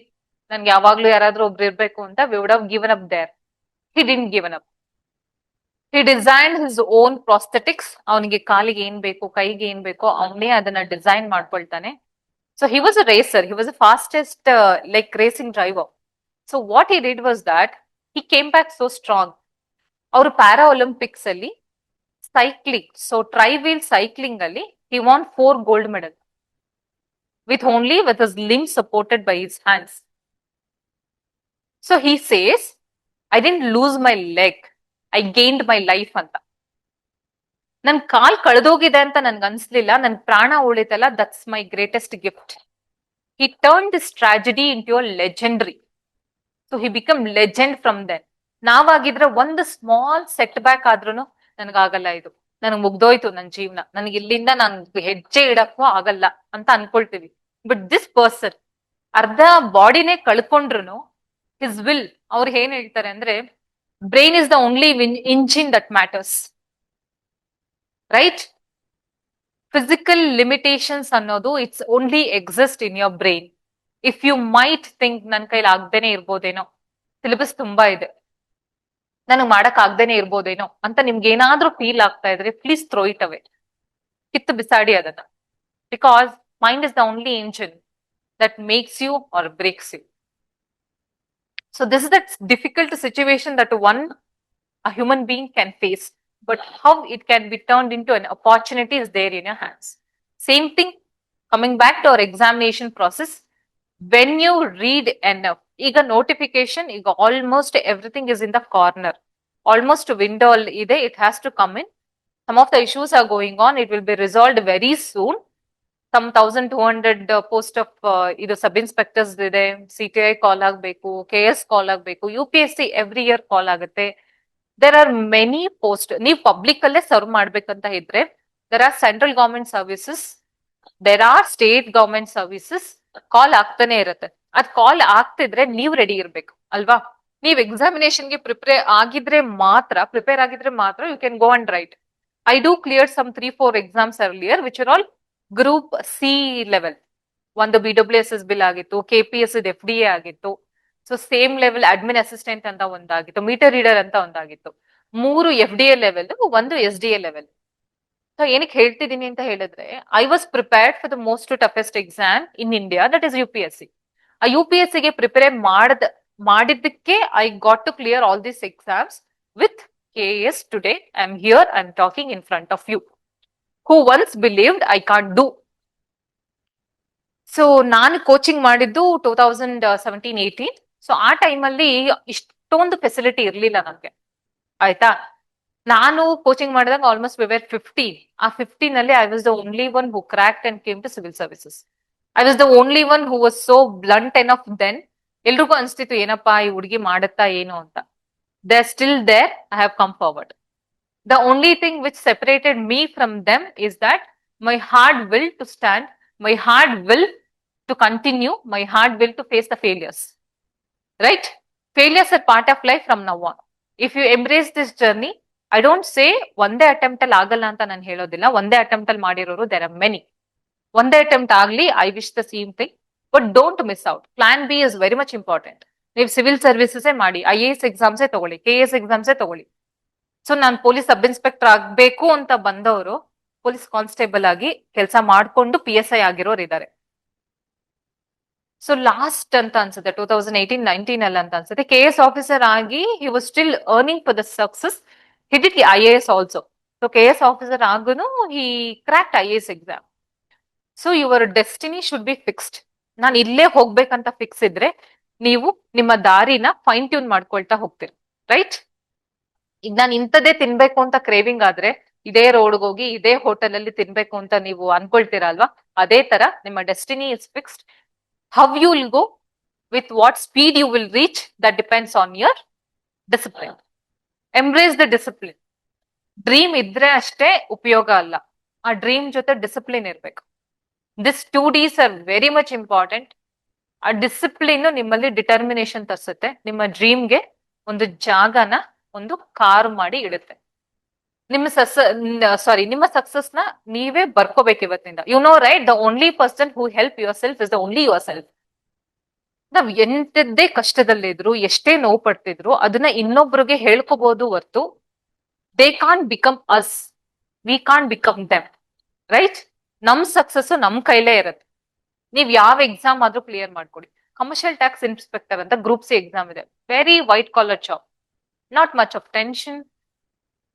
ನನ್ಗೆ ಯಾವಾಗ್ಲೂ ಯಾರಾದ್ರೂ ಒಬ್ರು ಇರ್ಬೇಕು ಅಂತ we would have given up there. He didn't given up. He design his own prosthetics. ಅವನಿಗೆ ಕಾಲಿಗೆ ಏನ್ ಬೇಕು, ಕೈಗೆ ಏನ್ ಬೇಕೋ ಅವನೇ ಅದನ್ನ ಡಿಸೈನ್ ಮಾಡ್ಕೊಳ್ತಾನೆ. So he was a racer. He was a fastest like racing driver. So what he did was that he came back so strong. ಅವರು ಪ್ಯಾರಾ ಒಲಿಂಪಿಕ್ಸ್ ಅಲ್ಲಿ cycling, so tri wheel cycling ಅಲ್ಲಿ he won 4 gold medal with his limbs supported by his hands. So he says, I didn't lose my leg, I gained my life ಅಂತ. ನನ್ ಕಾಲ್ ಕಳೆದೋಗಿದೆ ಅಂತ ನನ್ಗೆ ಅನ್ಸ್ಲಿಲ್ಲ, ನನ್ ಪ್ರಾಣ ಉಳಿತಲ್ಲ, that's my greatest gift. He turned this tragedy into a legendary. So he became legend from then. ನಾವಾಗಿದ್ರೆ ಒಂದು small set back ಆದ್ರೂ ನನ್ಗಾಗಲ್ಲ, ಇದು ನನಗ್ ಮುಗ್ದೋಯ್ತು ನನ್ ಜೀವನ, ನನ್ಗೆ ಇಲ್ಲಿಂದ ನಾನ್ ಹೆಜ್ಜೆ ಇಡಕ್ಕೂ ಆಗಲ್ಲ ಅಂತ ಅನ್ಕೊಳ್ತೀವಿ. ಬಟ್ ದಿಸ್ ಪರ್ಸನ್ ಅರ್ಧ ಬಾಡಿನೇ ಕಳ್ಕೊಂಡ್ರು ಹಿಸ್ ವಿಲ್, ಅವ್ರು ಏನ್ ಹೇಳ್ತಾರೆ ಅಂದ್ರೆ brain is the only engine that matters, right? Physical limitations ಅನ್ನೋದು it's only exist in your brain. If you might think ನನ್ ಕೈಲಿ ಆಗ್ದೇನೆ ಇರ್ಬೋದೇನೋ, ಸಿಲೆಬಸ್ ತುಂಬಾ ಇದೆ, ನನಗ್ ಮಾಡಕ್ ಆಗ್ದೇನೆ ಇರ್ಬೋದೇನೋ ಅಂತ ನಿಮ್ಗೆ ಏನಾದ್ರೂ ಫೀಲ್ ಆಗ್ತಾ ಇದ್ರೆ ಪ್ಲೀಸ್ ಥ್ರೋ ಇಟ್ ಅವೇ, ಕಿತ್ತು ಬಿಸಾಡಿ ಅದನ್ನ. Because mind is the only engine that makes you or breaks you. So this is that difficult situation that a human being can face, but how it can be turned into an opportunity is there in your hands. Same thing, Coming back to our examination process, when you read enough, ಈಗ notification, ಈಗ almost everything is in the corner. Almost window ಇದೆ, it has to come in. Some of the issues are going on, it will be resolved very soon. Some 1200 post of ಇದು ಸಬ್ inspectors ಇದೆ, CTI ಕಾಲ್ ಆಗಬೇಕು, KS ಕಾಲ್ ಆಗಬೇಕು, UPSC every year call ಆಗುತ್ತೆ. There are many post. ನೀವು public ಅಲ್ಲೇ serve ಮಾಡ್ಬೇಕಂತ ಇದ್ರೆ there are central government services, there are state government services, call ಆಗ್ತಾನೆ ಇರುತ್ತೆ. ಅದ್ ಕಾಲ್ ಆಗ್ತಿದ್ರೆ ನೀವು ರೆಡಿ ಇರ್ಬೇಕು ಅಲ್ವಾ? ನೀವ್ ಎಕ್ಸಾಮಿನೇಷನ್ಗೆ ಪ್ರಿಪೇರ್ ಆಗಿದ್ರೆ ಮಾತ್ರ you can go and write. I do clear some 3-4 exams earlier which are all group C level. ಒಂದು BWSS ಬಿಲ್ ಆಗಿತ್ತು, KPS FDA ಆಗಿತ್ತು. So same level admin assistant ಅಂತ ಒಂದಾಗಿತ್ತು, ಮೀಟರ್ ರೀಡರ್ ಅಂತ ಒಂದಾಗಿತ್ತು. 3 FDA level, 1 SDA level. So ಏನಕ್ಕೆ ಹೇಳ್ತಿದ್ದೀನಿ ಅಂತ ಹೇಳಿದ್ರೆ, I was prepared for the most toughest exam in India, that is UPSC. ಆ UPSC ಗೆ ಪ್ರಿಪೇರ್ ಮಾಡಿದ್ದಕ್ಕೆ I got to clear all these exams with KS. Today I am here, I am talking in front of you who once believed I can't do. So ನಾನು coaching ಮಾಡಿದ್ದು 2017-18. So ಆ ಟೈಮಲ್ಲಿ ಇಷ್ಟೊಂದು facility ಇರ್ಲಿಲ್ಲ ನನ್ಗೆ, ಆಯ್ತಾ? ನಾನು ಕೋಚಿಂಗ್ ಮಾಡಿದಾಗ ಆಲ್ಮೋಸ್ಟ್ ವಿ ವೇರ್ 15. ಆ 15 ಅಲ್ಲಿ I was the only one who cracked and came to civil services. I was the only one who was so blunt enough then. ಎಲ್ರಿಗೂ ಅನ್ಸ್ತಿತ್ತು ಏನಪ್ಪಾ ಈ ಹುಡುಗಿ ಮಾಡುತ್ತಾ ಏನು ಅಂತ. They are still there, I have come forward. The only thing which separated me from them is that my hard will to stand, my hard will to continue, my hard will to face the failures. Right? Failures are part of life from now on. If you embrace this journey, I don't say ಒಂದೇ attempt ಅಲ್ಲಿ ಆಗಲ್ಲ ಅಂತ ನಾನು ಹೇಳೋದಿಲ್ಲ. ಒಂದೇ attempt ಅಲ್ಲಿ ಮಾಡಿರೋರು there are many. ಒಂದೇ ಅಟೆಂಪ್ಟ್ ಆಗ್ಲಿ, I wish the same thing. But don't miss out. Plan B is very much important. ನೀವು ಸಿವಿಲ್ ಸರ್ವಿಸಸ್ ಮಾಡಿ, IAS ಎಕ್ಸಾಮ್ಸ್ ತಗೊಳ್ಳಿ, KS ಎಕ್ಸಾಮ್ಸ್ ತಗೊಳ್ಳಿ. ಸೊ ನಾನು ಪೊಲೀಸ್ ಸಬ್ ಇನ್ಸ್ಪೆಕ್ಟರ್ ಆಗ್ಬೇಕು ಅಂತ ಬಂದವರು ಪೊಲೀಸ್ ಕಾನ್ಸ್ಟೇಬಲ್ ಆಗಿ ಕೆಲಸ ಮಾಡ್ಕೊಂಡು PSI ಆಗಿರೋರು ಇದ್ದಾರೆ. ಸೊ ಲಾಸ್ಟ್ ಅಂತ ಅನ್ಸುತ್ತೆ 2018-19 ಅಲ್ಲಿ ಅಂತ ಅನ್ಸುತ್ತೆ, KS ಆಫೀಸರ್ ಆಗಿ he was still earning for the success. He did IAS also. So KS officer ಆಗುನು he cracked IAS exam. So your destiny should be fixed. ನಾನು ಇಲ್ಲೇ ಹೋಗ್ಬೇಕಂತ ಫಿಕ್ಸ್ ಇದ್ರೆ ನೀವು ನಿಮ್ಮ ದಾರಿನ ಫೈನ್ ಟ್ಯೂನ್ ಮಾಡ್ಕೊಳ್ತಾ ಹೋಗ್ತೀರಿ, ರೈಟ್? ಈಗ ನಾನು ಇಂಥದ್ದೇ ತಿನ್ಬೇಕು ಅಂತ ಕ್ರೇವಿಂಗ್ ಆದ್ರೆ ಇದೇ ರೋಡ್ಗೆ ಹೋಗಿ ಇದೇ ಹೋಟೆಲ್ ಅಲ್ಲಿ ತಿನ್ಬೇಕು ಅಂತ ನೀವು ಅನ್ಕೊಳ್ತೀರಾ ಅಲ್ವಾ? ಅದೇ ತರ ನಿಮ್ಮ destiny is fixed. How you will go, with what speed you will reach, that depends on your discipline. Embrace the discipline. Dream ಇದ್ರೆ ಅಷ್ಟೇ ಉಪಯೋಗ ಅಲ್ಲ, ಆ ಡ್ರೀಮ್ ಜೊತೆ ಡಿಸಿಪ್ಲಿನ್ ಇರ್ಬೇಕು. This 2 Ds are very much important. ಆ ಡಿಸಿಪ್ಲಿನ್ ನಿಮ್ಮಲ್ಲಿ determination ತರಿಸುತ್ತೆ, ನಿಮ್ಮ ಡ್ರೀಮ್ಗೆ ಒಂದು ಜಾಗನ ಒಂದು ಕಾರು ಮಾಡಿ ಇಡುತ್ತೆ. ನಿಮ್ಮ ಸಕ್ಸಸ್ ನ ನೀವೇ ಬರ್ಕೋಬೇಕು ಇವತ್ತಿಂದ. You know right, the only person who help yourself is the only yourself. ನಾವ್ ಎಂತದ್ದೇ ಕಷ್ಟದಲ್ಲಿದ್ರು, ಎಷ್ಟೇ ನೋವು ಪಡ್ತಿದ್ರು, ಅದನ್ನ ಇನ್ನೊಬ್ರಿಗೆ ಹೇಳ್ಕೋಬಹುದು ಹೊರ್ತು they can't become us, we can't become them, right? ನಮ್ ಸಕ್ಸಸ್ ನಮ್ ಕೈಲೇ ಇರುತ್ತೆ. ನೀವ್ ಯಾವ ಎಕ್ಸಾಮ್ ಆದ್ರೂ ಕ್ಲಿಯರ್ ಮಾಡ್ಕೊಡಿ. ಕಮರ್ಷಿಯಲ್ ಟ್ಯಾಕ್ಸ್ ಇನ್ಸ್ಪೆಕ್ಟರ್ ಅಂತ ಗ್ರೂಪ್ ಸಿ ಎಕ್ಸಾಮ್ ಇದೆ, very white collar job, not much of tension.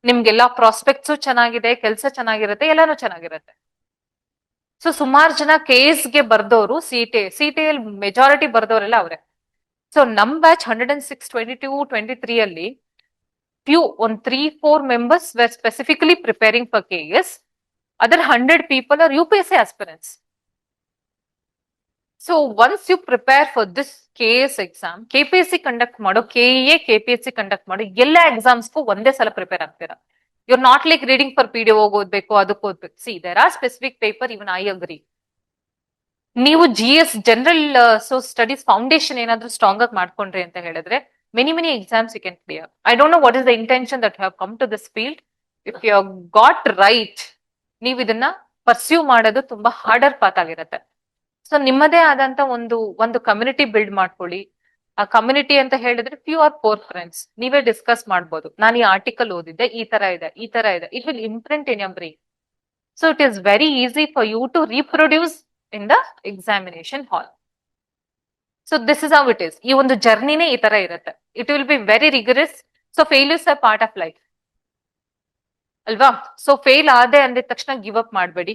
ನಿಮ್ಗೆಲ್ಲಾ ಪ್ರಾಸ್ಪೆಕ್ಟ್ಸು ಚೆನ್ನಾಗಿದೆ, ಕೆಲಸ ಚೆನ್ನಾಗಿರುತ್ತೆ, ಎಲ್ಲಾನು ಚೆನ್ನಾಗಿರುತ್ತೆ. ಸೊ ಸುಮಾರು ಜನ ಕೇಸ್ಗೆ ಬರ್ದವರು CTI ಅಲ್ಲಿ ಮೆಜಾರಿಟಿ ಬರ್ದವರೆಲ್ಲ ಅವ್ರೆ. ಸೊ ನಮ್ ಬ್ಯಾಚ್ 106, 22, 23 ಅಲ್ಲಿ ಒಂದ್ 3-4 members were specifically preparing for KS. Other 100 people are UPSC aspirants. So once you prepare for this KS exam, KPSC conduct ಮಾಡೋ, KEA KPSC ಕಂಡಕ್ಟ್ ಮಾಡೋ ಎಲ್ಲ ಎಕ್ಸಾಮ್ಸ್ಗೂ ಒಂದೇ ಸಲ ಪ್ರಿಪೇರ್ ಆಗ್ತೀರಾ. You are not like reading for PDO ಓದ್ಬೇಕು, ಅದಕ್ಕೆ ಓದ್ಬೇಕು. See there are specific paper, even I agree. ನೀವು GS ಜನರಲ್ ಸ್ಟಡೀಸ್ ಫೌಂಡೇಶನ್ ಏನಾದ್ರೂ ಸ್ಟ್ರಾಂಗ್ ಆಗಿ ಮಾಡ್ಕೊಂಡ್ರಿ ಅಂತ ಹೇಳಿದ್ರೆ many exams you can clear. I don't know what is the intention that you have come to this field. If you have got right, ನೀವು ಇದನ್ನ pursue ಮಾಡೋದು ತುಂಬಾ ಹಾರ್ಡರ್ ಪಾತ್ ಆಗಿರುತ್ತೆ. ಸೊ ನಿಮ್ಮದೇ ಆದಂತ ಒಂದು ಕಮ್ಯುನಿಟಿ ಬಿಲ್ಡ್ ಮಾಡ್ಕೊಳ್ಳಿ. ಆ ಕಮ್ಯುನಿಟಿ ಅಂತ ಹೇಳಿದ್ರೆ ಫ್ಯೂ ಆರ್ 4 ಫ್ರೆಂಡ್ಸ್, ನೀವೇ ಡಿಸ್ಕಸ್ ಮಾಡ್ಬೋದು. ನಾನು ಈ ಆರ್ಟಿಕಲ್ ಓದಿದ್ದೆ, ಈ ತರ ಇದೆ. It will imprint in your brain. So it is very easy for you to reproduce in the examination hall. So this is how it is. ಈ ಒಂದು ಜರ್ನಿನೇ ಈ ತರ ಇರುತ್ತೆ. It will be very rigorous. So failures are part of life ಅಲ್ವಾ? So fail ಆದೆ ಅಂದಿದ ತಕ್ಷಣ ಗಿವ್ ಅಪ್ ಮಾಡಬೇಡಿ.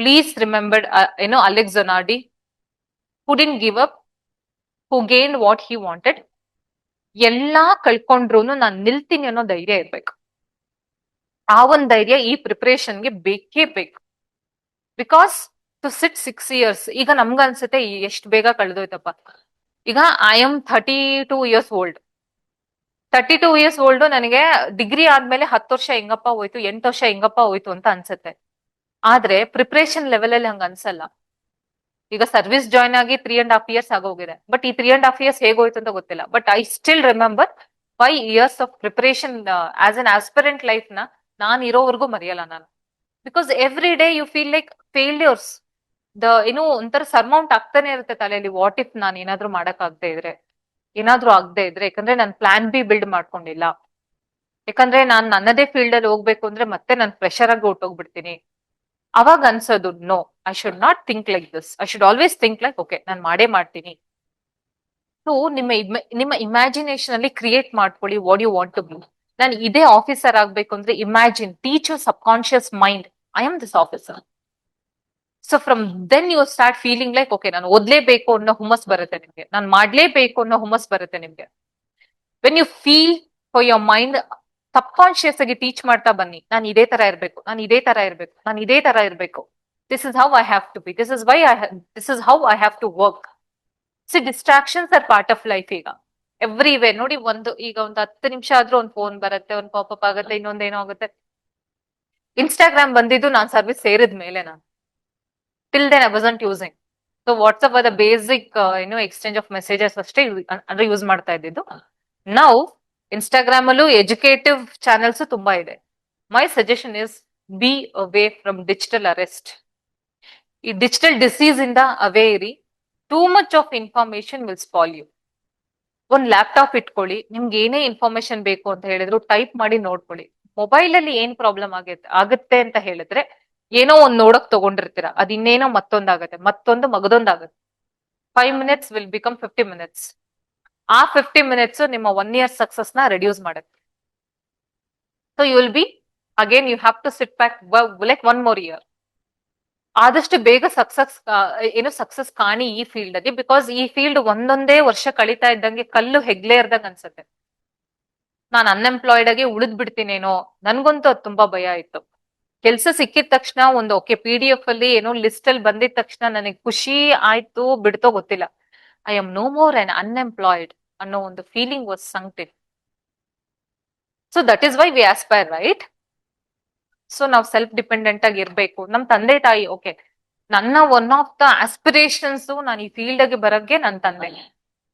Please remember Alex Zanardi, who didn't give up, who gain what he wanted. ಎಲ್ಲಾ ಕಳ್ಕೊಂಡ್ರು ನಾನ್ ನಿಲ್ತೀನಿ ಅನ್ನೋ ಧೈರ್ಯ ಇರ್ಬೇಕು. ಆ ಒಂದ್ ಧೈರ್ಯ ಈ ಪ್ರಿಪರೇಷನ್ಗೆ ಬೇಕೇ ಬೇಕು. ಬಿಕಾಸ್ ಟು ಸಿಟ್ 6 years, ಈಗ ನಮ್ಗ ಅನ್ಸುತ್ತೆ ಎಷ್ಟ್ ಬೇಗ ಕಳೆದೋಯ್ತಪ್ಪ. ಈಗ I am 32 years old. 32 years old ನನಗೆ ಡಿಗ್ರಿ ಆದ್ಮೇಲೆ 10 ವರ್ಷ ಹೆಂಗಪ್ಪ ಹೋಯ್ತು, 8 ವರ್ಷ ಹೆಂಗಪ್ಪ ಹೋಯ್ತು ಅಂತ ಅನ್ಸುತ್ತೆ. ಆದ್ರೆ ಪ್ರಿಪರೇಷನ್ ಲೆವೆಲ್ ಅಲ್ಲಿ ಹಂಗ ಅನ್ಸಲ್ಲ. ಈಗ ಸರ್ವಿಸ್ ಜಾಯ್ನ್ ಆಗಿ 3.5 years ಆಗೋಗಿದೆ, ಬಟ್ ಈ 3.5 years ಹೇಗೋಯ್ತು ಅಂತ ಗೊತ್ತಿಲ್ಲ. But I still remember 5 years of preparation as an aspirant life ನ ನಾನ್ ಇರೋವರೆಗೂ ಮರೆಯಲ್ಲ ನಾನು. Because every day you feel like failures. ಒಂಥರ ಸರ್ಮೌಂಟ್ ಆಗ್ತಾನೆ ಇರುತ್ತೆ ತಲೆಯಲ್ಲಿ. ವಾಟ್ ಇಫ್ ನಾನು ಏನಾದ್ರೂ ಮಾಡಕ್ ಆಗದೆ ಇದ್ರೆ, ಏನಾದ್ರೂ ಆಗದೆ ಇದ್ರೆ, ಯಾಕಂದ್ರೆ ನಾನು ಪ್ಲಾನ್ ಬಿ ಬಿಲ್ಡ್ ಮಾಡ್ಕೊಂಡಿಲ್ಲ, ಯಾಕಂದ್ರೆ ನಾನ್ ನನ್ನದೇ ಫೀಲ್ಡ್ ಅಲ್ಲಿ ಹೋಗ್ಬೇಕು ಅಂದ್ರೆ ಮತ್ತೆ ನಾನು ಪ್ರೆಷರ್ ಆಗಿ ಹೊಟ್ಟೋಗ್ಬಿಡ್ತೀನಿ. ಅವಾಗ ಅನ್ಸೋದು no, I should not think like this. I should always think like okay ನಾನು ಮಾಡೇ ಮಾಡ್ತೀನಿ. ಸೊ ನಿಮ್ಮ ಇಮ್ಯಾಜಿನೇಷನ್ ಅಲ್ಲಿ ಕ್ರಿಯೇಟ್ ಮಾಡ್ಕೊಳ್ಳಿ what you want to be. ನಾನು ಇದೇ ಆಫೀಸರ್ ಆಗ್ಬೇಕು ಅಂದ್ರೆ imagine, teach your subconscious mind I am this officer. So from then you start feeling like okay ನಾನು ಓದ್ಲೇಬೇಕು ಅನ್ನೋ ಹುಮ್ಮಸ್ ಬರುತ್ತೆ ನಿಮ್ಗೆ, ನಾನು ಮಾಡ್ಲೇಬೇಕು ಅನ್ನೋ ಹುಮ್ಮಸ್ ಬರುತ್ತೆ ನಿಮ್ಗೆ. When you feel for your mind, subconscious ಆಗಿ ಟೀಚ್ ಮಾಡ್ತಾ ಬನ್ನಿ, ನಾನು ಇದೇ ತರ ಇರ್ಬೇಕು, ನಾನು ಇದೇ ತರ ಇರ್ಬೇಕು, ನಾನು ಇದೇ ತರ ಇರ್ಬೇಕು. This is how I have to be, this is how I have to work. See distractions are part of life. ಈಗ ಎವ್ರಿವೇ ನೋಡಿ, ಈಗ ಒಂದು 10 ನಿಮಿಷ ಆದ್ರೂ ಒಂದು ಫೋನ್ ಬರುತ್ತೆ, ಒಂದು ಪಾಪಪ್ ಆಗುತ್ತೆ, ಇನ್ನೊಂದೇನೋ ಆಗುತ್ತೆ. ಇನ್ಸ್ಟಾಗ್ರಾಮ್ ಬಂದಿದ್ದು ನಾನ್ ಸರ್ವಿಸ್ ಸೇರಿದ ಮೇಲೆ, ನಾನು till then I wasn't using. So WhatsApp ಅದ ಬೇಸಿಕ್ ಎಕ್ಸ್ಚೇಂಜ್ ಆಫ್ ಮೆಸೇಜಸ್ ಅಷ್ಟೇ ಅಂದ್ರೆ ಯೂಸ್ ಮಾಡ್ತಾ ಇದ್ದಿದ್ದು. ನಾವು ಇನ್ಸ್ಟಾಗ್ರಾಮ್ ಅಲ್ಲೂ ಎಜುಕೇಟಿವ್ ಚಾನೆಲ್ಸ್ ತುಂಬಾ ಇದೆ. My suggestion is be away from digital arrest. ಈ ಡಿಜಿಟಲ್ ಡಿಸೀಸ್ ಇಂದ ಅವೇ ಇರಿ. Too much of information will spoil you. ಒಂದ್ ಲ್ಯಾಪ್ಟಾಪ್ ಇಟ್ಕೊಳ್ಳಿ, ನಿಮ್ಗೆ ಏನೇ ಇನ್ಫಾರ್ಮೇಶನ್ ಬೇಕು ಅಂತ ಹೇಳಿದ್ರು ಟೈಪ್ ಮಾಡಿ ನೋಡ್ಕೊಳ್ಳಿ. ಮೊಬೈಲ್ ಅಲ್ಲಿ ಏನ್ ಪ್ರಾಬ್ಲಮ್ ಆಗುತ್ತೆ ಅಂತ ಹೇಳಿದ್ರೆ, ಏನೋ ಒಂದ್ ನೋಡಕ್ ತಗೊಂಡಿರ್ತೀರ, ಅದ್ ಇನ್ನೇನೋ ಮತ್ತೊಂದಾಗತ್ತೆ, ಮತ್ತೊಂದು ಮಗದೊಂದಾಗತ್ತೆ. 5 minutes ವಿಲ್ ಬಿಕಮ್ 50 minutes. ಆ 50 minutes ನಿಮ್ಮ 1 year ಸಕ್ಸಸ್ ನ ರೆಡ್ಯೂಸ್ ಮಾಡುತ್ತೆ. So you will be again you have to sit back like 1 more year. ಆದಷ್ಟು ಬೇಗ ಸಕ್ಸಸ್ ಕಾಣಿ ಈ ಫೀಲ್ಡ್ ಅಲ್ಲಿ. ಬಿಕಾಸ್ ಈ ಫೀಲ್ಡ್ ಒಂದೊಂದೇ ವರ್ಷ ಕಳೀತಾ ಇದ್ದಂಗೆ ಕಲ್ಲು ಹೆಗ್ಲೇ ಇರ್ದಂಗ್ ಅನ್ಸುತ್ತೆ. ನಾನು ಅನ್ಎಂಪ್ಲಾಯ್ಡ್ ಆಗಿ ಉಳಿದ್ ಬಿಡ್ತೀನೇನೋ, ನನ್ಗಂತೂ ಅದು ತುಂಬಾ ಭಯ ಇತ್ತು. ಕೆಲ್ಸ ಸಿಕ್ಕಿದ ತಕ್ಷಣ ಒಂದು ಓಕೆ PDF ಅಲ್ಲಿ ಏನೋ ಲಿಸ್ಟ್ ಅಲ್ಲಿ ಬಂದಿದ ತಕ್ಷಣ ನನಗೆ ಖುಷಿ ಆಯ್ತು ಬಿಡ್ತೋ ಗೊತ್ತಿಲ್ಲ. I am no more un unemployed ಅನ್ನೋ ಒಂದು feeling was sunk in. So that is why we aspire, right? So ನಾವು ಸೆಲ್ಫ್ ಡಿಪೆಂಡೆಂಟ್ ಆಗಿ ಇರ್ಬೇಕು. ನಮ್ ತಂದೆ ತಾಯಿ ಓಕೆ, ನನ್ನ ಒನ್ ಆಫ್ ದ ಆಸ್ಪಿರೇಷನ್ಸ್ ನಾನು ಈ ಫೀಲ್ಡ್ ಆಗಿ ಬರಕ್ಕೆ ನನ್ನ ತಂದೆ.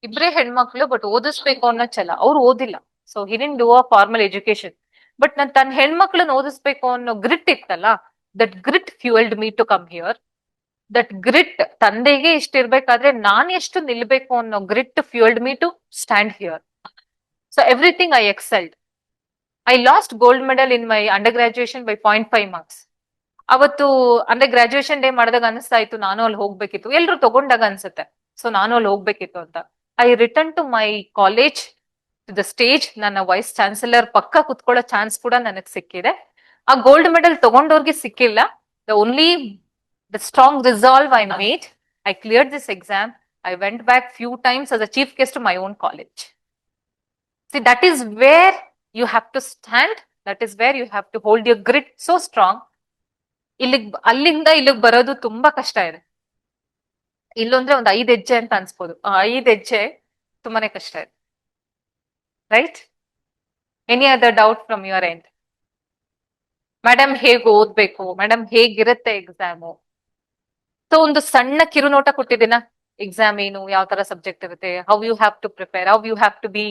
ಇಬ್ರೇ ಹೆಣ್ಮಕ್ಳು, ಬಟ್ ಓದಿಸ್ಬೇಕು ಅನ್ನೋ ಛಲ. ಅವ್ರು ಓದಿಲ್ಲ, so he didn't do a formal education. But ನನ್ ತನ್ನ ಹೆಣ್ಮಕ್ಳನ್ನ ಓದಿಸ್ಬೇಕು ಅನ್ನೋ ಗ್ರಿಟ್ ಇತ್ತಲ್ಲ, that grit fuelled me to come here. That grit, ತಂದೆಗೆ ಇಷ್ಟಿರ್ಬೇಕಾದ್ರೆ ನಾನ್ ಎಷ್ಟು ನಿಲ್ಬೇಕು ಅನ್ನೋ grit fuelled me to stand here. So everything I excelled. I lost gold medal in my undergraduation by 0.5 marks. ಅವತ್ತು ಅಂದ್ರೆ ಗ್ರಾಜುಯೇಷನ್ ಡೇ ಮಾಡಿದಾಗ ಅನಿಸ್ತಾ ಇತ್ತು ನಾನು ಅಲ್ಲಿ ಹೋಗ್ಬೇಕಿತ್ತು, ಎಲ್ರು ತಗೊಂಡಾಗ ಅನ್ಸುತ್ತೆ, ಸೊ ನಾನು ಅಲ್ಲಿ ಹೋಗ್ಬೇಕಿತ್ತು ಅಂತ. I return to my college, to the stage. ನನ್ನ ವೈಸ್ ಚಾನ್ಸಲರ್ ಪಕ್ಕ ಕುತ್ಕೊಳ್ಳೋ ಚಾನ್ಸ್ ಕೂಡ ನನಗೆ ಸಿಕ್ಕಿದೆ. ಆ ಗೋಲ್ಡ್ ಮೆಡಲ್ ತಗೊಂಡವ್ರಿಗೆ ಸಿಕ್ಕಿಲ್ಲ. The strong resolve I made, I cleared this exam. I went back few times as a chief guest to my own college. See, that is where you have to stand. That is where you have to hold your grit so strong. ಅಲ್ಲಿಂದ ಇಲ್ಲಿಗೆ ಬರೋದು ತುಂಬಾ ಕಷ್ಟ ಇದೆ. ಇಲ್ಲೊಂದ್ರೆ ಒಂದು 5 ಹೆಜ್ಜೆ ಅಂತ ಅನ್ಸ್ಬೋದು, 5 ಹೆಜ್ಜೆ ತುಂಬಾನೇ ಕಷ್ಟ ಇದೆ, right? Any other doubt from your end? Madam ಹೇಗ್ ಓದ್ಬೇಕು, ಮೇಡಮ್ ಹೇಗಿರುತ್ತೆ ಎಕ್ಸಾಮು? ಸೊ ಒಂದು ಸಣ್ಣ ಕಿರುನೋಟ ಕೊಟ್ಟಿದ್ದೀನ, ಎಕ್ಸಾಮ್ ಏನು, ಯಾವ ತರ ಸಬ್ಜೆಕ್ಟ್ ಇರುತ್ತೆ, how you have to prepare, how you have to be.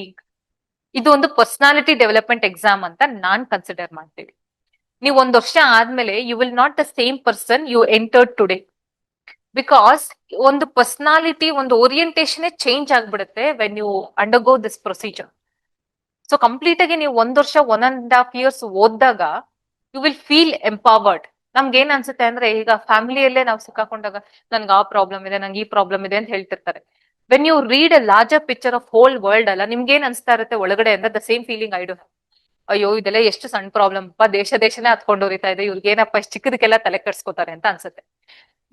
ಇದು ಒಂದು ಪರ್ಸನಾಲಿಟಿ ಡೆವಲಪ್ಮೆಂಟ್ ಎಕ್ಸಾಮ್ ಅಂತ ನಾನ್ ಕನ್ಸಿಡರ್ ಮಾಡ್ತೀವಿ. ನೀವು 1 ವರ್ಷ ಆದ್ಮೇಲೆ you will not the same person you entered today. Because ಒಂದು ಪರ್ಸನಾಲಿಟಿ, ಒಂದು ಓರಿಯಂಟೇಶನ್ ಚೇಂಜ್ ಆಗ್ಬಿಡುತ್ತೆ when you undergo this procedure. So complete ಆಗಿ ನೀವು 1 ವರ್ಷ 1.5 years ಓದಿದಾಗ ಯು ವಿಲ್ ಫೀಲ್ ಎಂಪವರ್ಡ್. ನಮ್ಗೆ ಏನ್ ಅನ್ಸುತ್ತೆ ಅಂದ್ರೆ, ಈಗ ಫ್ಯಾಮಿಲಿಯಲ್ಲೇ ನಾವು ಸಿಕ್ಕಾಕೊಂಡಾಗ ನನ್ಗೆ ಆ ಪ್ರಾಬ್ಲಮ್ ಇದೆ, ನಂಗೆ ಈ ಪ್ರಾಬ್ಲಮ್ ಇದೆ ಅಂತ ಹೇಳ್ತಿರ್ತಾರೆ. When you read a larger picture of whole world ಅಲ್ಲ, ನಿಮ್ಗೆ ಏನ್ ಅನ್ಸ್ತಾ ಇರುತ್ತೆ ಒಳಗಡೆ ಅಂದ್ರೆ the same feeling I do have. ಅಯ್ಯೋ ಇದೆಲ್ಲ ಎಷ್ಟು ಸಣ್ಣ ಪ್ರಾಬ್ಲಮ್ ದೇಶನೇ ಹತ್ಕೊಂಡು ಹೋರಿತಾ ಇದೆ, ಇವ್ರಿಗೇನಪ್ಪ ಇಷ್ಟು ಚಿಕ್ಕದಕ್ಕೆಲ್ಲ ತಲೆ ಕೆಡ್ಸ್ಕೊತಾರೆ ಅಂತ ಅನ್ಸುತ್ತೆ.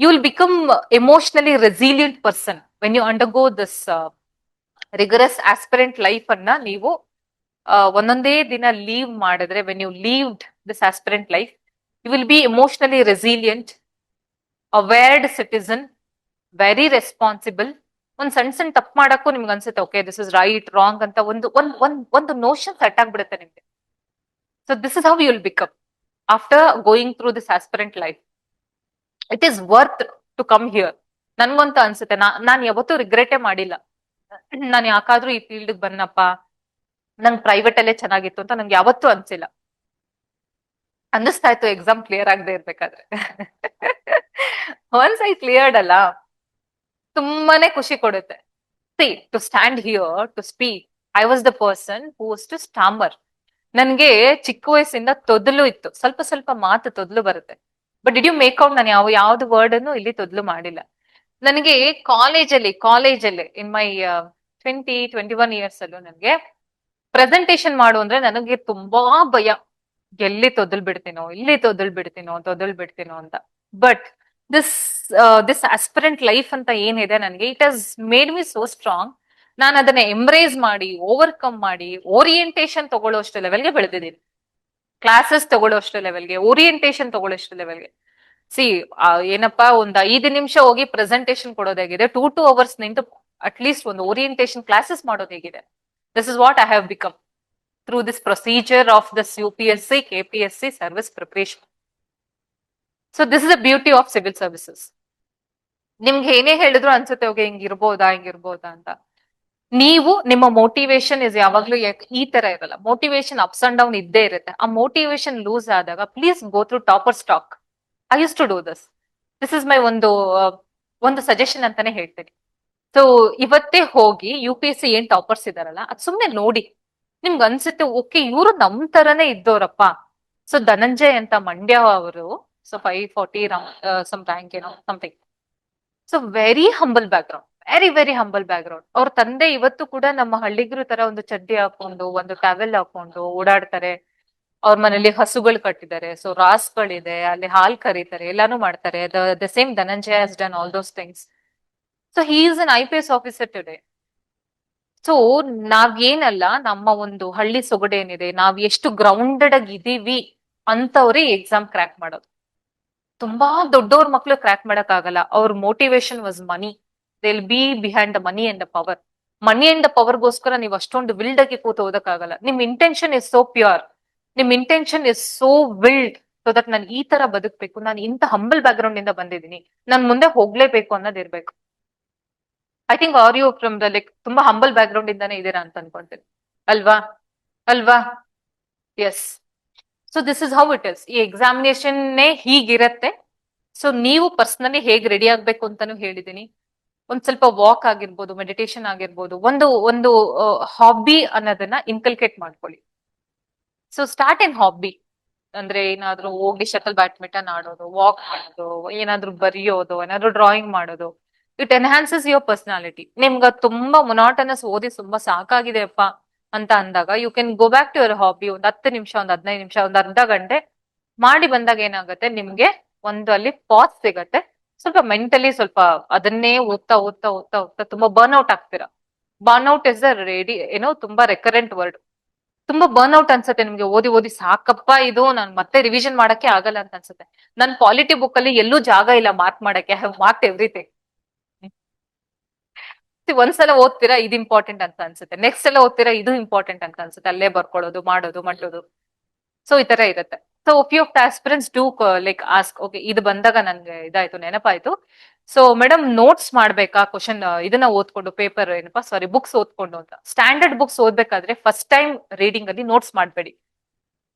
You will become emotionally resilient person when you undergo this rigorous aspirant life ಅನ್ನ ನೀವು ಒಂದೊಂದೇ ದಿನ ಲೀವ್ ಮಾಡಿದ್ರೆ, when you lived this aspirant life, you will be emotionally resilient, awared citizen, very responsible. ಒಂದ್ ಸಣ್ಣ ತಪ್ಪು ಮಾಡಕ್ಕೂ ನಿಮ್ಗೆ ಅನ್ಸುತ್ತೆ okay this is right wrong ಅಂತ ಒಂದು ನೋಷನ್ ಸೆಟ್ ಆಗ್ಬಿಡುತ್ತೆ ನಿಮ್ಗೆ. So this is how you will become after going through this aspirant life. It is worth to come here. ನನ್ಗಂತ ಅನ್ಸುತ್ತೆ, ನಾನ್ ಯಾವತ್ತೂ ರಿಗ್ರೆಟೇ ಮಾಡಿಲ್ಲ, ನಾನು ಯಾಕಾದ್ರೂ ಈ ಫೀಲ್ಡ್ ಬನ್ನಪ್ಪ, ನಂಗೆ ಪ್ರೈವೇಟ್ ಅಲ್ಲೇ ಚೆನ್ನಾಗಿತ್ತು ಅಂತ ನಂಗೆ ಯಾವತ್ತೂ ಅನ್ಸಿಲ್ಲ. ಅನ್ನಿಸ್ತಾ ಇತ್ತು ಎಕ್ಸಾಮ್ ಕ್ಲಿಯರ್ ಆಗದೆ ಇರ್ಬೇಕಾದ್ರೆ. ಒನ್ಸ್ ಐ ಕ್ಲಿಯರ್ಡ್ ಅಲ್ಲ, ತುಂಬಾನೇ ಖುಷಿ ಕೊಡುತ್ತೆ. See to stand here to speak, I was the person who was to stammer. ನನ್ಗೆ ಚಿಕ್ಕ ವಯಸ್ಸಿಂದ ತೊದಲು ಇತ್ತು, ಸ್ವಲ್ಪ ಮಾತು ತೊದಲು ಬರುತ್ತೆ. But did you make out, ನಾನು ಯಾವ್ದು ವರ್ಡ್ ಅನ್ನು ಇಲ್ಲಿ ತೊದಲು ಮಾಡಿಲ್ಲ. ನನಗೆ ಕಾಲೇಜಲ್ಲಿ ಇನ್ ಮೈ 21 ಇಯರ್ಸ್ ಅಲ್ಲೂ ನನಗೆ ಪ್ರೆಸೆಂಟೇಶನ್ ಮಾಡು ಅಂದ್ರೆ ನನಗೆ ತುಂಬಾ ಭಯ. ಎಲ್ಲಿ ತೊದಲ್ ಬಿಡ್ತೀನೋ ಅಂತ. But this this aspirant life ಅಂತ ಏನಿದೆ ನನಗೆ, it has made me so strong. ನಾನು ಅದನ್ನ ಎಂಬ್ರೇಸ್ ಮಾಡಿ, ಓವರ್ಕಮ್ ಮಾಡಿ, ಓರಿಯೆಂಟೇಶನ್ ತಗೊಳ್ಳೋಷ್ಟು ಲೆವೆಲ್ಗೆ ಬೆಳೆದಿದ್ದೀನಿ. ಕ್ಲಾಸಸ್ ತಗೊಳ್ಳೋಷ್ಟು ಲೆವೆಲ್ಗೆ, ಓರಿಯೆಂಟೇಶನ್ ತಗೊಳ್ಳೋಷ್ಟು ಲೆವೆಲ್ಗೆ. ಸಿ ಏನಪ್ಪಾ, ಒಂದ್ 5 ನಿಮಿಷ ಹೋಗಿ ಪ್ರೆಸೆಂಟೇಶನ್ ಕೊಡೋದಾಗಿದೆ, 2 ಅವರ್ಸ್ ನಿಂತು ಅಟ್ ಲೀಸ್ಟ್ ಒಂದು ಓರಿಯೆಂಟೇಶನ್ ಕ್ಲಾಸಸ್ ಮಾಡೋದು ಹೇಗಿದೆ. This is what I have become through this procedure of this UPSC KPSC service preparation. So this is the beauty of civil services. ನಿಮ್ಗೆ ಏನೇ ಹೇಳಿದ್ರು ಅನ್ಸುತ್ತೆ ಓಕೆ ಹಿಂಗಿರ್ಬೋದಾ ಅಂತ. ನೀವು ನಿಮ್ಮ ಮೋಟಿವೇಶನ್ ಇಸ್ ಯಾವಾಗ್ಲೂ ಈ ತರ ಇರಲ್ಲ. ಮೋಟಿವೇಶನ್ ಅಪ್ಸ್ ಅಂಡ್ ಡೌನ್ ಇದ್ದೇ ಇರುತ್ತೆ. ಆ ಮೋಟಿವೇಶನ್ ಲೂಸ್ ಆದಾಗ please go through toppers talk. I use to do this is my ಒಂದು ಸಜೆಷನ್ ಅಂತಾನೆ ಹೇಳ್ತೀನಿ. ಸೊ ಇವತ್ತೇ ಹೋಗಿ UPSC ಏನ್ ಟಾಪರ್ಸ್ ಇದಾರಲ್ಲ ಅದ್ ಸುಮ್ನೆ ನೋಡಿ, ನಿಮ್ಗೆ ಅನ್ಸುತ್ತೆ ಓಕೆ ಇವರು ನಮ್ ತರನೇ ಇದ್ದೋರಪ್ಪ. ಸೊ ಧನಂಜಯ್ ಅಂತ ಮಂಡ್ಯ ಅವರು, ಸೊ 540 ಸಮ್ ರ್ಯಾಂಕ್ ಏನೋ something. So very humble background, very humble background. ಅವ್ರ ತಂದೆ ಇವತ್ತು ಕೂಡ ನಮ್ಮ ಹಳ್ಳಿಗರು ತರ ಒಂದು ಚಡ್ಡಿ ಹಾಕೊಂಡು, ಒಂದು ಟವೆಲ್ ಹಾಕೊಂಡು ಓಡಾಡ್ತಾರೆ. ಅವ್ರ ಮನೇಲಿ ಹಸುಗಳು ಕಟ್ಟಿದ್ದಾರೆ, ಸೊ ರಾಸ್ಗಳಿದೆ, ಅಲ್ಲಿ ಹಾಲ್ ಕರೀತಾರೆ, ಎಲ್ಲಾನು ಮಾಡ್ತಾರೆ. The same Dhananjaya has done all those things. So he is an IPS officer today. So ನಾವೇನಲ್ಲ, ನಮ್ಮ ಒಂದು ಹಳ್ಳಿ ಸೊಗಡೇನಿದೆ, ನಾವ್ ಎಷ್ಟು ಗ್ರೌಂಡೆಡ್ ಆಗಿ ಇದೀವಿ ಅಂತವ್ರೆ ಎಕ್ಸಾಮ್ ಕ್ರ್ಯಾಕ್ ಮಾಡೋದು. ತುಂಬಾ ದೊಡ್ಡವ್ರ ಮಕ್ಳು ಕ್ರ್ಯಾಕ್ ಮಾಡಕ್ ಆಗಲ್ಲ. ಅವ್ರ motivation was money. They will be behind the money and the power. Money and the ಪವರ್ಗೋಸ್ಕರ ನೀವು ಅಷ್ಟೊಂದು ವಿಲ್ಡ್ ಆಗಿ ಕೂತು ಓದಕ್ಕಾಗಲ್ಲ. ನಿಮ್ ಇಂಟೆನ್ಷನ್ ಇಸ್ ಸೋ ಪ್ಯೂರ್, ನಿಮ್ intention is so wild, so that ನಾನು ಈ ತರ ಬದುಕ್ಬೇಕು, ನಾನು ಇಂತ ಹಂಬಲ್ ಬ್ಯಾಕ್ ಗ್ರೌಂಡ್ ಇಂದ ಬಂದಿದ್ದೀನಿ, ನಾನ್ ಮುಂದೆ ಹೋಗ್ಲೇಬೇಕು ಅನ್ನೋದಿರ್ಬೇಕು. I think are you from the like ತುಂಬಾ ಹಂಬಲ್ ಬ್ಯಾಕ್ ಗ್ರೌಂಡ್ ಇಂದಾನೆ ಇದೀರಾ ಅಂತ ಅನ್ಕೊಂತೀನಿ, ಅಲ್ವಾ? Yes. So this is how it is. ಈ ಎಕ್ಸಾಮಿನೇಷನ್ ಹೀಗಿರತ್ತೆ. ಸೊ ನೀವು ಪರ್ಸನಲಿ ಹೇಗ್ ರೆಡಿ ಆಗ್ಬೇಕು ಅಂತಾನು ಹೇಳಿದೀನಿ. ಒಂದ್ ಸ್ವಲ್ಪ ವಾಕ್ ಆಗಿರ್ಬೋದು, ಮೆಡಿಟೇಷನ್ ಆಗಿರ್ಬೋದು, ಒಂದು ಹಾಬಿ ಅನ್ನೋದನ್ನ ಇನ್ಕಲ್ಕೇಟ್ ಮಾಡ್ಕೊಳ್ಳಿ. ಸೊ ಸ್ಟಾರ್ಟ್ ಇನ್ ಹಾಬಿ ಅಂದ್ರೆ ಏನಾದ್ರೂ ಹೋಗಿ ಶಟಲ್ ಬ್ಯಾಡ್ಮಿಂಟನ್ ಆಡೋದು, ವಾಕ್ ಮಾಡೋದು, ಏನಾದ್ರೂ ಬರೆಯೋದು, ಏನಾದ್ರೂ ಡ್ರಾಯಿಂಗ್ ಮಾಡೋದು. It enhances your personality. ನಿಮ್ಗ ತುಂಬಾ ಮೊನಾಟನಸ್ ಓದಿ ತುಂಬಾ ಸಾಕಾಗಿದೆಯಪ್ಪ ಅಂತ ಅಂದಾಗ you can go back to your hobby. ಒಂದ್ 10 ನಿಮಿಷ, ಒಂದ್ 15 ನಿಮಿಷ, ಒಂದ್ ಅರ್ಧ ಗಂಟೆ ಮಾಡಿ ಬಂದಾಗ ಏನಾಗುತ್ತೆ, ನಿಮ್ಗೆ ಒಂದು ಅಲ್ಲಿ ಪಾಸ್ ಸಿಗತ್ತೆ. ಸ್ವಲ್ಪ ಮೆಂಟಲಿ ಸ್ವಲ್ಪ ಅದನ್ನೇ ಓದ್ತಾ ತುಂಬಾ ಬರ್ನ್ಔಟ್ ಆಗ್ತೀರಾ. ಬರ್ನ್ಔಟ್ ಇಸ್ ಅ ತುಂಬಾ ರೆಕರೆಂಟ್ ವರ್ಡ್. ತುಂಬಾ ಬರ್ನ್ಔಟ್ ಅನ್ಸುತ್ತೆ ನಿಮ್ಗೆ, ಓದಿ ಸಾಕಪ್ಪ ಇದು, ನಾನ್ ಮತ್ತೆ ರಿವಿಷನ್ ಮಾಡಕ್ಕೆ ಆಗಲ್ಲ ಅಂತ ಅನ್ಸುತ್ತೆ. ನನ್ ಪಾಲಿಟಿ ಬುಕ್ ಅಲ್ಲಿ ಎಲ್ಲೂ ಜಾಗ ಇಲ್ಲ ಮಾರ್ಕ್ ಮಾಡಕ್ಕೆ. I have marked everything. ಒಂದ್ಸಲ ಓದ್ತೀರಾ ಇದು ಇಂಪಾರ್ಟೆಂಟ್ ಅಂತ ಅನ್ಸುತ್ತೆ, ನೆಕ್ಸ್ಟ್ ಸಲ ಓದ್ತೀರಾ ಇದು ಇಂಪಾರ್ಟೆಂಟ್ ಅಂತ ಅನ್ಸುತ್ತೆ, ಅಲ್ಲೇ ಬರ್ಕೊಳ್ಳೋದು, ಮಾಡೋದು. ಸೊ ಈ ತರ ಇರುತ್ತೆ. So few of the aspirants do like ask, okay ಇದು ಬಂದಾಗ ನನ್ಗೆ ಇದಾಯ್ತು, ನೆನಪಾಯ್ತು. ಸೊ ಮೇಡಮ್ ನೋಟ್ಸ್ ಮಾಡ್ಬೇಕಾ ಕ್ವಶನ್ ಇದನ್ನ ಓದ್ಕೊಂಡು, ಪೇಪರ್ ಬುಕ್ಸ್ ಓದ್ಕೊಂಡು ಅಂತ. ಸ್ಟ್ಯಾಂಡರ್ಡ್ ಬುಕ್ಸ್ ಓದ್ಬೇಕಾದ್ರೆ ಫಸ್ಟ್ ಟೈಮ್ ರೀಡಿಂಗ್ ಅಲ್ಲಿ ನೋಟ್ಸ್ ಮಾಡ್ಬೇಡಿ.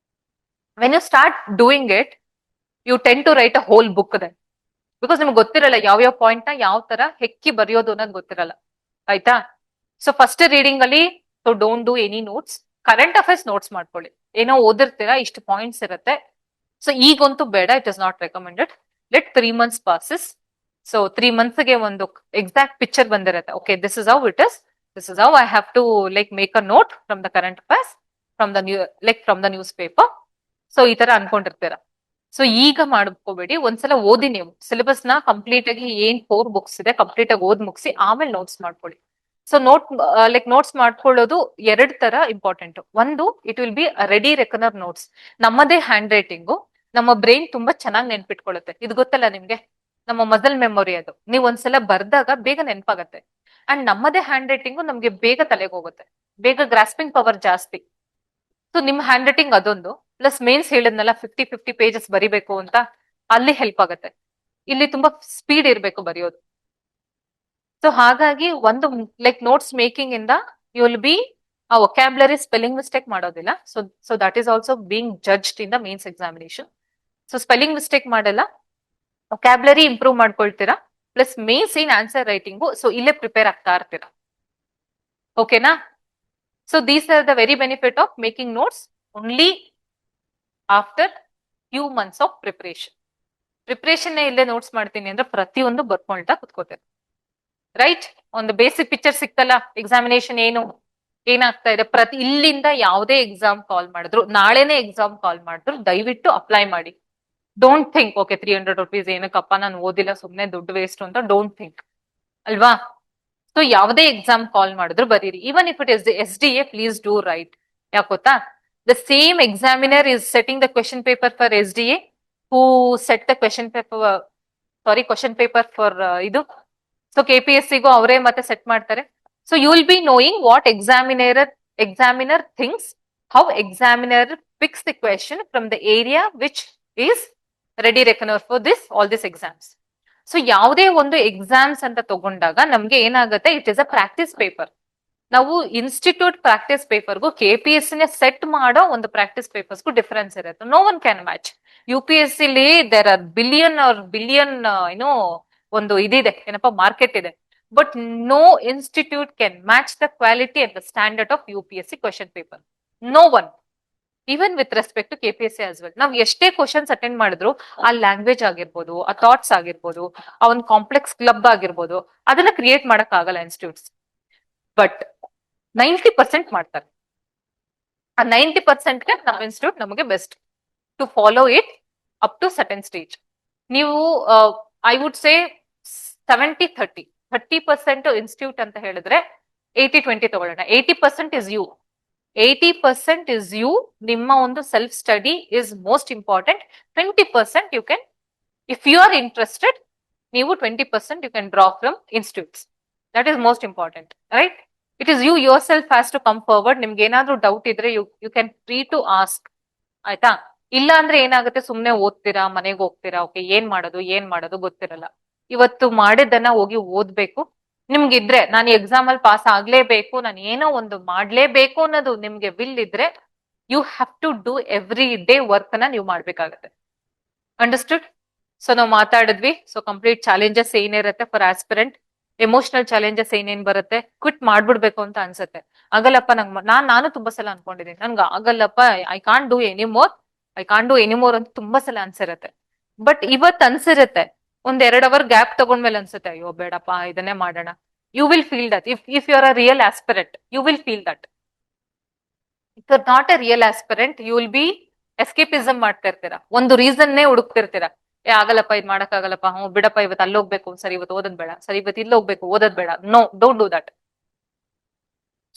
When you start doing it, you tend to write a whole book then. Because ನಿಮ್ಗೆ ಗೊತ್ತಿರಲ್ಲ ಯಾವ ಪಾಯಿಂಟ್ ನ ಯಾವ ತರ ಹೆಕ್ಕಿ ಬರೆಯೋದು ಅನ್ನೋದು ಗೊತ್ತಿರಲ್ಲ, ಆಯ್ತಾ? ಸೊ ಫಸ್ಟ್ ರೀಡಿಂಗ್ ಅಲ್ಲಿ so don't do any notes. Current affairs notes ಮಾಡ್ಕೊಳ್ಳಿ. ಏನೋ ಓದಿರ್ತೀರಾ, ಇಷ್ಟು ಪಾಯಿಂಟ್ಸ್ ಇರುತ್ತೆ. ಸೊ ಈಗಂತೂ ಬೇಡ, it is not recommended. Let 3 months passes. So 3 months ಗೆ ಒಂದು ಎಕ್ಸಾಕ್ಟ್ ಪಿಕ್ಚರ್ ಬಂದಿರುತ್ತೆ. Okay this is how it is, this is how I have to like make a note from the current affairs. From the from the newspaper. So ಈ ತರ ಅನ್ಕೊಂಡಿರ್ತೀರ. So ಈಗ ಮಾಡ್ಕೋಬೇಡಿ, ಒಂದ್ಸಲ ಓದಿ ನೀವು ಸಿಲೆಬಸ್ ನ complete ಆಗಿ ಏನ್ 4 ಬುಕ್ಸ್ ಇದೆ ಕಂಪ್ಲೀಟ್ ಆಗಿ ಓದ್ ಮುಗಿಸಿ ಆಮೇಲೆ ನೋಟ್ಸ್ ಮಾಡ್ಕೊಳ್ಳಿ. ಸೊ ನೋಟ್ಸ್ ಮಾಡ್ಕೊಳ್ಳೋದು ಎರಡ್ ತರ ಇಂಪಾರ್ಟೆಂಟ್. ಒಂದು, it will be ready reckoner notes. ನಮ್ಮದೇ ಹ್ಯಾಂಡ್ ರೈಟಿಂಗು ನಮ್ಮ ಬ್ರೈನ್ ತುಂಬಾ ಚೆನ್ನಾಗಿ ನೆನ್ಪಿಟ್ಕೊಳ್ಳುತ್ತೆ. ಇದು ಗೊತ್ತಲ್ಲ ನಿಮ್ಗೆ, ನಮ್ಮ ಮಸಲ್ ಮೆಮೊರಿ ಅದು. ನೀವ್ ಒಂದ್ಸಲ ಬರ್ದಾಗ ಬೇಗ ನೆನಪಾಗತ್ತೆ. ಅಂಡ್ ನಮ್ಮದೇ ಹ್ಯಾಂಡ್ ರೈಟಿಂಗು ನಮ್ಗೆ ಬೇಗ ತಲೆಗೆ ಹೋಗುತ್ತೆ, ಬೇಗ ಗ್ರಾಸ್ಪಿಂಗ್ ಪವರ್ ಜಾಸ್ತಿ. ಸೊ ನಿಮ್ ಹ್ಯಾಂಡ್ ರೈಟಿಂಗ್ ಅದೊಂದು, ಪ್ಲಸ್ ಮೇನ್ಸ್ ಹೇಳಿದ್ನಲ್ಲ 50 ಪೇಜಸ್ ಬರಿಬೇಕು ಅಂತ, ಅಲ್ಲಿ ಹೆಲ್ಪ್ ಆಗುತ್ತೆ. ಇಲ್ಲಿ ತುಂಬಾ ಸ್ಪೀಡ್ ಇರ್ಬೇಕು ಬರೆಯೋದು. ಸೊ ಹಾಗಾಗಿ ಒಂದು ನೋಟ್ಸ್ ಮೇಕಿಂಗ್ ಇಂದ ಯು ವಿಲ್ ಬಿ ಆ ವೊಕ್ಯಾಬ್ಲರಿ ಸ್ಪೆಲ್ಲಿಂಗ್ ಮಿಸ್ಟೇಕ್ ಮಾಡೋದಿಲ್ಲ. So that is also being judged in the mains examination. So spelling mistake ಮಾಡಲ್ಲ, ವೊಕ್ಯಾಬ್ಲರಿ ಇಂಪ್ರೂವ್ ಮಾಡ್ಕೊಳ್ತೀರಾ, plus mains in answer writing so ಇಲ್ಲೇ ಪ್ರಿಪೇರ್ ಆಗ್ತಾ ಇರ್ತೀರಾ. ಓಕೆನಾ? So these are the very benefit of making notes only after few months of preparation. Preparation ಇಲ್ಲೇ notes ಮಾಡ್ತೀನಿ ಅಂದ್ರೆ ಪ್ರತಿಯೊಂದು ಬರ್ಕೊಳ್ತಾ ಕುತ್ಕೋತೇನೆ. ರೈಟ್? ಒಂದು ಬೇಸಿಕ್ ಪಿಕ್ಚರ್ ಸಿಕ್ತಲ್ಲ ಎಕ್ಸಾಮಿನೇಷನ್ ಏನಾಗ್ತಾ ಇದೆ. ಇಲ್ಲಿಂದ ಯಾವುದೇ ಎಕ್ಸಾಮ್ ಕಾಲ್ ಮಾಡಿದ್ರು, ನಾಳೆನೆ ಎಕ್ಸಾಮ್ ಕಾಲ್ ಮಾಡಿದ್ರು, ದಯವಿಟ್ಟು ಅಪ್ಲೈ ಮಾಡಿ. ಡೋಂಟ್ ಥಿಂಕ್ ಓಕೆ 300 rupees ಏನಕ್ಕಪ್ಪ ನಾನು ಓದಿಲ್ಲ ಸುಮ್ನೆ ದುಡ್ಡು ವೇಸ್ಟ್ ಅಂತ. ಡೋಂಟ್ ಥಿಂಕ್, ಅಲ್ವಾ? ಸೊ ಯಾವುದೇ ಎಕ್ಸಾಮ್ ಕಾಲ್ ಮಾಡಿದ್ರು ಬರೀರಿ. Even if it is SDA, please do write. ಯಾಕೆ ಗೊತ್ತಾ? The same examiner is setting the question paper for SDA, who set the question paper for ಇದು. ಸೊ KPSCಗೂ ಅವರೇ ಮತ್ತೆ ಸೆಟ್ ಮಾಡ್ತಾರೆ. So you will be knowing what examiner thinks, how examiner picks the question from the area which is ready reckoner for all these exams. So ಯಾವುದೇ ಒಂದು exams ಅಂತ ತಗೊಂಡಾಗ ನಮ್ಗೆ ಏನಾಗುತ್ತೆ, it is a practice paper. ನಾವು institute practice ಪೇಪರ್ಗೂ KPSC set ಮಾಡೋ ಒಂದು ಪ್ರಾಕ್ಟೀಸ್ ಪೇಪರ್ಸ್ಗೂ ಡಿಫರೆನ್ಸ್ ಇರುತ್ತೆ. No one can match. UPSC there are billion ಏನೋ ಒಂದು ಇದಿದೆ, ಏನಪ್ಪಾ ಮಾರ್ಕೆಟ್ ಇದೆ. But no institute can match the quality and the standard of UPSC question paper. No one. Even with respect to KPSC as well. ನಾವ್ ಎಷ್ಟೇ questions attend ಮಾಡಿದ್ರು ಆ language ಆಗಿರ್ಬೋದು, ಆ ಥಾಟ್ಸ್ ಆಗಿರ್ಬೋದು, ಆ ಒಂದು ಕಾಂಪ್ಲೆಕ್ಸ್ ಕ್ಲಬ್ ಆಗಿರ್ಬೋದು, ಅದನ್ನ ಕ್ರಿಯೇಟ್ ಮಾಡಕ್ ಆಗಲ್ಲ ಇನ್ಸ್ಟಿಟ್ಯೂಟ್ಸ್. ಬಟ್ 90% ಮಾಡ್ತಾರೆ. ಆ 90%ಗೆ ನಮ್ಮ ಇನ್ಸ್ಟಿಟ್ಯೂಟ್ ನಮಗೆ best to follow it up to certain stage. ನೀವು ಐ ವುಡ್ ಸೇ 70-30. 30% ಇನ್ಸ್ಟಿಟ್ಯೂಟ್ ಅಂತ ಹೇಳಿದ್ರೆ 80-20 ತಗೊಳ್ಳೋಣ. 80% ಇಸ್ ಯು. 80% is you. ನಿಮ್ಮ ಒಂದು self study is most important. 20% you can, if you are interested, ನೀವು 20% you can draw from institutes. That is most important, right? It is you yourself has to come forward. ನಿಮ್ಗೆ ಏನಾದ್ರೂ doubt ಇದ್ರೆ you can free to ask. ಆಯ್ತಾ? ಇಲ್ಲ ಅಂದ್ರೆ ಏನಾಗುತ್ತೆ, ಸುಮ್ನೆ ಓದ್ತೀರಾ, ಮನೆಗೆ ಹೋಗ್ತೀರಾ, ಓಕೆ ಏನ್ ಮಾಡೋದು ಗೊತ್ತಿರಲ್ಲ. ಇವತ್ತು ಮಾಡಿದ್ದನ್ನ ಹೋಗಿ ಓದ್ಬೇಕು. ನಿಮ್ಗಿದ್ರೆ ನಾನು ಎಕ್ಸಾಮ್ ಅಲ್ಲಿ ಪಾಸ್ ಆಗ್ಲೇಬೇಕು, ನಾನು ಏನೋ ಒಂದು ಮಾಡ್ಲೇಬೇಕು ಅನ್ನೋದು ನಿಮ್ಗೆ ವಿಲ್ ಇದ್ರೆ, you have to do every day work ಅನ್ನ ನೀವು ಮಾಡ್ಬೇಕಾಗತ್ತೆ. ಅಂಡರ್ಸ್ಟುಡ್? ಸೊ ನಾವು ಮಾತಾಡಿದ್ವಿ. ಸೊ ಕಂಪ್ಲೀಟ್ ಚಾಲೆಂಜಸ್ ಏನಿರುತ್ತೆ ಫಾರ್ ಆಸ್ಪಿರೆಂಟ್, ಎಮೋಷನಲ್ ಚಾಲೆಂಜಸ್ ಏನೇನ್ ಬರುತ್ತೆ, ಕ್ವಿಟ್ ಮಾಡ್ಬಿಡ್ಬೇಕು ಅಂತ ಅನ್ಸುತ್ತೆ. ಆಗಲ್ಲಪ್ಪ ನಾನು ತುಂಬಾ ಸಲ ಅನ್ಕೊಂಡಿದ್ದೀನಿ, ನನ್ಗೆ ಆಗಲ್ಲಪ್ಪ, ಐ ಕಾಂಟ್ ಡೂ ಎನಿಮೋರ್ ಅಂತ ತುಂಬಾ ಸಲ ಅನ್ಸಿರತ್ತೆ. ಬಟ್ ಇವತ್ ಅನ್ಸಿರತ್ತೆ, ಒಂದ್ 2 ಅವರ್ ಗ್ಯಾಪ್ ತಗೊಂಡ್ಮೇಲೆ ಅನ್ಸುತ್ತೆ, ಅಯ್ಯೋ ಬೇಡಪ್ಪ ಇದನ್ನೇ ಮಾಡೋಣ. You will feel that. If you are a real aspirant, you will feel that. If you are not a real aspirant, you will be escapism ಮಾಡ್ತಾ ಇರ್ತೀರಾ, ಒಂದು ರೀಸನ್ನೇ ಹುಡುಕ್ತಿರ್ತೀರಾ. ಆಗಲ್ಲಪ್ಪ, ಇದ್ ಮಾಡಕ್ ಆಗಲ್ಲಪ್ಪ, ಬಿಡಪ್ಪ ಇವತ್ತು ಅಲ್ಲಿ ಹೋಗ್ಬೇಕು, ಸರಿ ಇವತ್ತು ಓದೋದ್ ಬೇಡ, ಸರಿ ಇವತ್ತು ಇಲ್ಲಿ ಹೋಗ್ಬೇಕು, ಓದೋದ್ ಬೇಡ. No, don't do that.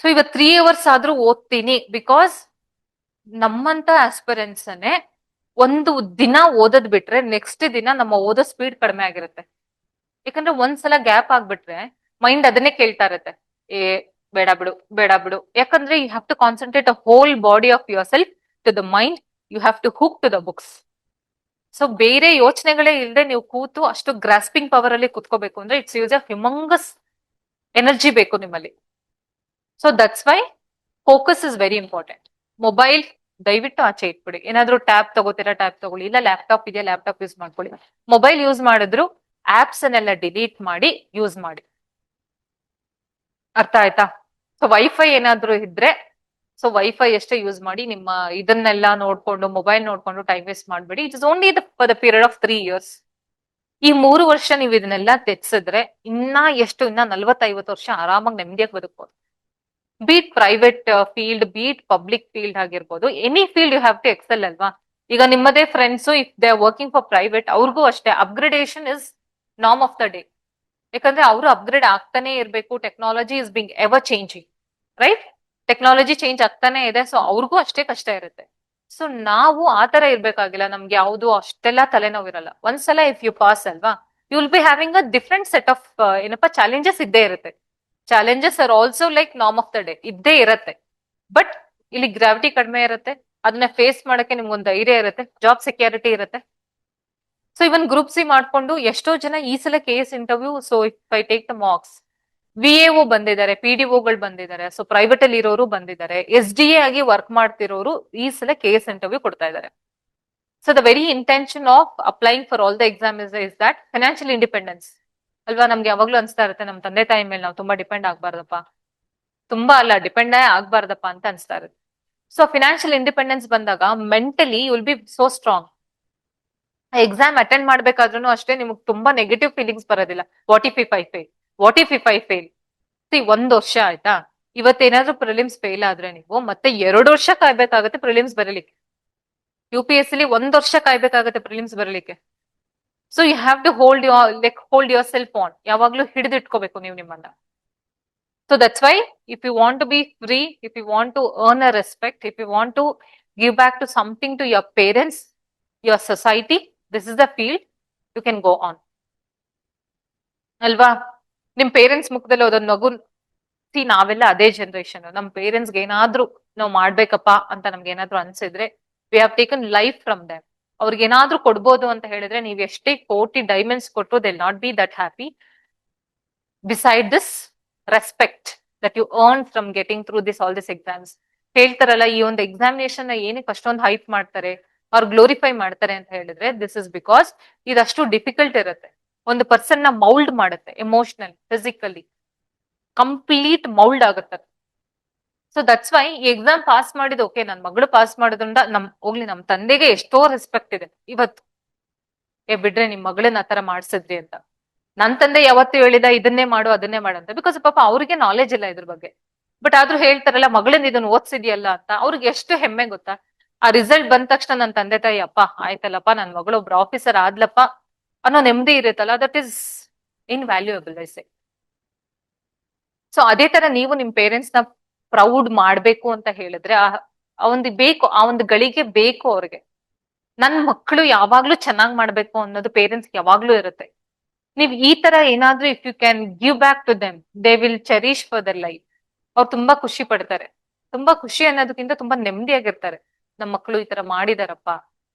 So ಇವತ್ತು 3 hours ಆದ್ರೂ ಓದ್ತೀನಿ, ಬಿಕಾಸ್ ನಮ್ಮಂತ ಆಸ್ಪಿರೆಂಟ್ಸ್ ಅನ್ನೇ ಒಂದು ದಿನ ಓದೋದ್ ಬಿಟ್ರೆ ನೆಕ್ಸ್ಟ್ ದಿನ ನಮ್ಮ ಓದೋ ಸ್ಪೀಡ್ ಕಡಿಮೆ ಆಗಿರುತ್ತೆ. ಯಾಕಂದ್ರೆ ಒಂದ್ಸಲ ಗ್ಯಾಪ್ ಆಗ್ಬಿಟ್ರೆ ಮೈಂಡ್ ಅದನ್ನೇ ಕೇಳ್ತಾ ಇರತ್ತೆ, ಬೇಡ ಬಿಡು. ಯಾಕಂದ್ರೆ you have to concentrate a whole body of yourself to the mind. You have to hook to the books. So ಬೇರೆ ಯೋಚನೆಗಳೇ ಇಲ್ಲದೆ ನೀವು ಕೂತು ಅಷ್ಟು ಗ್ರಾಸ್ಪಿಂಗ್ ಪವರ್ ಅಲ್ಲಿ ಕುತ್ಕೋಬೇಕು ಅಂದ್ರೆ ಇಟ್ಸ್ ಯೂಸ್ ಅ ಹ್ಯುಮಂಗಸ್ ಎನರ್ಜಿ ಬೇಕು ನಿಮ್ಮಲ್ಲಿ. So that's Y focus is very important. Mobile ದಯವಿಟ್ಟು ಆಚೆ ಇಟ್ಬಿಡಿ. ಏನಾದ್ರೂ ಟ್ಯಾಬ್ ತಗೋತೀರಾ, ಟ್ಯಾಬ್ ತಗೊಳ್ಳಿ. ಇಲ್ಲ ಲ್ಯಾಪ್ಟಾಪ್ ಇದೆಯಾ, ಲ್ಯಾಪ್ಟಾಪ್ ಯೂಸ್ ಮಾಡ್ಕೊಳ್ಳಿ. ಮೊಬೈಲ್ ಯೂಸ್ ಮಾಡಿದ್ರು ಆಪ್ಸ್ ಅನ್ನೆಲ್ಲ ಡಿಲೀಟ್ ಮಾಡಿ ಯೂಸ್ ಮಾಡಿ. ಅರ್ಥ ಆಯ್ತಾ? ಸೊ ವೈಫೈ ಏನಾದ್ರೂ ಇದ್ರೆ, ಸೊ ವೈಫೈ ಎಷ್ಟೇ ಯೂಸ್ ಮಾಡಿ, ನಿಮ್ಮ ಇದನ್ನೆಲ್ಲ ನೋಡ್ಕೊಂಡು ಮೊಬೈಲ್ ನೋಡ್ಕೊಂಡು ಟೈಮ್ ವೇಸ್ಟ್ ಮಾಡ್ಬೇಡಿ. It is only the period of 3 years. ಈ 3 ವರ್ಷ ನೀವು ಇದನ್ನೆಲ್ಲ ತೆಗ್ಸಿದ್ರೆ ಇನ್ನ 40-50 ವರ್ಷ ಆರಾಮಾಗಿ ನೆಮ್ಮದಿಯಾಗಿ ಬದುಕ್ಬೋದು. Be it private field, be it public field ಆಗಿರ್ಬೋದು, any field you have to excel ಅಲ್ವಾ. ಈಗ ನಿಮ್ಮದೇ friends if they are working for private, ಅವ್ರಿಗೂ ಅಷ್ಟೇ upgradation is norm of the day. ಯಾಕಂದ್ರೆ ಅವರು ಅಪ್ಗ್ರೇಡ್ ಆಗ್ತಾನೆ ಇರ್ಬೇಕು, technology is being ever changing, right? Technology change ಆಗ್ತಾನೆ ಇದೆ, ಸೊ ಅವ್ರಿಗೂ ಅಷ್ಟೇ ಕಷ್ಟ ಇರುತ್ತೆ. ಸೊ ನಾವು ಆತರ ಇರ್ಬೇಕಾಗಿಲ್ಲ, ನಮ್ಗೆ ಯಾವುದು ಅಷ್ಟೆಲ್ಲ ತಲೆನೋವು ಇರಲ್ಲ. ಒಂದ್ಸಲ ಇಫ್ ಯು ಪಾಸ್ ಅಲ್ವಾ, you will be having a different set of ಏನಪ್ಪಾ ಚಾಲೆಂಜಸ್ ಇದ್ದೇ ಇರುತ್ತೆ. Challenges are also like norm of the day, ಇದ್ದೇ ಇರತ್ತೆ. ಬಟ್ ಇಲ್ಲಿ ಗ್ರಾವಿಟಿ ಕಡಿಮೆ ಇರುತ್ತೆ, ಅದನ್ನ ಫೇಸ್ ಮಾಡಕ್ಕೆ ನಿಮ್ಗೊಂದು ಧೈರ್ಯ ಇರುತ್ತೆ, ಜಾಬ್ ಸೆಕ್ಯೂರಿಟಿ ಇರುತ್ತೆ. ಸೊ ಇವನ್ ಗ್ರೂಪ್ ಸಿ ಮಾಡ್ಕೊಂಡು ಎಷ್ಟೋ ಜನ ಈ ಸಲ K S interview, so if I take the marks, VAO ಬಂದಿದ್ದಾರೆ, PDOಗಳು ಬಂದಿದ್ದಾರೆ, ಸೊ ಪ್ರೈವೇಟ್ ಅಲ್ಲಿ ಇರೋರು ಬಂದಿದ್ದಾರೆ, SDA ಆಗಿ ವರ್ಕ್ ಮಾಡ್ತಿರೋರು ಈ ಸಲ ಕೆ ಎಸ್ ಇಂಟರ್ವ್ಯೂ ಕೊಡ್ತಾ ಇದ್ದಾರೆ. So the very intention of applying for all the exam is that financial independence ಅಲ್ವಾ. ನಮ್ಗೆ ಯಾವಾಗ್ಲೂ ಅನ್ಸ್ತಾ ಇರುತ್ತೆ ನಮ್ ತಂದೆ ತಾಯಿ ಮೇಲೆ ನಾವು ತುಂಬಾ ಡಿಪೆಂಡ್ ಆಗ್ಬಾರ್ದಪ್ಪ, ತುಂಬಾ ಅಲ್ಲ ಡಿಪೆಂಡ್ ಆಗ್ಬಾರ್ದಪ್ಪ ಅಂತ ಅನ್ಸ್ತಾ ಇರುತ್ತೆ. ಸೊ ಫಿನಾನ್ಷಿಯಲ್ ಇಂಡಿಪೆಂಡೆನ್ಸ್ ಬಂದಾಗ mentally you will be so strong. Exam attend ಮಾಡ್ಬೇಕಾದ್ರೂ ಅಷ್ಟೇ ನಿಮ್ಗೆ ತುಂಬಾ ನೆಗೆಟಿವ್ ಫೀಲಿಂಗ್ಸ್ ಬರೋದಿಲ್ಲ. What if I fail, what if I fail. ಒಂದ್ ವರ್ಷ ಆಯ್ತಾ, ಇವತ್ತೇನಾದ್ರೂ ಪ್ರಿಲಿಮ್ಸ್ ಫೇಲ್ ಆದ್ರೆ ನೀವು ಮತ್ತೆ 2 ವರ್ಷ ಕಾಯ್ಬೇಕಾಗತ್ತೆ ಪ್ರಿಲಿಮ್ಸ್ ಬರಲಿಕ್ಕೆ. UPSC ಒಂದ್ ವರ್ಷ ಕಾಯ್ಬೇಕಾಗತ್ತೆ ಪ್ರಿಲಿಮ್ಸ್ ಬರಲಿಕ್ಕೆ. So you have to hold yourself on, ಯಾವಾಗ್ಲೂ ಹಿಡಿದಿಟ್ಕೋಬೇಕು ನೀವು ನಿಮ್ಮನ್ನ. So that's why if you want to be free, if you want to earn a respect, if you want to give back to something to your parents, your society, this is the field you can go on ಅಲ್ವಾ. ನಿಮ್ parents ಮುಖದಲ್ಲಿ ಹೋದೊಂದು ಮಗು, ನಾವೆಲ್ಲ ಅದೇ generation. ನಮ್ ಪೇರೆಂಟ್ಸ್ಗೆ ಏನಾದ್ರೂ ನಾವು ಮಾಡ್ಬೇಕಪ್ಪ ಅಂತ ನಮ್ಗೆ ಏನಾದ್ರು ಅನ್ಸಿದ್ರೆ we have taken life from them. ಅವ್ರಿಗೆ ಏನಾದ್ರೂ ಕೊಡ್ಬೋದು ಅಂತ ಹೇಳಿದ್ರೆ ನೀವ್ ಎಷ್ಟೇ ಕೋಟಿ ಡೈಮಂಡ್ಸ್ ಕೊಟ್ಟರು they not be that happy beside this respect that you earn from getting through this all this exams. ಹೇಳ್ತಾರಲ್ಲ, ಈ ಒಂದು ಎಕ್ಸಾಮಿನೇಷನ್ ಏನಕ್ಕೆ ಅಷ್ಟೊಂದು ಹೈಪ್ ಮಾಡ್ತಾರೆ, ಅವ್ರು ಗ್ಲೋರಿಫೈ ಮಾಡ್ತಾರೆ ಅಂತ ಹೇಳಿದ್ರೆ ದಿಸ್ ಇಸ್ ಬಿಕಾಸ್ ಇದಷ್ಟು ಡಿಫಿಕಲ್ಟ್ ಇರುತ್ತೆ. ಒಂದು ಪರ್ಸನ್ ನ ಮೌಲ್ಡ್ ಮಾಡುತ್ತೆ, ಎಮೋಷನಲ್, ಫಿಸಿಕಲಿ ಕಂಪ್ಲೀಟ್ ಮೌಲ್ಡ್ ಆಗುತ್ತೆ. ಸೊ ದಟ್ಸ್ ವೈ ಈ ಎಕ್ಸಾಮ್ ಪಾಸ್ ಮಾಡಿದ್ ಓಕೆ, ನನ್ ಮಗಳು ಪಾಸ್ ಮಾಡೋದ್ರಿಂದ ನಮ್ ತಂದೆಗೆ ಎಷ್ಟೋ ರೆಸ್ಪೆಕ್ಟ್ ಇದೆ ಇವತ್ತು. ಬಿಡ್ರೆ ನಿಮ್ ಮಗಳನ್ನ ಆತರ ಮಾಡ್ಸಿದ್ರಿ ಅಂತ. ನನ್ ತಂದೆ ಯಾವತ್ತು ಹೇಳಿದ ಇದನ್ನೇ ಮಾಡು ಅದನ್ನೇ ಮಾಡು ಅಂತ, ಬಿಕಾಸ್ ಪಾಪ ಅವ್ರಿಗೆ ನಾಲೆಜ್ ಇಲ್ಲ ಇದ್ರ ಬಗ್ಗೆ. ಬಟ್ ಆದ್ರೂ ಹೇಳ್ತಾರಲ್ಲ, ಮಗಳನ್ನ ಇದನ್ನ ಓದ್ಸಿದ್ಯಲ್ಲ ಅಂತ ಅವ್ರಿಗೆ ಎಷ್ಟು ಹೆಮ್ಮೆ ಗೊತ್ತಾ. ಆ ರಿಸಲ್ಟ್ ಬಂದ ತಕ್ಷಣ ನನ್ ತಂದೆ ತಾಯಿ, ಅಪ್ಪ ಆಯ್ತಲ್ಲಪ್ಪ ನನ್ ಮಗಳು ಒಬ್ರು ಆಫೀಸರ್ ಆದ್ಲಪ್ಪ ಅನ್ನೋ ನೆಮ್ಮದಿ ಇರುತ್ತಲ್ಲ, that is invaluable I say. So ಅದೇ ತರ ನೀವು ನಿಮ್ ಪೇರೆಂಟ್ಸ್ ನ ಪ್ರೌಡ್ ಮಾಡ್ಬೇಕು ಅಂತ ಹೇಳಿದ್ರೆ ಆ ಒಂದು ಬೇಕು, ಆ ಒಂದು ಗಳಿಗೆ ಬೇಕು ಅವ್ರಿಗೆ. ನನ್ ಮಕ್ಕಳು ಯಾವಾಗ್ಲೂ ಚೆನ್ನಾಗ್ ಮಾಡ್ಬೇಕು ಅನ್ನೋದು ಪೇರೆಂಟ್ಸ್ ಯಾವಾಗ್ಲೂ ಇರುತ್ತೆ. ನೀವ್ ಈ ತರ ಏನಾದ್ರೂ if you can give back to them, they will cherish for their life. ಅವ್ರು ತುಂಬಾ ಖುಷಿ ಪಡ್ತಾರೆ. ತುಂಬಾ ಖುಷಿ ಅನ್ನೋದಕ್ಕಿಂತ ತುಂಬಾ ನೆಮ್ಮದಿಯಾಗಿರ್ತಾರೆ. ನಮ್ಮ ಮಕ್ಕಳು ಈ ತರ ಮಾಡಿದಾರಪ್ಪ,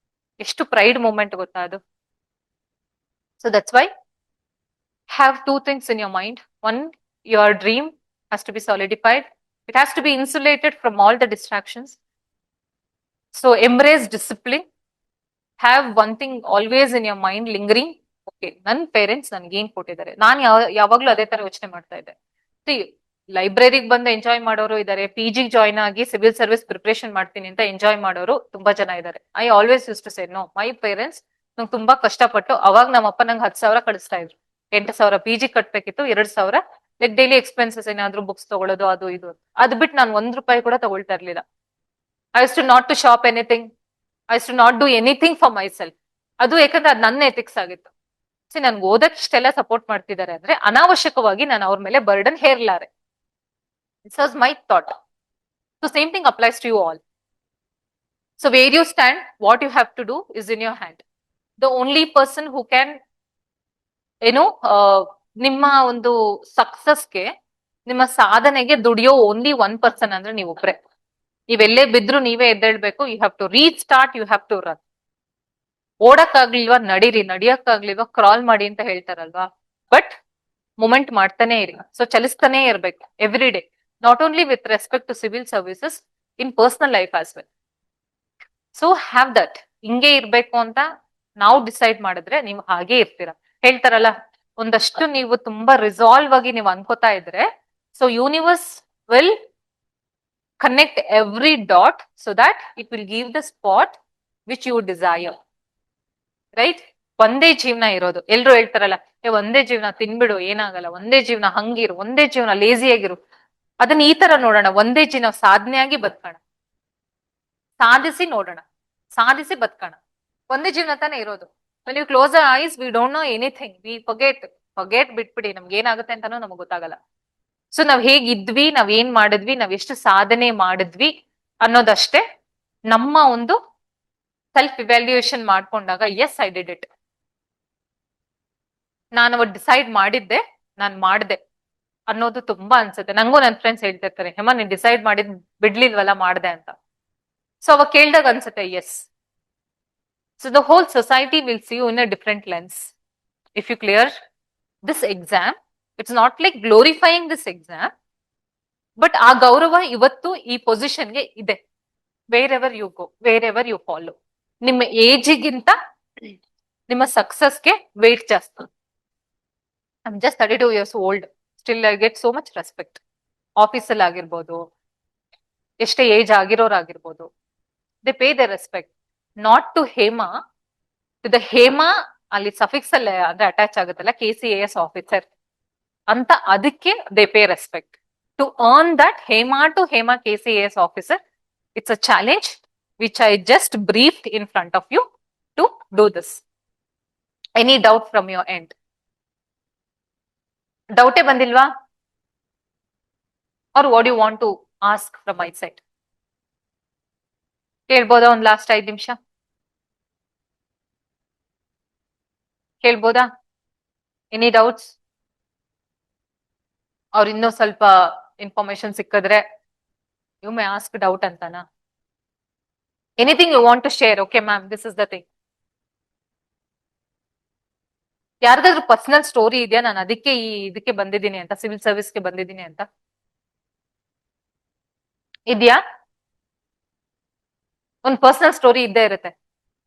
ಎಷ್ಟು ಪ್ರೈಡ್ ಮೂಮೆಂಟ್ ಗೊತ್ತಾ ಅದು. So that's Y have two things in your mind. One, your dream has to be solidified. It has to be insulated from all the distractions. So embrace discipline. Have one thing always in your mind lingering. Okay, ನನ್ನ parents ನನ್ಗೆ ಏನ್ ಕೊಟ್ಟಿದ್ದಾರೆ, ನಾನು ಯಾವಾಗ್ಲೂ ಅದೇ ತರ ಯೋಚನೆ ಮಾಡ್ತಾ ಇದ್ದೆ. ಲೈಬ್ರರಿಗೆ ಬಂದು ಎಂಜಾಯ್ ಮಾಡೋರು ಇದಾರೆ, PG ಜಾಯ್ನ್ ಆಗಿ ಸಿವಿಲ್ ಸರ್ವಿಸ್ ಪ್ರಿಪರೇಷನ್ ಮಾಡ್ತೀನಿ ಅಂತ ಎಂಜಾಯ್ ಮಾಡೋರು ತುಂಬಾ ಜನ ಇದಾರೆ. I always use to say no, my parents ನಂಗೆ ತುಂಬಾ ಕಷ್ಟಪಟ್ಟು, ಅವಾಗ ನಮ್ಮಪ್ಪ ನಂಗೆ 10,000 ಕಳಿಸ್ತಾ ಇದ್ರು. 8,000 PG ಕಟ್ಬೇಕಿತ್ತು, 2,000 ಲೈಕ್ ಡೈಲಿ ಎಕ್ಸ್ಪೆನ್ಸಸ್, ಏನಾದ್ರು ಬುಕ್ಸ್ ತಗೊಳ್ಳೋದು ಅದು ಇದು. ಅದ್ ಬಿಟ್ಟು ನಾನು ₹1 ಕೂಡ ತಗೊಳ್ತಾ ಇರ್ಲಿಲ್ಲ. I use to not to shop anything, I use to not do anything for myself. ಅದು ಯಾಕಂದ್ರೆ ಅದು ನನ್ನ ಎಥಿಕ್ಸ್ ಆಗಿತ್ತು. ನನ್ಗೆ ಓದಕ್ ಇಷ್ಟೆಲ್ಲ ಸಪೋರ್ಟ್ ಮಾಡ್ತಿದ್ದಾರೆ ಅಂದ್ರೆ ಅನಾವಶ್ಯಕವಾಗಿ ನಾನು ಅವ್ರ ಮೇಲೆ burden ಹೇರ್ಲಾರೆ. This was my thought. So same thing applies to you all. So where you stand, what you have to do is in your hand. The only person who can, ನಿಮ್ಮ ಒಂದು ಸಕ್ಸಸ್ಗೆ, ನಿಮ್ಮ ಸಾಧನೆಗೆ ದುಡಿಯೋ ಓನ್ಲಿ 1 person ಅಂದ್ರೆ ನೀವೊಬ್ರೆ. ನೀವೆಲ್ಲೇ ಬಿದ್ರು ನೀವೇ ಎದ್ದೇಳ್ಬೇಕು. You have to restart, you have to run. ಓಡಕ್ಕಾಗ್ಲಿಲ್ವಾ ನಡೀರಿ, ನಡಿಯಕ್ಕಾಗ್ಲಿಲ್ವಾ ಕ್ರಾಲ್ ಮಾಡಿ ಅಂತ ಹೇಳ್ತಾರಲ್ವಾ. ಬಟ್ ಮೂಮೆಂಟ್ ಮಾಡ್ತಾನೆ ಇರಿ. ಸೊ ಚಲಿಸ್ತಾನೆ ಇರ್ಬೇಕು every day, not only with respect to civil services, in personal life as well. So have that. ಹಿಂಗೆ ಇರ್ಬೇಕು ಅಂತ ನಾವು ಡಿಸೈಡ್ ಮಾಡಿದ್ರೆ ನೀವು ಹಾಗೆ ಇರ್ತೀರಾ. ಹೇಳ್ತಾರಲ್ಲ, ಒಂದಷ್ಟು ನೀವು ತುಂಬಾ ರಿಸಾಲ್ವ್ ಆಗಿ ನೀವು ಅನ್ಕೋತಾ ಇದ್ರೆ, so universe will connect every dot so that it will give the spot which you desire. Right? ಒಂದೇ ಜೀವನ ಇರೋದು. ಎಲ್ರು ಹೇಳ್ತಾರಲ್ಲ, ಒಂದೇ ಜೀವನ, ತಿನ್ಬಿಡು ಏನಾಗಲ್ಲ, ಒಂದೇ ಜೀವನ, ಹಂಗಿರು, ಒಂದೇ ಜೀವನ, ಲೇಸಿ ಆಗಿರು. ಅದನ್ನ ಈ ತರ ನೋಡೋಣ, ಒಂದೇ ಜೀವನ ಸಾಧನೆಯಾಗಿ ಬದುಕೋಣ, ಸಾಧಿಸಿ ನೋಡೋಣ, ಸಾಧಿಸಿ ಬದುಕೋಣ. ಒಂದೇ ಜೀವನ ತಾನೇ ಇರೋದು. when you close our eyes we don't know anything, we forget ಬಿಟ್ಬಿಡಿ, ನಮ್ಗೆ ಏನಾಗುತ್ತೆ ಅಂತಾನೂ ನಮ್ಗೆ ಗೊತ್ತಾಗಲ್ಲ. ಸೊ ನಾವ್ ಹೇಗಿದ್ವಿ, ನಾವ್ ಏನ್ ಮಾಡಿದ್ವಿ, ನಾವ್ ಎಷ್ಟು ಸಾಧನೆ ಮಾಡಿದ್ವಿ ಅನ್ನೋದಷ್ಟೇ ನಮ್ಮ ಒಂದು ಸೆಲ್ಫ್ ಇವ್ಯಾಲ್ಯೂಯೇಷನ್ ಮಾಡ್ಕೊಂಡಾಗ ಎಸ್ ಐ ಡಿಡ್ ಇಟ್, ನಾನು ಅವತ್ತು ಡಿಸೈಡ್ ಮಾಡಿದ್ದೆ, ನಾನ್ ಮಾಡ್ದೆ ಅನ್ನೋದು ತುಂಬಾ ಅನ್ಸುತ್ತೆ. ನಂಗೂ ನನ್ನ ಫ್ರೆಂಡ್ಸ್ ಹೇಳ್ತಿರ್ತಾರೆ, ಹೇಮ ನೀನ್ ಡಿಸೈಡ್ ಮಾಡಿದ್ ಬಿಡ್ಲಿಲ್ವಲ್ಲ ಮಾಡ್ದೆ ಅಂತ. ಸೊ ಅವಾಗ ಕೇಳ್ದಾಗ ಅನ್ಸುತ್ತೆ yes. So the whole society will see you in a different lens if you clear this exam. It's not like glorifying this exam, but ಆ ಗೌರವ ಇವತ್ತು ಈ ಪೊಸಿಷನ್ಗೆ ಇದೆ. Wherever you go, wherever you follow, ನಿಮ್ಮ ಏಜಿಗಿಂತ ನಿಮ್ಮ ಸಕ್ಸಸ್ಗೆ ವೇಟ್ ಜಾಸ್ತಿ. I am just 32 years old, still I get so much respect. ಆಫೀಸಲ್ಲಿ ಆಗಿರ್ಬೋದು, ಎಷ್ಟೇ ಏಜ್ ಆಗಿರೋರಾಗಿರ್ಬೋದು, they pay the respect. Not to Hema, to the Hema ಅಲ್ಲಿ ಸಫಿಕ್ಸ್ ಅಲ್ಲೇ ಅಂದ್ರೆ ಅಟ್ಯಾಚ್ ಆಗುತ್ತಲ್ಲ, KCAS ಆಫೀಸರ್ ಅಂತ, ಅದಕ್ಕೆ they pay respect. To earn that Hema to Hema KCAS officer, it's a challenge which I just briefed in front of you to do this. Any doubt from your end? ಡೌಟೇ ಬಂದಿಲ್ವಾ? Or what you want to ask from my side? ಕೇಳ್ಬೋದಾ? ಒಂದ್ last 5 ನಿಮಿಷ ಕೇಳ್ಬೋದಾ? Any doubts? ಅವ್ರ ಇನ್ನೂ ಸ್ವಲ್ಪ information ಸಿಕ್ಕಿದ್ರೆ you may ask doubt ಅಂತಾನ. Anything you want to share? Okay ma'am, this is the thing. ಯಾರ್ದಾದ್ರು ಪರ್ಸನಲ್ ಸ್ಟೋರಿ ಇದೆಯಾ, ನಾನು ಅದಕ್ಕೆ ಇದಕ್ಕೆ ಬಂದಿದ್ದೀನಿ ಅಂತ, ಸಿವಿಲ್ ಸರ್ವಿಸ್ಗೆ ಬಂದಿದ್ದೀನಿ ಅಂತ ಇದೆಯಾ? ಒಂದು ಪರ್ಸನಲ್ ಸ್ಟೋರಿ ಇದ್ದೇ ಇರುತ್ತೆ,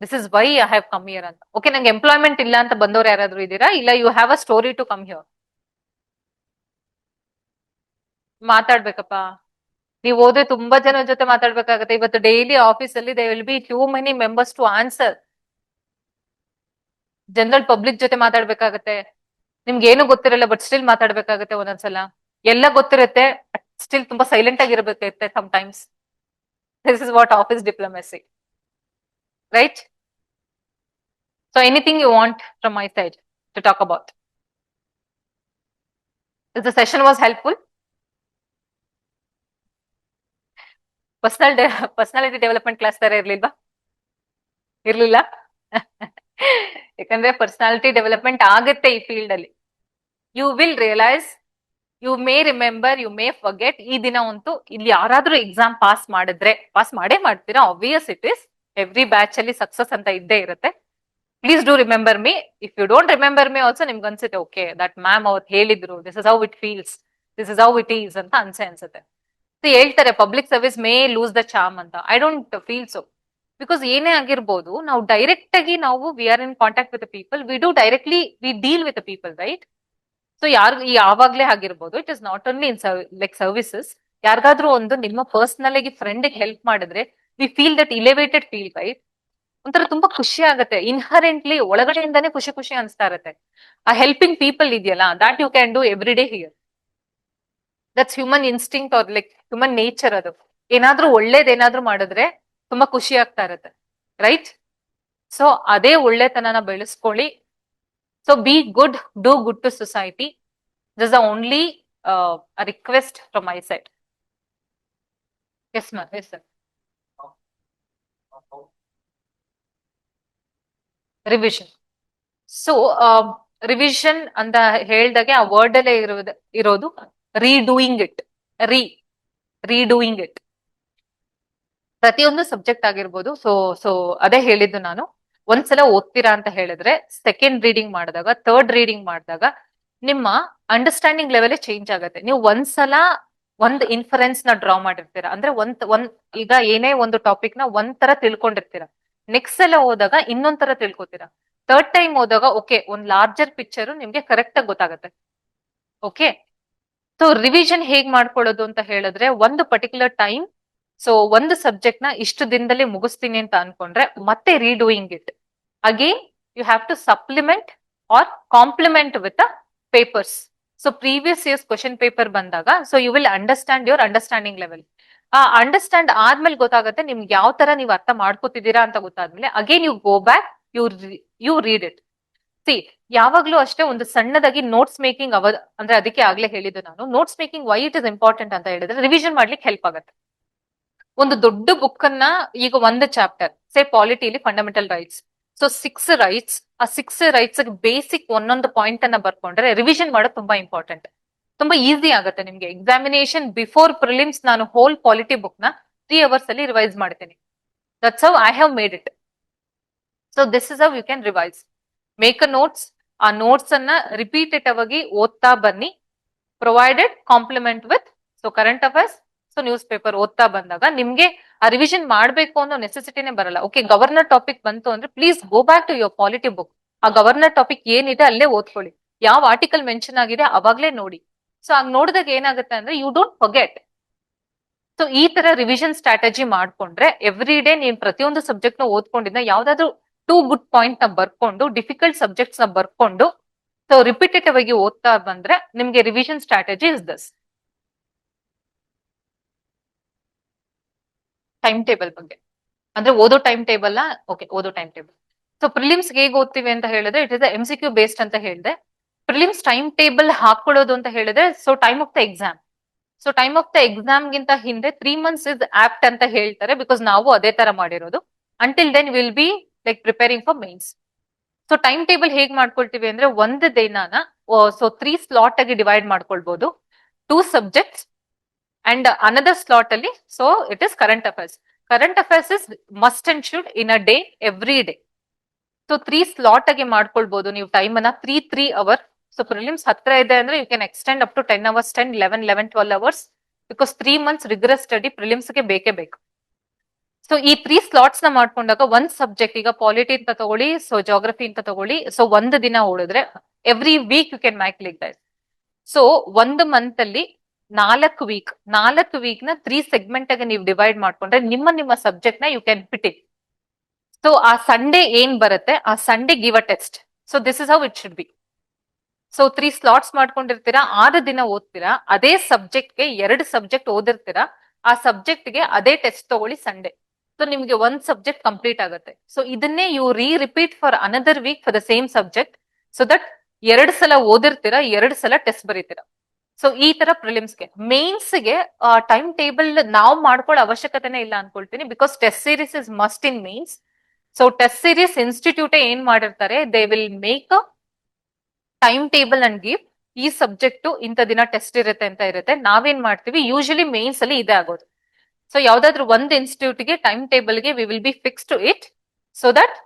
this is why I have come here ಅಂತ. ಓಕೆ, ನಂಗೆ ಎಂಪ್ಲಾಯ್ಮೆಂಟ್ ಇಲ್ಲ ಅಂತ ಬಂದವ್ರು ಯಾರಾದ್ರೂ ಇದ್ದೀರಾ? ಇಲ್ಲ, you have a story to come here. ಮಾತಾಡ್ಬೇಕಪ್ಪ, ನೀವು ಓದ್ರೆ ತುಂಬಾ ಜನ ಜೊತೆ ಮಾತಾಡ್ಬೇಕಾಗತ್ತೆ. ಇವತ್ತು ಡೈಲಿ ಆಫೀಸ್ ಅಲ್ಲಿ they will be too many members to answer. General public ಜೊತೆ ಮಾತಾಡ್ಬೇಕಾಗತ್ತೆ. ನಿಮ್ಗೆ ಏನು ಗೊತ್ತಿರಲ್ಲ, ಬಟ್ ಸ್ಟಿಲ್ ಮಾತಾಡ್ಬೇಕಾಗತ್ತೆ ಒಂದೊಂದ್ಸಲ. ಎಲ್ಲ ಗೊತ್ತಿರುತ್ತೆ, ಸ್ಟಿಲ್ ತುಂಬಾ ಸೈಲೆಂಟ್ ಆಗಿರ್ಬೇಕಿರುತ್ತೆ sometimes. This is what office diplomacy, right? So anything you want from my side to talk about? If the session was helpful, personality development class ತರ ಇರ್ಲಿಲ್ವಾ? ಇರ್ಲಿಲ್ಲ? ಯಾಕಂದ್ರೆ ಪರ್ಸನಾಲಿಟಿ ಡೆವಲಪ್ಮೆಂಟ್ ಆಗುತ್ತೆ ಈ ಫೀಲ್ಡ್ ಅಲ್ಲಿ. You will realise, you may remember, you may forget. ಈ ದಿನ ಅಂತೂ ಇಲ್ಲಿ ಯಾರಾದ್ರೂ ಎಕ್ಸಾಮ್ ಪಾಸ್ ಮಾಡಿದ್ರೆ, ಪಾಸ್ ಮಾಡೇ ಮಾಡ್ತೀರಾ, obvious it is. Every batch ಅಲ್ಲಿ ಸಕ್ಸಸ್ ಅಂತ ಇದ್ದೇ ಇರುತ್ತೆ. Please do remember me. If you don't remember me also, ನಿಮ್ಗೆ ಅನ್ಸುತ್ತೆ ಓಕೆ ದಟ್ ಮ್ಯಾಮ್ ಅವ್ರು ಹೇಳಿದ್ರು, this is how it feels, this is how it is ಅಂತ ಅನ್ಸುತ್ತೆ. ಹೇಳ್ತಾರೆ public service may lose the charm ಅಂತ. I don't feel so. Because ಏನೇ ಆಗಿರ್ಬೋದು, ನಾವು ಡೈರೆಕ್ಟ್ ಆಗಿ ನಾವು we are in contact with people, we do directly, we deal with people, right? So ಯಾವಾಗ್ಲೇ ಆಗಿರ್ಬೋದು, it is not only in like services. ಯಾರಿಗಾದ್ರೂ ಒಂದು ನಿಮ್ಮ ಪರ್ಸನಲ್ ಆಗಿ ಫ್ರೆಂಡ್ ಹೆಲ್ಪ್ ಮಾಡಿದ್ರೆ, we feel that elevated feel, right? ಒಂಥರ ತುಂಬಾ ಖುಷಿ ಆಗುತ್ತೆ, ಇನ್ಹರೆಂಟ್ಲಿ ಒಳಗಡೆಯಿಂದಾನೇ ಖುಷಿ ಖುಷಿ ಅನ್ಸ್ತಾ ಇರತ್ತೆ. ಆ ಹೆಲ್ಪಿಂಗ್ ಪೀಪಲ್ ಇದೆಯಲ್ಲ, that you can do every day here. That's human instinct are like human nature. ಅದು ಏನಾದ್ರೂ ಒಳ್ಳೇದೇನಾದ್ರೂ ಮಾಡಿದ್ರೆ ತುಂಬಾ ಖುಷಿ ಆಗ್ತಾ ಇರತ್ತೆ, ರೈಟ್? ಸೊ ಅದೇ ಒಳ್ಳೆತನನ ಬೆಳೆಸ್ಕೊಳ್ಳಿ. So be good, do good to society. This the only request from my side. Yes ma'am, yes sir. Revision. So revision ಅಂತ ಹೇಳ್ದಾಗೆ ಆ ವರ್ಡ್ ಅಲ್ಲೇ ಇರೋದು ರೀಡೂಯಿಂಗ್ ಇಟ್, ರೀಡೂಯಿಂಗ್ ಇಟ್. ಪ್ರತಿಯೊಂದು ಸಬ್ಜೆಕ್ಟ್ ಆಗಿರ್ಬೋದು. ಸೊ ಅದೇ ಹೇಳಿದ್ದು ನಾನು, ಒಂದ್ಸಲ ಓದ್ತೀರಾ ಅಂತ ಹೇಳಿದ್ರೆ ಸೆಕೆಂಡ್ ರೀಡಿಂಗ್ ಮಾಡಿದಾಗ, ಥರ್ಡ್ ರೀಡಿಂಗ್ ಮಾಡಿದಾಗ ನಿಮ್ಮ ಅಂಡರ್ಸ್ಟ್ಯಾಂಡಿಂಗ್ ಲೆವೆಲ್ ಚೇಂಜ್ ಆಗುತ್ತೆ. ನೀವು ಒಂದ್ಸಲ ಒಂದ್ ಇನ್ಫರೆನ್ಸ್ ನ ಡ್ರಾ ಮಾಡಿರ್ತೀರಾ ಅಂದ್ರೆ, ಈಗ ಏನೇ ಒಂದು ಟಾಪಿಕ್ ನ ಒಂದ್ ತಿಳ್ಕೊಂಡಿರ್ತೀರಾ, ನೆಕ್ಸ್ಟ್ ಸಲ ಹೋದಾಗ ಇನ್ನೊಂದ್ ತರ ತಿಳ್ಕೊತೀರಾ, ಥರ್ಡ್ ಟೈಮ್ ಹೋದಾಗ ಓಕೆ ಒಂದ್ ಲಾರ್ಜರ್ ಪಿಕ್ಚರ್ ನಿಮ್ಗೆ ಕರೆಕ್ಟ್ ಆಗಿ ಗೊತ್ತಾಗುತ್ತೆ. ಓಕೆ, ಸೊ ರಿವಿಷನ್ ಹೇಗ್ ಮಾಡ್ಕೊಳ್ಳೋದು ಅಂತ ಹೇಳಿದ್ರೆ, ಒಂದು ಪರ್ಟಿಕ್ಯುಲರ್ ಟೈಮ್, ಸೊ ಒಂದು ಸಬ್ಜೆಕ್ಟ್ ನ ಇಷ್ಟು ದಿನದಲ್ಲಿ ಮುಗಿಸ್ತೀನಿ ಅಂತ ಅನ್ಕೊಂಡ್ರೆ, ಮತ್ತೆ redoing it again you have to supplement or complement with papers. So previous years question paper ಬಂದಾಗ so you will understand your understanding level. ಆ ಅಂಡರ್ಸ್ಟ್ಯಾಂಡ್ ಆದ್ಮೇಲೆ ಗೊತ್ತಾಗುತ್ತೆ ನಿಮ್ಗೆ ಯಾವ ತರ ನೀವು ಅರ್ಥ ಮಾಡ್ಕೋತಿದ್ದೀರಾ ಅಂತ ಗೊತ್ತಾದ್ಮೇಲೆ again you go back, you read it. See, ಯಾವಾಗ್ಲೂ ಅಷ್ಟೇ ಒಂದು ಸಣ್ಣದಾಗಿ ನೋಟ್ಸ್ ಮೇಕಿಂಗ್ ಅಂದ್ರೆ ಅದಕ್ಕೆ ಆಗ್ಲೇ ಹೇಳಿದ್ದು ನಾನು, notes making Y it is important ಅಂತ ಹೇಳಿದ್ರೆ ರಿವಿಷನ್ ಮಾಡ್ಲಿಕ್ಕೆ ಹೆಲ್ಪ್ ಆಗುತ್ತೆ. ಒಂದು ದೊಡ್ಡ ಬುಕ್ ಅನ್ನ, ಈಗ ಒಂದು ಚಾಪ್ಟರ್ ಸೇ ಪಾಲಿಟಿಲಿ ಫಂಡಮೆಂಟಲ್ ರೈಟ್ಸ್, ಸೊ 6 ರೈಟ್ಸ್, ಆ 6 ರೈಟ್ಸ್ ಬೇಸಿಕ್ ಒಂದೊಂದು ಪಾಯಿಂಟ್ ಅನ್ನ ಬರ್ಕೊಂಡ್ರೆ ರಿವಿಷನ್ ಮಾಡೋದು ತುಂಬಾ ಇಂಪಾರ್ಟೆಂಟ್. ತುಂಬಾ ಈಸಿ ಆಗುತ್ತೆ ನಿಮ್ಗೆ. ಎಕ್ಸಾಮಿನೇಷನ್ ಬಿಫೋರ್ ಪ್ರಿಲಿಮ್ಸ್ ನಾನು ಹೋಲ್ ಪಾಲಿಟಿ ಬುಕ್ ನ 3 ಅವರ್ಸ್ ಅಲ್ಲಿ ರಿವೈಸ್ ಮಾಡ್ತೀನಿ. That's how I have made it. So this is how you can revise. Make a notes, ಆ ನೋಟ್ಸ್ ಅನ್ನ ರಿಪೀಟೆಡ್ ಆಗಿ ಓದ್ತಾ ಬನ್ನಿ, provided complement with so current affairs, so newspaper ಓದ್ತಾ ಬಂದಾಗ ನಿಮ್ಗೆ ಆ ರಿವಿಷನ್ ಮಾಡ್ಬೇಕು ಅನ್ನೋ ನೆಸೆಸಿಟಿನೇ ಬರಲ್ಲ. ಓಕೆ, ಗವರ್ನರ್ ಟಾಪಿಕ್ ಬಂತು ಅಂದ್ರೆ please go back to your polity book. ಆ ಗವರ್ನರ್ ಟಾಪಿಕ್ ಏನಿದೆ ಅಲ್ಲೇ ಓದ್ಕೊಳ್ಳಿ, ಯಾವ ಆರ್ಟಿಕಲ್ ಮೆನ್ಷನ್ ಆಗಿದೆ ಅವಾಗ್ಲೇ ನೋಡಿ. ಸೊ ಹಂಗ್ ನೋಡಿದಾಗ ಏನಾಗುತ್ತೆ ಅಂದ್ರೆ ಯು ಡೋಂಟ್ ಫರ್ಗೆಟ್. ಸೊ ಈ ತರ ರಿವಿಷನ್ ಸ್ಟ್ರಾಟಜಿ ಮಾಡ್ಕೊಂಡ್ರೆ ಎವ್ರಿ ಡೇ ನೀನ್ ಪ್ರತಿಯೊಂದು ಸಬ್ಜೆಕ್ಟ್ ನ ಓದ್ಕೊಂಡಿದ್ದ ಯಾವ್ದಾದ್ರು 2 ಗುಡ್ ಪಾಯಿಂಟ್ ನ ಬರ್ಕೊಂಡು, ಡಿಫಿಕಲ್ಟ್ ಸಬ್ಜೆಕ್ಟ್ಸ್ ನ ಬರ್ಕೊಂಡು, ಸೊ ರಿಪಿಟೇಟಿವ್ ಆಗಿ ಓದ್ತಾ ಬಂದ್ರೆ ನಿಮ್ಗೆ revision strategy is this. Time table ಬಗ್ಗೆ ಅಂದ್ರೆ ಓದೋ ಟೈಮ್ ಟೇಬಲ್. ಓಕೆ, ಓದೋ ಟೈಮ್ ಟೇಬಲ್. ಸೊ ಪ್ರಿಲಿಮ್ಸ್ ಹೇಗೆ ಓದ್ತೀವಿ ಅಂತ ಹೇಳಿದ್ರೆ ಇಟ್ ಇಸ್ MCQ ಬೇಸ್ಡ್ ಅಂತ ಹೇಳಿದೆ. ಪ್ರಿಲಿಮ್ಸ್ ಟೈಮ್ ಟೇಬಲ್ ಹಾಕೊಳ್ಳೋದು ಅಂತ ಹೇಳಿದ್ರೆ so time of the exam. So time of the exam ಗಿಂತ ಹಿಂದೆ 3 months ಇಸ್ ಆಪ್ಟ್ ಅಂತ ಹೇಳ್ತಾರೆ, ಬಿಕಾಸ್ ನಾವು ಅದೇ ತರ ಮಾಡಿರೋದು. Until then will be like preparing for mains. So time table ಹೇಗ್ ಮಾಡ್ಕೊಳ್ತೀವಿ ಅಂದ್ರೆ ಒಂದು ದಿನಾನ ಸೊ 3 ಸ್ಲಾಟ್ ಆಗಿ ಡಿವೈಡ್ ಮಾಡ್ಕೊಳ್ಬಹುದು. 2 ಸಬ್ಜೆಕ್ಟ್ಸ್ ಅಂಡ್ ಅನದರ್ ಸ್ಲಾಟ್ ಅಲ್ಲಿ so it is current affairs. Current affairs is must and should in a day, every day. So 3 slot ಆಗಿ ಮಾಡ್ಕೊಳ್ಬಹುದು ನೀವು ಟೈಮ್ ಅನ್ನ, 3 ಅವರ್. ಸೊ ಪ್ರಿಲಿಮ್ಸ್ ಹತ್ರ ಇದೆ ಅಂದ್ರೆ you can extend up to 10 hours, 10, 11, 12 hours, because 3 months rigorous study prelims ಗೆ ಬೇಕೇ ಬೇಕು. ಸೊ ಈ 3 ಸ್ಲಾಟ್ಸ್ ನ ಮಾಡ್ಕೊಂಡಾಗ ಒಂದ್ ಸಬ್ಜೆಕ್ಟ್, ಈಗ ಪಾಲಿಟಿ ಅಂತ ತಗೊಳ್ಳಿ, ಸೊ ಜಾಗ್ರಫಿ ಅಂತ ತಗೊಳ್ಳಿ, ಸೊ ಒಂದು ದಿನ ಓಡಿದ್ರೆ every week you can make like that. So ಒಂದು ಮಂತ್ ಅಲ್ಲಿ 4 ವೀಕ್, 4 ವೀಕ್ ನ 3 ಸೆಗ್ಮೆಂಟ್ ಆಗಿ ನೀವು ಡಿವೈಡ್ ಮಾಡ್ಕೊಂಡ್ರೆ ನಿಮ್ಮ ಸಬ್ಜೆಕ್ಟ್ ನ you can fit it. So ಆ ಸಂಡೇ ಏನ್ ಬರುತ್ತೆ ಆ Sunday give a test. So this is how it should be. So 3 slots ಮಾಡ್ಕೊಂಡಿರ್ತೀರಾ, 6 ದಿನ ಓದ್ತೀರಾ, ಅದೇ ಸಬ್ಜೆಕ್ಟ್ ಗೆ 2 ಸಬ್ಜೆಕ್ಟ್ ಓದಿರ್ತೀರಾ, ಆ ಸಬ್ಜೆಕ್ಟ್ ಗೆ ಅದೇ ಟೆಸ್ಟ್ ತಗೊಳ್ಳಿ ಸಂಡೇ. ಸೊ ನಿಮ್ಗೆ ಒಂದ್ ಸಬ್ಜೆಕ್ಟ್ ಕಂಪ್ಲೀಟ್ ಆಗುತ್ತೆ. ಸೊ ಇದನ್ನೇ you repeat for another week for the same subject, so that 2 ಸಲ ಓದಿರ್ತೀರಾ, 2 ಸಲ ಟೆಸ್ಟ್ ಬರೀತೀರಾ. ಸೊ ಈ ತರ ಪ್ರಿಲಿಮ್ಸ್ಗೆ. ಮೇನ್ಸ್ಗೆ ಟೈಮ್ ಟೇಬಲ್ ನಾವು ಮಾಡ್ಕೊಳ್ಳೋ ಅವಶ್ಯಕತೆನೇ ಇಲ್ಲ ಅನ್ಕೊಳ್ತೀನಿ, because test series is must in mains. So test series institute ಏನ್ ಮಾಡಿರ್ತಾರೆ, they will make a time table and give ಈ ಸಬ್ಜೆಕ್ಟ್ ಇಂಥ ದಿನ ಟೆಸ್ಟ್ ಇರುತ್ತೆ ಅಂತ ಇರುತ್ತೆ. ನಾವೇನ್ ಮಾಡ್ತೀವಿ ಯೂಶಲಿ ಮೇನ್ಸ್ ಅಲ್ಲಿ ಇದೇ ಆಗೋದು. ಸೊ ಯಾವ್ದಾದ್ರು ಒಂದು ಇನ್ಸ್ಟಿಟ್ಯೂಟ್ ಗೆ ಟೈಮ್ ಟೇಬಲ್ ಗೆ we will be fix to it, so that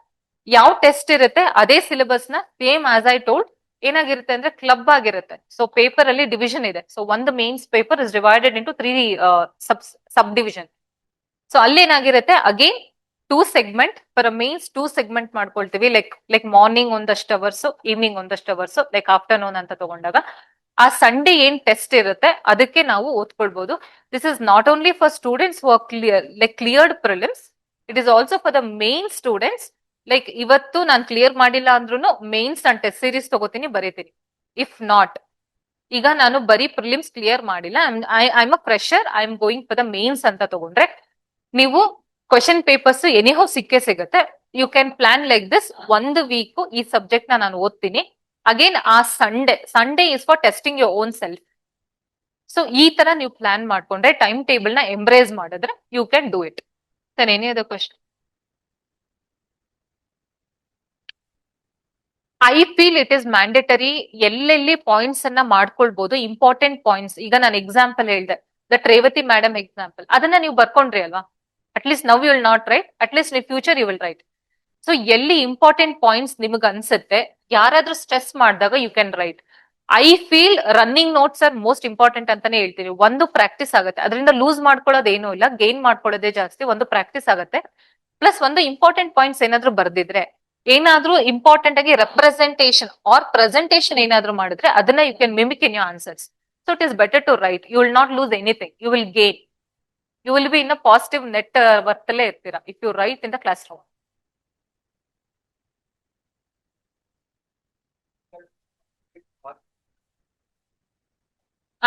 ಯಾವ ಟೆಸ್ಟ್ ಇರುತ್ತೆ ಅದೇ ಸಿಲೆಬಸ್ ನ ಸೇಮ್ ಆಸ್ ಐ ಟೋಲ್ಡ್ ಏನಾಗಿರುತ್ತೆ ಅಂದ್ರೆ ಕ್ಲಬ್ ಆಗಿರುತ್ತೆ. ಸೊ ಪೇಪರ್ ಅಲ್ಲಿ ಡಿವಿಷನ್ ಇದೆ. ಸೊ ಒಂದು mains paper is divided into 3 sub division. So ಅಲ್ಲಿ ಏನಾಗಿರುತ್ತೆ again 2 segment for mains, 2 segment ಮಾಡ್ಕೊಳ್ತೀವಿ. ಲೈಕ್ ಮಾರ್ನಿಂಗ್ ಒಂದಷ್ಟು ಅವರ್ಸ್, ಈವ್ನಿಂಗ್ ಒಂದಷ್ಟು ಅವರ್ಸ್, ಲೈಕ್ ಆಫ್ಟರ್ನೂನ್ ಅಂತ ತಗೊಂಡಾಗ ಆ ಸಂಡೇ ಏನ್ ಟೆಸ್ಟ್ ಇರುತ್ತೆ ಅದಕ್ಕೆ ನಾವು ಓದ್ಕೊಳ್ಬಹುದು. This is not only for students who are cleared prelims, it is also for the main students. Like ಇವತ್ತು ನಾನು ಕ್ಲಿಯರ್ ಮಾಡಿಲ್ಲ ಅಂದ್ರೂ ಮೇನ್ಸ್ ನಾನು ಟೆಸ್ಟ್ ಸೀರೀಸ್ ತಗೋತೀನಿ, ಬರೀತೀನಿ. ಇಫ್ ನಾಟ್, ಈಗ ನಾನು ಬರೀ ಪ್ರಿಲಿಮ್ಸ್ ಕ್ಲಿಯರ್ ಮಾಡಿಲ್ಲ, I am a fresher, I am going for the mains ಅಂತ ತಗೊಂಡ್ರೆ ನೀವು ಕ್ವೆಶನ್ ಪೇಪರ್ಸ್ ಎನಿಹೋ ಸಿಕ್ಕೇ ಸಿಗುತ್ತೆ. You can plan like this, ಒಂದು ವೀಕ್ ಈ ಸಬ್ಜೆಕ್ಟ್ ನಾನು ಓದ್ತೀನಿ, ಅಗೇನ್ ಆ Sunday is for testing your own self. So ಈ ತರ ನೀವು ಪ್ಲಾನ್ ಮಾಡ್ಕೊಂಡ್ರೆ ಟೈಮ್ ಟೇಬಲ್ ನ ಎಂಬ್ರೇಸ್ ಮಾಡಿದ್ರೆ you can do it. Sir any other question? I feel it is mandatory. ಎಲ್ಲೆಲ್ಲಿ ಪಾಯಿಂಟ್ಸ್ ಅನ್ನ ಮಾಡ್ಕೊಳ್ಬಹುದು, ಇಂಪಾರ್ಟೆಂಟ್ ಪಾಯಿಂಟ್ಸ್. ಈಗ ನಾನು ಎಕ್ಸಾಂಪಲ್ ಹೇಳ್ದೆ, ದಟ್ ರೇವತಿ ಮೇಡಮ್ ಎಕ್ಸಾಂಪಲ್, ಅದನ್ನ ನೀವು ಬರ್ಕೊಂಡ್ರಿ ಅಲ್ವಾ, at least now you will not write, at least in future you will write. So ಎಲ್ಲಿ ಇಂಪಾರ್ಟೆಂಟ್ ಪಾಯಿಂಟ್ಸ್ ನಿಮಗೆ ಅನ್ಸುತ್ತೆ, ಯಾರಾದ್ರೂ ಸ್ಟ್ರೆಸ್ ಮಾಡಿದಾಗ you can write. I feel running notes are most important ಅಂತಾನೆ ಹೇಳ್ತೀನಿ. ಒಂದು ಪ್ರಾಕ್ಟೀಸ್ ಆಗುತ್ತೆ, ಅದರಿಂದ ಲೂಸ್ ಮಾಡ್ಕೊಳ್ಳೋದು ಏನೂ ಇಲ್ಲ, ಗೇನ್ ಮಾಡ್ಕೊಳ್ಳೋದೇ ಜಾಸ್ತಿ. ಒಂದು ಪ್ರಾಕ್ಟೀಸ್ ಆಗುತ್ತೆ, ಪ್ಲಸ್ ಒಂದು ಇಂಪಾರ್ಟೆಂಟ್ ಪಾಯಿಂಟ್ಸ್ ಏನಾದ್ರೂ ಬರ್ದಿದ್ರೆ, ಏನಾದ್ರೂ ಇಂಪಾರ್ಟೆಂಟ್ ಆಗಿ ರೆಪ್ರೆಸೆಂಟೇಷನ್ ಆರ್ ಪ್ರೆಸೆಂಟೇಷನ್ ಏನಾದ್ರೂ ಮಾಡಿದ್ರೆ ಅದನ್ನ you can mimic in your answers. So it is better to write. You will not lose anything, you will gain. You will be in a positive net worth ಅಲ್ಲೇ ಇರ್ತೀರಾ if you write in the classroom.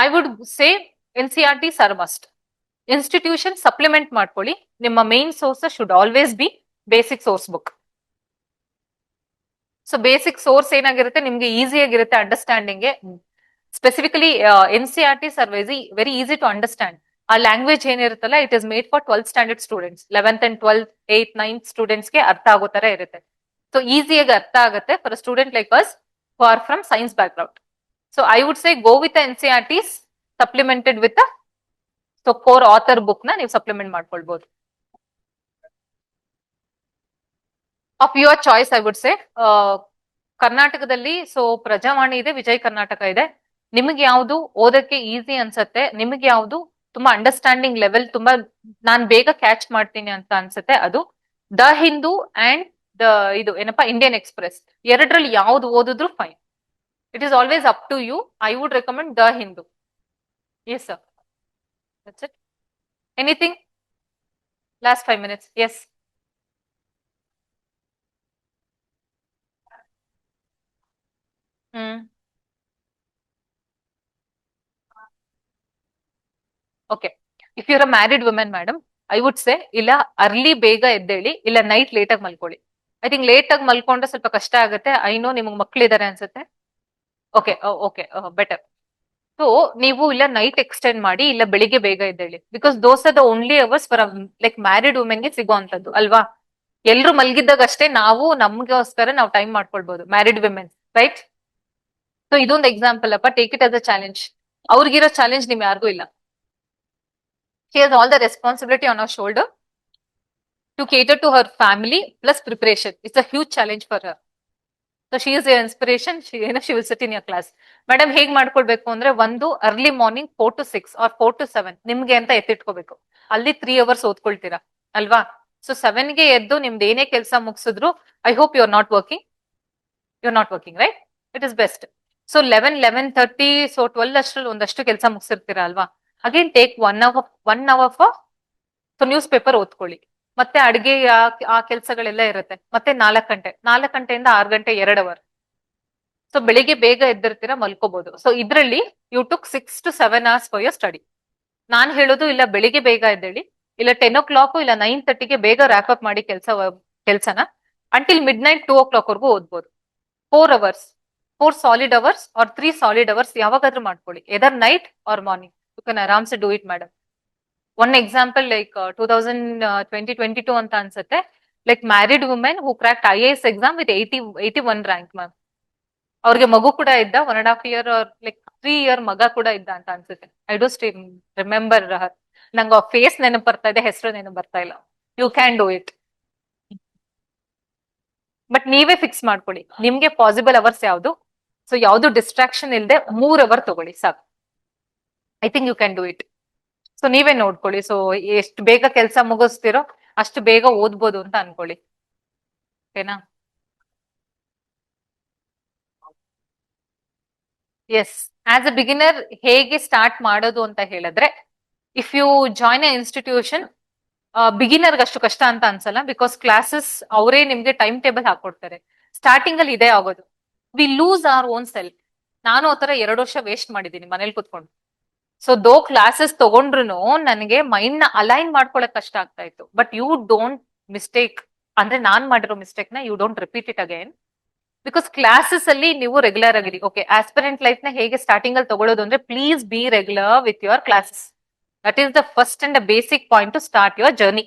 I would say NCERTs are must. Institution supplement ಮಾಡ್ಕೊಳ್ಳಿ. ನಿಮ್ಮ main source should always be basic source book. So basic source ಏನಾಗಿರುತ್ತೆ ನಿಮ್ಗೆ easy ಆಗಿರುತ್ತೆ ಅಂಡರ್ಸ್ಟ್ಯಾಂಡಿಂಗ್ಗೆ. Specifically NCERTs are very easy to understand. ಆ language ಏನಿರುತ್ತಲ್ಲ it is made for 12th standard students. 11th and 12th, 8th, 9th ಸ್ಟೂಡೆಂಟ್ಸ್ಗೆ ಅರ್ಥ ಆಗೋ ತರ ಇರುತ್ತೆ. ಸೊ ಈಸಿಯಾಗಿ ಅರ್ಥ ಆಗುತ್ತೆ for a student like us who are from science background. So I would say go with NCERTs supplemented with so core author book ನ ನೀವು ಸಪ್ಲಿಮೆಂಟ್ ಮಾಡ್ಕೊಳ್ಬಹುದು. Of your choice I would say. ಕರ್ನಾಟಕದಲ್ಲಿ so Prajavani ಇದೆ, ವಿಜಯ್ ಕರ್ನಾಟಕ ಇದೆ. ನಿಮಗೆ ಯಾವ್ದು ಓದಕ್ಕೆ easy ಅನ್ಸತ್ತೆ, ನಿಮಗೆ ಯಾವ್ದು ತುಂಬಾ ಅಂಡರ್ಸ್ಟ್ಯಾಂಡಿಂಗ್ ಲೆವೆಲ್ ತುಂಬಾ ನಾನ್ ಬೇಗ ಕ್ಯಾಚ್ ಮಾಡ್ತೀನಿ ಅಂತ ಅನ್ಸುತ್ತೆ ಅದು ದ ಹಿಂದೂ ಅಂಡ್ ದ ಇದು ಏನಪ್ಪಾ ಇಂಡಿಯನ್ ಎಕ್ಸ್ಪ್ರೆಸ್. ಎರಡರಲ್ಲಿ ಯಾವ್ದು ಓದಿದ್ರು fine. It is always up to you. I would recommend the Hindu. Yes sir, that's it. Anything last 5 minutes? Yes. Hmm. Okay, if you're a married women madam, I would say ಇಲ್ಲ early ಬೇಗ ಎದ್ದೇಳಿ, ಇಲ್ಲ night late ಆಗಿ ಮಲ್ಕೊಳ್ಳಿ. I think late ಆಗಿ ಮಲ್ಕೊಂಡ್ರೆ ಸ್ವಲ್ಪ ಕಷ್ಟ ಆಗುತ್ತೆ. ಐ ನೋ ನಿಮ್ಗೆ ಮಕ್ಳಿದಾರೆ ಅನ್ಸುತ್ತೆ. Okay okay, better. ಸೊ ನೀವು ಇಲ್ಲ ನೈಟ್ ಎಕ್ಸ್ಟೆಂಡ್ ಮಾಡಿ, ಇಲ್ಲ ಬೆಳಿಗ್ಗೆ ಬೇಗ ಎದ್ದೇಳಿ. Because those are the only hours for like married ವುಮೆನ್ಗೆ ಸಿಗುವಂತದ್ದು ಅಲ್ವಾ. ಎಲ್ರು ಮಲ್ಗಿದ್ದಾಗ ಅಷ್ಟೇ ನಾವು ನಮ್ಗೋಸ್ಕರ ನಾವು ಟೈಮ್ ಮಾಡ್ಕೊಳ್ಬಹುದು, ಮ್ಯಾರಿಡ್ ವಿಮೆನ್, ರೈಟ್? ಸೊ ಇದೊಂದು ಎಕ್ಸಾಂಪಲ್ ಅಪ್ಪ, take it as a challenge. ಅವ್ರಿಗಿರೋ ಚಾಲೆಂಜ್ ನಿಮ್ ಯಾರಿಗೂ ಇಲ್ಲ. She has all the responsibility on her shoulder to cater to her family plus preparation. It's a huge challenge for her. So she is your inspiration. She will sit in your class. Madam, ಹೇಗ್ ಮಾಡ್ಕೊಳ್ಬೇಕು ಅಂದ್ರೆ, ಒಂದು early morning 4 to 6 or 4 to 7 ನಿಮ್ಗೆ ಅಂತ ಎತ್ತಿಟ್ಕೋಬೇಕು. ಅಲ್ಲಿ 3 hours ಓದ್ಕೊಳ್ತೀರಾ ಅಲ್ವಾ. So 7ಗೆ ಎದ್ದು ನಿಮ್ದು ಏನೇ ಕೆಲಸ ಮುಗಿಸಿದ್ರು, I hope you are not working. You are not working, right? It is best. So 11:30 so 12 ಅಷ್ಟ್ರಲ್ಲಿ ಒಂದಷ್ಟು ಕೆಲಸ ಮುಗಿಸಿರ್ತೀರಾ ಅಲ್ವಾ. Again take 1 hour for so newspaper ಓದ್ಕೊಳ್ಳಿ. ಮತ್ತೆ ಅಡ್ಗೆ ಆ ಕೆಲಸಗಳೆಲ್ಲ ಇರುತ್ತೆ. ಮತ್ತೆ 4 ಗಂಟೆಯಿಂದ 6 ಗಂಟೆ 2 hour. ಸೊ ಬೆಳಿಗ್ಗೆ ಬೇಗ ಎದ್ದಿರ್ತೀರಾ, ಮಲ್ಕೋಬಹುದು. ಸೊ ಇದ್ರಲ್ಲಿ you took 6 to 7 hours for your study. ನಾನ್ ಹೇಳೋದು ಇಲ್ಲ ಬೆಳಿಗ್ಗೆ ಬೇಗ ಎದ್ದೇಳಿ, ಇಲ್ಲ 10 o'clock ಇಲ್ಲ 9:30ಗೆ ಬೇಗ ರ್ಯಾಪ್ ಅಪ್ ಮಾಡಿ ಕೆಲ್ಸನ ಅಂಟಿಲ್ midnight 2 o'clock ವರ್ಗೂ ಓದ್ಬೋದು. 4 hours, 4 solid hours or 3 solid hours ಯಾವಾಗಾದ್ರೂ ಮಾಡ್ಕೊಳ್ಳಿ. Either night or morning you can ಆರಾಮ್ಸೆ do it madam. One example like 2022 ಅಂತ ಅನ್ಸುತ್ತೆ, like married women who cracked IAS exam with 81 rank ma'am. ಅವ್ರಿಗೆ ಮಗು ಕೂಡ ಇದ್ದ, 1.5 year ಲೈಕ್ 3 year ಮಗ ಕೂಡ ಇದ್ದ ಅಂತ ಅನ್ಸುತ್ತೆ. I do still remember her. ನಂಗೆ ಫೇಸ್ ನೆನಪು ಬರ್ತಾ ಇದೆ, ಹೆಸರು ನೆನಪು ಬರ್ತಾ ಇಲ್ಲ. You can do it. But ನೀವೇ ಫಿಕ್ಸ್ ಮಾಡ್ಕೊಳ್ಳಿ ನಿಮ್ಗೆ ಪಾಸಿಬಲ್ ಅವರ್ಸ್ ಯಾವ್ದು. ಸೊ ಯಾವ್ದು ಡಿಸ್ಟ್ರಾಕ್ಷನ್ ಇಲ್ಲದೆ 3 hour ತಗೊಳ್ಳಿ ಸಾಕು. I think you can do it. So ನೀವೇ ನೋಡ್ಕೊಳ್ಳಿ. ಸೊ ಎಷ್ಟು ಬೇಗ ಕೆಲಸ ಮುಗಿಸ್ತಿರೋ ಅಷ್ಟು ಬೇಗ ಓದ್ಬೋದು ಅಂತ ಅನ್ಕೊಳ್ಳಿ. ಓಕೆನಾ? ಎಸ್. ಆಸ್ ಅ ಬಿಗಿನರ್ ಹೇಗೆ ಸ್ಟಾರ್ಟ್ ಮಾಡೋದು ಅಂತ ಹೇಳಿದ್ರೆ, if you join a institution, ಬಿಗಿನರ್ಗೆ ಅಷ್ಟು ಕಷ್ಟ ಅಂತ ಅನ್ಸಲ್ಲ. ಬಿಕಾಸ್ ಕ್ಲಾಸಸ್ ಅವರೇ ನಿಮ್ಗೆ ಟೈಮ್ ಟೇಬಲ್ ಹಾಕೊಡ್ತಾರೆ. ಸ್ಟಾರ್ಟಿಂಗ್ ಅಲ್ಲಿ ಇದೇ ಆಗೋದು, we lose our own self. ನಾನು ಆತರ 2 ವರ್ಷ ವೇಸ್ಟ್ ಮಾಡಿದ್ದೀನಿ ಮನೇಲಿ ಕುತ್ಕೊಂಡು. ಸೊ ದೋ ಕ್ಲಾಸಸ್ ತಗೊಂಡ್ರು ನನಗೆ ಮೈಂಡ್ ನ ಅಲೈನ್ ಮಾಡ್ಕೊಳಕ್ ಕಷ್ಟ ಆಗ್ತಾ ಇತ್ತು. ಬಟ್ ಯು ಡೋಂಟ್ ಮಿಸ್ಟೇಕ್, ಅಂದ್ರೆ ನಾನ್ ಮಾಡಿರೋ ಮಿಸ್ಟೇಕ್ ನ you don't repeat it again. Because classes ಅಲ್ಲಿ ನೀವು ರೆಗ್ಯುಲರ್ ಆಗಿರಿ. ಓಕೆ, ಆಸ್ಪಿರೆಂಟ್ ಲೈಫ್ ನ ಹೇಗೆ ಸ್ಟಾರ್ಟಿಂಗ್ ಅಲ್ಲಿ ತಗೊಳ್ಳೋದು ಅಂದ್ರೆ, please be regular with your classes. That is the first and basic point to start your journey.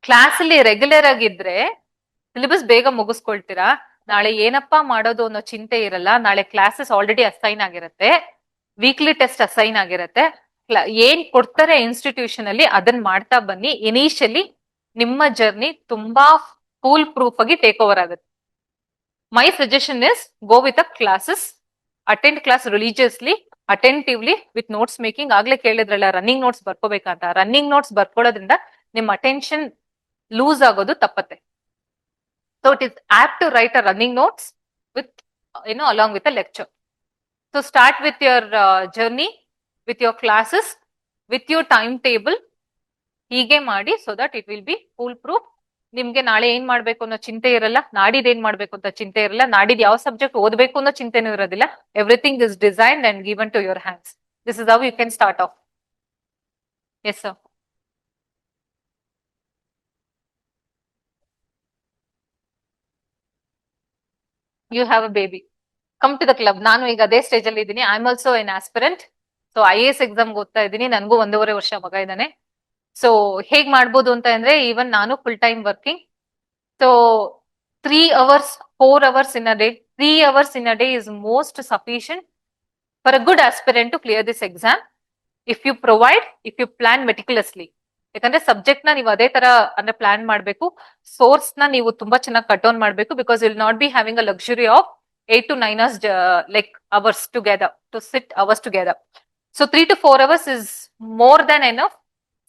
Class ಅಲ್ಲಿ ರೆಗ್ಯುಲರ್ ಆಗಿದ್ರೆ ಸಿಲೆಬಸ್ ಬೇಗ ಮುಗಿಸ್ಕೊಳ್ತೀರಾ. ನಾಳೆ ಏನಪ್ಪಾ ಮಾಡೋದು ಅನ್ನೋ ಚಿಂತೆ ಇರಲ್ಲ. ನಾಳೆ ಕ್ಲಾಸಸ್ ಆಲ್ರೆಡಿ ಅಸೈನ್ ಆಗಿರುತ್ತೆ, ವೀಕ್ಲಿ ಟೆಸ್ಟ್ ಅಸೈನ್ ಆಗಿರುತ್ತೆ. ಏನ್ ಕೊಡ್ತಾರೆ ಇನ್ಸ್ಟಿಟ್ಯೂಷನ್ ಅಲ್ಲಿ ಅದನ್ನ ಮಾಡ್ತಾ ಬನ್ನಿ. ಇನಿಷಿಯಲಿ ನಿಮ್ಮ ಜರ್ನಿ ತುಂಬಾ ಫೂಲ್ ಪ್ರೂಫ್ ಆಗಿ ಟೇಕ್ ಓವರ್ ಆಗುತ್ತೆ. My suggestion is go with a classes, attend class religiously, attentively with notes making. ಆಗ್ಲೇ ಕೇಳಿದ್ರಲ್ಲ ರನ್ನಿಂಗ್ ನೋಟ್ಸ್ ಬರ್ಕೋಬೇಕಂತ. ರನ್ನಿಂಗ್ ನೋಟ್ಸ್ ಬರ್ಕೊಳ್ಳೋದ್ರಿಂದ ನಿಮ್ಮ ಅಟೆನ್ಷನ್ ಲೂಸ್ ಆಗೋದು ತಪ್ಪತ್ತೆ. So it is apt to write a running notes with along with a lecture. So start with your journey, with your classes, with your timetable. ಹೀಗೆ ಮಾಡಿ, so that it will be fool proof. ನಿಮ್ಗೆ ನಾಳೆ ಏನ್ ಮಾಡ್ಬೇಕು ಅನ್ನೋ ಚಿಂತೆ ಇರಲ್ಲ, ನಾಡಿದ್ ಏನ್ ಮಾಡ್ಬೇಕು ಅಂತ ಚಿಂತೆ ಇರಲ್ಲ, ನಾಡಿದ್ ಯಾವ ಸಬ್ಜೆಕ್ಟ್ ಓದ್ಬೇಕು ಅನ್ನೋ ಚಿಂತೆನೂ ಇರೋದಿಲ್ಲ. Everything is designed and given to your hands. This is how you can start off. Yes, sir. You have a baby. Come to the club. ನಾನು ಈಗ ಅದೇ ಸ್ಟೇಜ್ ಅಲ್ಲಿ ಇದ್ದೀನಿ. I am also N aspirant. So IAS exam ಓದ್ತಾ ಇದ್ದೀನಿ. ನನಗೂ 1.5 ವರ್ಷ ಮಗ ಇದ್ದಾನೆ. ಸೊ ಹೇಗ್ ಮಾಡ್ಬೋದು ಅಂತ ಅಂದ್ರೆ, ಈವನ್ ನಾನು full time working. So 3 hours, 4 hours in a day, 3 hours in a day is most sufficient for a good aspirant to clear this exam. If you provide, if you plan meticulously. ಯಾಕಂದ್ರೆ subject ನ ನೀವು ಅದೇ ತರ ಅಂದ್ರೆ plan ಮಾಡ್ಬೇಕು. Source ನ ನೀವು ತುಂಬಾ ಚೆನ್ನಾಗಿ ಕಟ್ ಆನ್ ಮಾಡ್ಬೇಕು. Because will not be having a luxury of 8 to 9 hours like hours together to sit hours together. So 3 to 4 hours is more than enough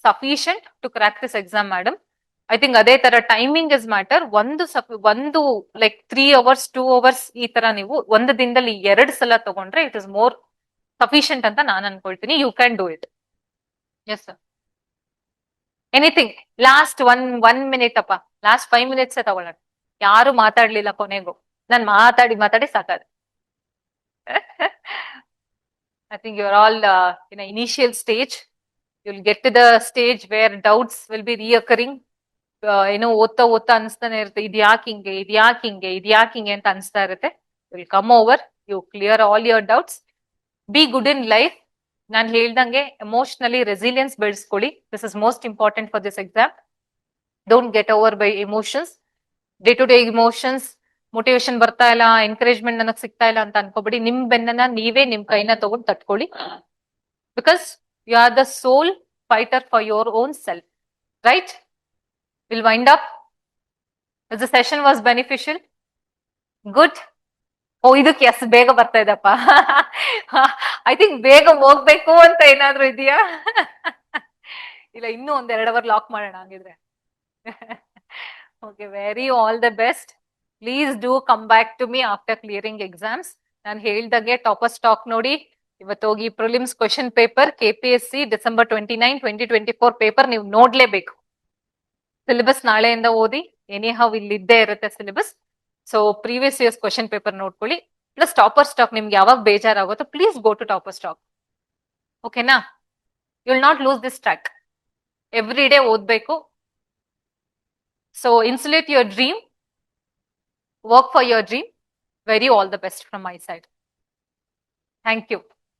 sufficient to crack this exam, madam. I think ಅದೇ ತರ timing is matter. ಒಂದು like 3 hours 2 hours ಈ ತರ ನೀವು ಒಂದು ದಿನದಲ್ಲಿ 2 ಸಲ ತಗೊಂಡ್ರೆ ಇಟ್ ಇಸ್ ಮೋರ್ ಸಫಿಶಿಯಂಟ್ ಅಂತ ನಾನು ಅನ್ಕೊಳ್ತೀನಿ. You can do it. Yes sir. Anything last one minute ಅಪ್ಪ, ಲಾಸ್ಟ್ 5 minutes ತಗೊಳ್ಳೋಣ. ಯಾರು ಮಾತಾಡ್ಲಿಲ್ಲ ಕೊನೆಗೂ. ನಾನು ಮಾತಾಡಿ ಸಾಕಾದ. I think you're all in an initial stage. You'll get to the stage where doubts will be reoccurring. ಏನೋ ಓದ್ತಾ ಅನ್ಸ್ತಾನೆ ಇರುತ್ತೆ, ಇದ್ಯಾಕಿಂಗೆ ಅಂತ ಅನ್ಸ್ತಾ ಇರುತ್ತೆ. Will come over, you clear all your doubts. Be good in life. ನಾನು ಹೇಳ್ದಂಗೆ ಎಮೋಷನಲಿ ರೆಸಿಲಿಯನ್ಸ್ ಬೆಳೆಸ್ಕೊಳ್ಳಿ. This is most important for this exam. Don't get over by emotions. Day to day emotions, motivation ಬರ್ತಾ ಇಲ್ಲ, encouragement ನನಗ್ ಸಿಗ್ತಾ ಇಲ್ಲ ಅಂತ ಅನ್ಕೋಬೇಡಿ. ನಿಮ್ ಬೆನ್ನನ್ನ ನೀವೇ ನಿಮ್ ಕೈನ ತಗೊಂಡು ತಟ್ಕೊಳ್ಳಿ. Because you are the sole fighter for your own self. Right? Will wind up. The session was beneficial. Good. ಓ, ಇದಕ್ಕೆ ಎಸ್ ಬೇಗ ಬರ್ತಾ ಇದಪ್ಪ. ಐ ಥಿಂಕ್ ಬೇಗ ಹೋಗ್ಬೇಕು ಅಂತ ಏನಾದ್ರು ಇದೆಯಾ? ಇಲ್ಲ, ಇನ್ನೂ 1-2 hour ಲಾಕ್ ಮಾಡೋಣ ಹಾಗಿದ್ರೆ. Okay, very all the best. Please do come back to me after clearing exams. ನಾನು ಹೇಳ್ದಾಗೆ ಟಾಪರ್ ಸ್ಟಾಕ್ ನೋಡಿ ಇವತ್ತು ಹೋಗಿ prelims question paper KPSC December 29, 2024 paper ನೀವು ನೋಡ್ಲೇಬೇಕು. ಸಿಲೆಬಸ್ ನಾಳೆಯಿಂದ ಓದಿ. ಎನಿ ಹೌ ಇಲ್ಲಿ ಇದ್ದೇ ಇರುತ್ತೆ syllabus. So previous years question paper ನೋಡ್ಕೊಳ್ಳಿ. ಪ್ಲಸ್ ಟಾಪರ್ ಸ್ಟಾಕ್ ನಿಮ್ಗೆ ಯಾವಾಗ ಬೇಜಾರಾಗುತ್ತೋ please go to topper stack. ಓಕೆನಾ? You will not lose this track. Every day ಓದ್ಬೇಕು. So insulate your dream. Work for your dream. Very all the best from my side. Thank you.